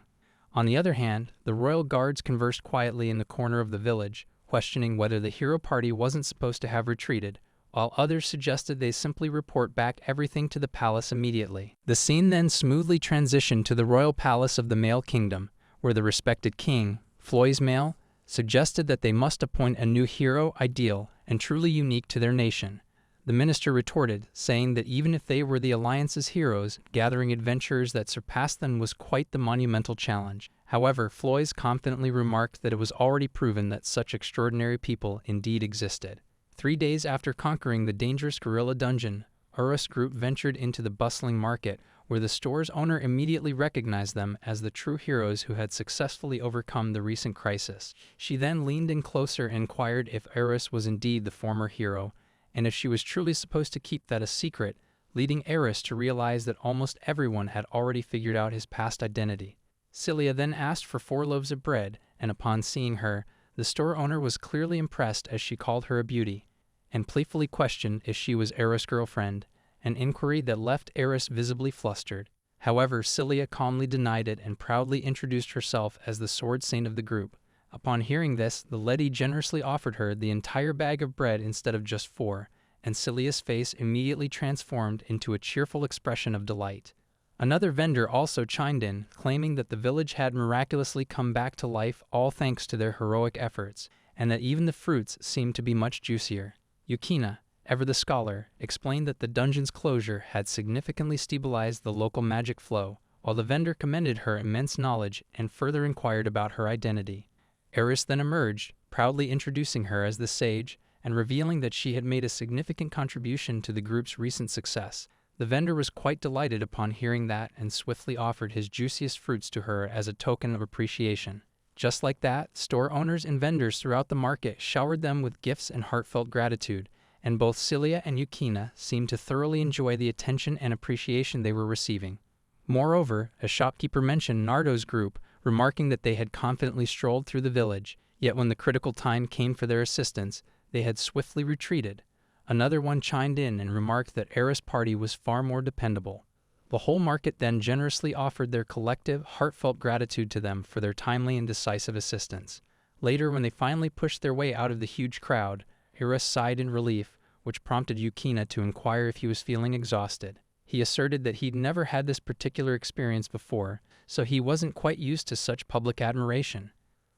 On the other hand, the royal guards conversed quietly in the corner of the village, questioning whether the hero party wasn't supposed to have retreated, while others suggested they simply report back everything to the palace immediately. The scene then smoothly transitioned to the royal palace of the Male Kingdom, where the respected king, Floy's Male, suggested that they must appoint a new hero ideal and truly unique to their nation. The minister retorted, saying that even if they were the Alliance's heroes, gathering adventurers that surpassed them was quite the monumental challenge. However, Floy's confidently remarked that it was already proven that such extraordinary people indeed existed. 3 days after conquering the dangerous gorilla dungeon, Eris group ventured into the bustling market, where the store's owner immediately recognized them as the true heroes who had successfully overcome the recent crisis. She then leaned in closer and inquired if Eris was indeed the former hero, and if she was truly supposed to keep that a secret, leading Eris to realize that almost everyone had already figured out his past identity. Celia then asked for 4 loaves of bread, and upon seeing her, the store owner was clearly impressed as she called her a beauty, and playfully questioned if she was Eris' girlfriend, an inquiry that left Eris visibly flustered. However, Celia calmly denied it and proudly introduced herself as the sword saint of the group. Upon hearing this, the lady generously offered her the entire bag of bread instead of just 4, and Celia's face immediately transformed into a cheerful expression of delight. Another vendor also chimed in, claiming that the village had miraculously come back to life all thanks to their heroic efforts, and that even the fruits seemed to be much juicier. Yukina, ever the scholar, explained that the dungeon's closure had significantly stabilized the local magic flow, while the vendor commended her immense knowledge and further inquired about her identity. Eris then emerged, proudly introducing her as the sage, and revealing that she had made a significant contribution to the group's recent success. The vendor was quite delighted upon hearing that and swiftly offered his juiciest fruits to her as a token of appreciation. Just like that, store owners and vendors throughout the market showered them with gifts and heartfelt gratitude, and both Celia and Yukina seemed to thoroughly enjoy the attention and appreciation they were receiving. Moreover, a shopkeeper mentioned Nardo's group, remarking that they had confidently strolled through the village, yet when the critical time came for their assistance, they had swiftly retreated. Another one chimed in and remarked that Eris' party was far more dependable. The whole market then generously offered their collective, heartfelt gratitude to them for their timely and decisive assistance. Later, when they finally pushed their way out of the huge crowd, Eris sighed in relief, which prompted Yukina to inquire if he was feeling exhausted. He asserted that he'd never had this particular experience before, so he wasn't quite used to such public admiration.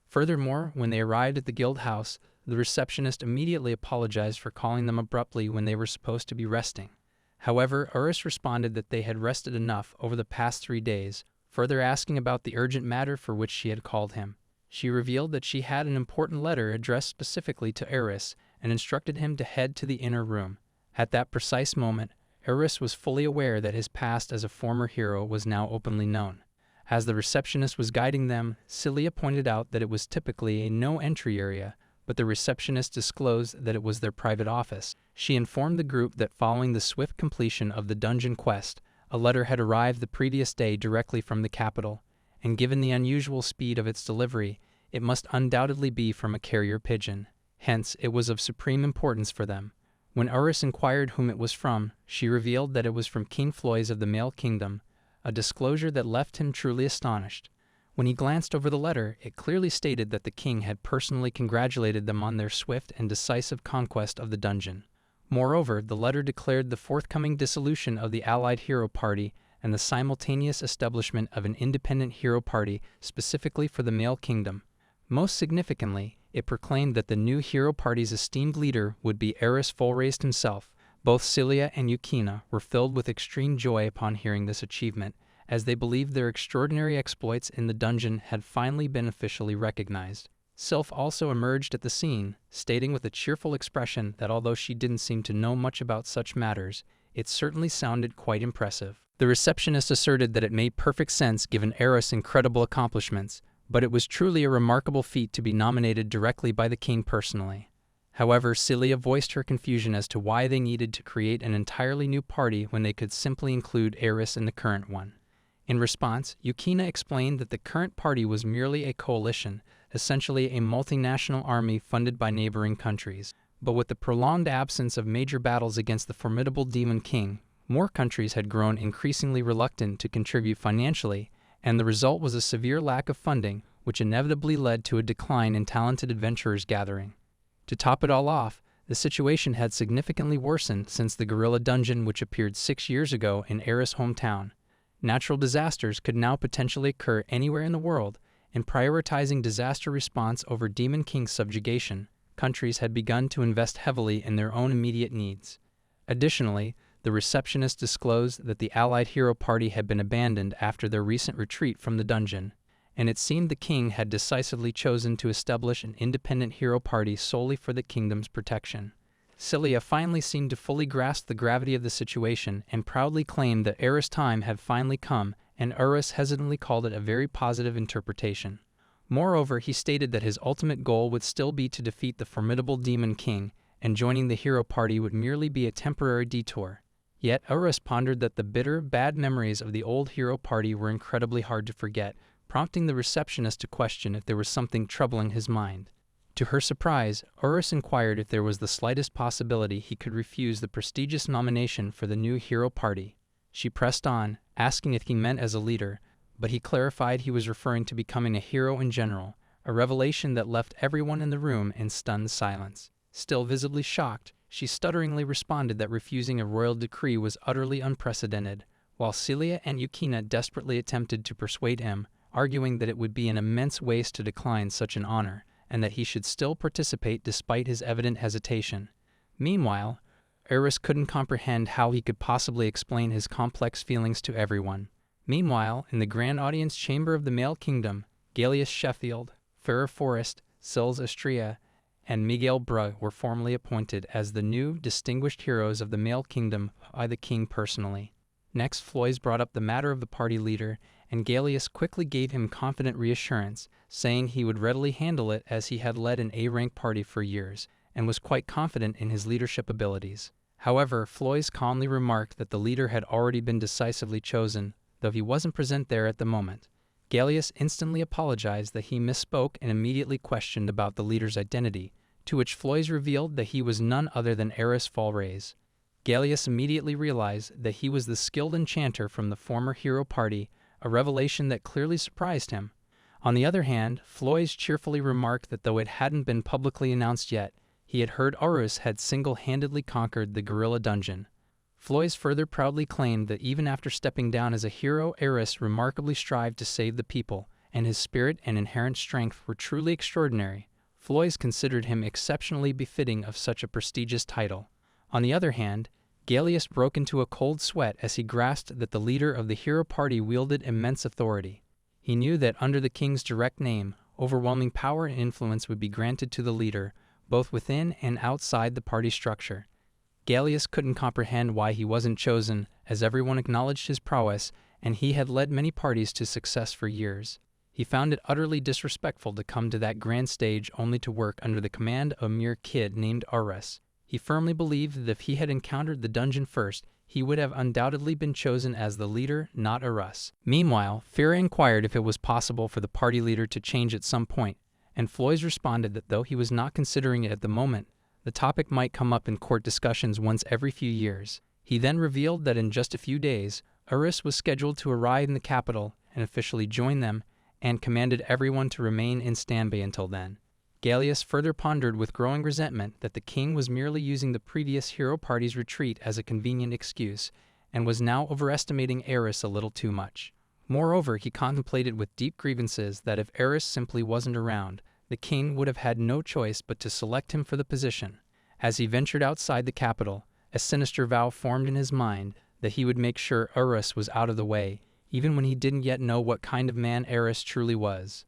Furthermore, when they arrived at the guild house, the receptionist immediately apologized for calling them abruptly when they were supposed to be resting. However, Eris responded that they had rested enough over the past 3 days, further asking about the urgent matter for which she had called him. She revealed that she had an important letter addressed specifically to Eris and instructed him to head to the inner room. At that precise moment, Eris was fully aware that his past as a former hero was now openly known. As the receptionist was guiding them, Celia pointed out that it was typically a no-entry area, but the receptionist disclosed that it was their private office. She informed the group that following the swift completion of the dungeon quest, a letter had arrived the previous day directly from the capital, and given the unusual speed of its delivery, it must undoubtedly be from a carrier pigeon. Hence, it was of supreme importance for them. When Eris inquired whom it was from, she revealed that it was from King Floys of the Male Kingdom, a disclosure that left him truly astonished. When he glanced over the letter, it clearly stated that the king had personally congratulated them on their swift and decisive conquest of the dungeon. Moreover, the letter declared the forthcoming dissolution of the allied hero party and the simultaneous establishment of an independent hero party specifically for the Male Kingdom. Most significantly, it proclaimed that the new hero party's esteemed leader would be Eris Folraist himself. Both Celia and Yukina were filled with extreme joy upon hearing this achievement, as they believed their extraordinary exploits in the dungeon had finally been officially recognized. Sylph also emerged at the scene, stating with a cheerful expression that although she didn't seem to know much about such matters, it certainly sounded quite impressive. The receptionist asserted that it made perfect sense given Eris' incredible accomplishments, but it was truly a remarkable feat to be nominated directly by the king personally. However, Celia voiced her confusion as to why they needed to create an entirely new party when they could simply include Eris in the current one. In response, Yukina explained that the current party was merely a coalition, essentially a multinational army funded by neighboring countries. But with the prolonged absence of major battles against the formidable Demon King, more countries had grown increasingly reluctant to contribute financially, and the result was a severe lack of funding, which inevitably led to a decline in talented adventurers gathering. To top it all off, the situation had significantly worsened since the guerrilla dungeon which appeared 6 years ago in Eris' hometown. Natural disasters could now potentially occur anywhere in the world, and prioritizing disaster response over Demon King's subjugation, countries had begun to invest heavily in their own immediate needs. Additionally, the receptionist disclosed that the allied hero party had been abandoned after their recent retreat from the dungeon, and it seemed the king had decisively chosen to establish an independent hero party solely for the kingdom's protection. Celia finally seemed to fully grasp the gravity of the situation and proudly claimed that Eris' time had finally come, and Eris hesitantly called it a very positive interpretation. Moreover, he stated that his ultimate goal would still be to defeat the formidable Demon King, and joining the hero party would merely be a temporary detour. Yet Eris pondered that the bitter, bad memories of the old hero party were incredibly hard to forget, prompting the receptionist to question if there was something troubling his mind. To her surprise, Eris inquired if there was the slightest possibility he could refuse the prestigious nomination for the new hero party. She pressed on, asking if he meant as a leader, but he clarified he was referring to becoming a hero in general, a revelation that left everyone in the room in stunned silence. Still visibly shocked, she stutteringly responded that refusing a royal decree was utterly unprecedented, while Celia and Yukina desperately attempted to persuade him, arguing that it would be an immense waste to decline such an honor, and that he should still participate despite his evident hesitation. Meanwhile, Eris couldn't comprehend how he could possibly explain his complex feelings to everyone. Meanwhile, in the grand audience chamber of the Male Kingdom, Gallius Sheffield, Farrah Forrest, Sils Astria, and Miguel Brugh were formally appointed as the new distinguished heroes of the Male Kingdom by the king personally. Next, Floys brought up the matter of the party leader, and Gallius quickly gave him confident reassurance, saying he would readily handle it as he had led an A-rank party for years, and was quite confident in his leadership abilities. However, Floys calmly remarked that the leader had already been decisively chosen, though he wasn't present there at the moment. Gallius instantly apologized that he misspoke and immediately questioned about the leader's identity, to which Floys revealed that he was none other than Eris Falrays. Gallius immediately realized that he was the skilled enchanter from the former hero party, a revelation that clearly surprised him. On the other hand, Floys cheerfully remarked that though it hadn't been publicly announced yet, he had heard Urus had single-handedly conquered the gorilla dungeon. Floys further proudly claimed that even after stepping down as a hero, Eris remarkably strived to save the people, and his spirit and inherent strength were truly extraordinary. Floys considered him exceptionally befitting of such a prestigious title. On the other hand, Gallius broke into a cold sweat as he grasped that the leader of the hero party wielded immense authority. He knew that under the king's direct name, overwhelming power and influence would be granted to the leader, both within and outside the party structure. Gallius couldn't comprehend why he wasn't chosen, as everyone acknowledged his prowess, and he had led many parties to success for years. He found it utterly disrespectful to come to that grand stage only to work under the command of a mere kid named Urus. He firmly believed that if he had encountered the dungeon first, he would have undoubtedly been chosen as the leader, not Urus. Meanwhile, Fira inquired if it was possible for the party leader to change at some point, and Floys responded that though he was not considering it at the moment, the topic might come up in court discussions once every few years. He then revealed that in just a few days, Urus was scheduled to arrive in the capital and officially join them, and commanded everyone to remain in standby until then. Gallius further pondered with growing resentment that the king was merely using the previous hero party's retreat as a convenient excuse, and was now overestimating Eris a little too much. Moreover, he contemplated with deep grievances that if Eris simply wasn't around, the king would have had no choice but to select him for the position. As he ventured outside the capital, a sinister vow formed in his mind that he would make sure Urus was out of the way, even when he didn't yet know what kind of man Eris truly was.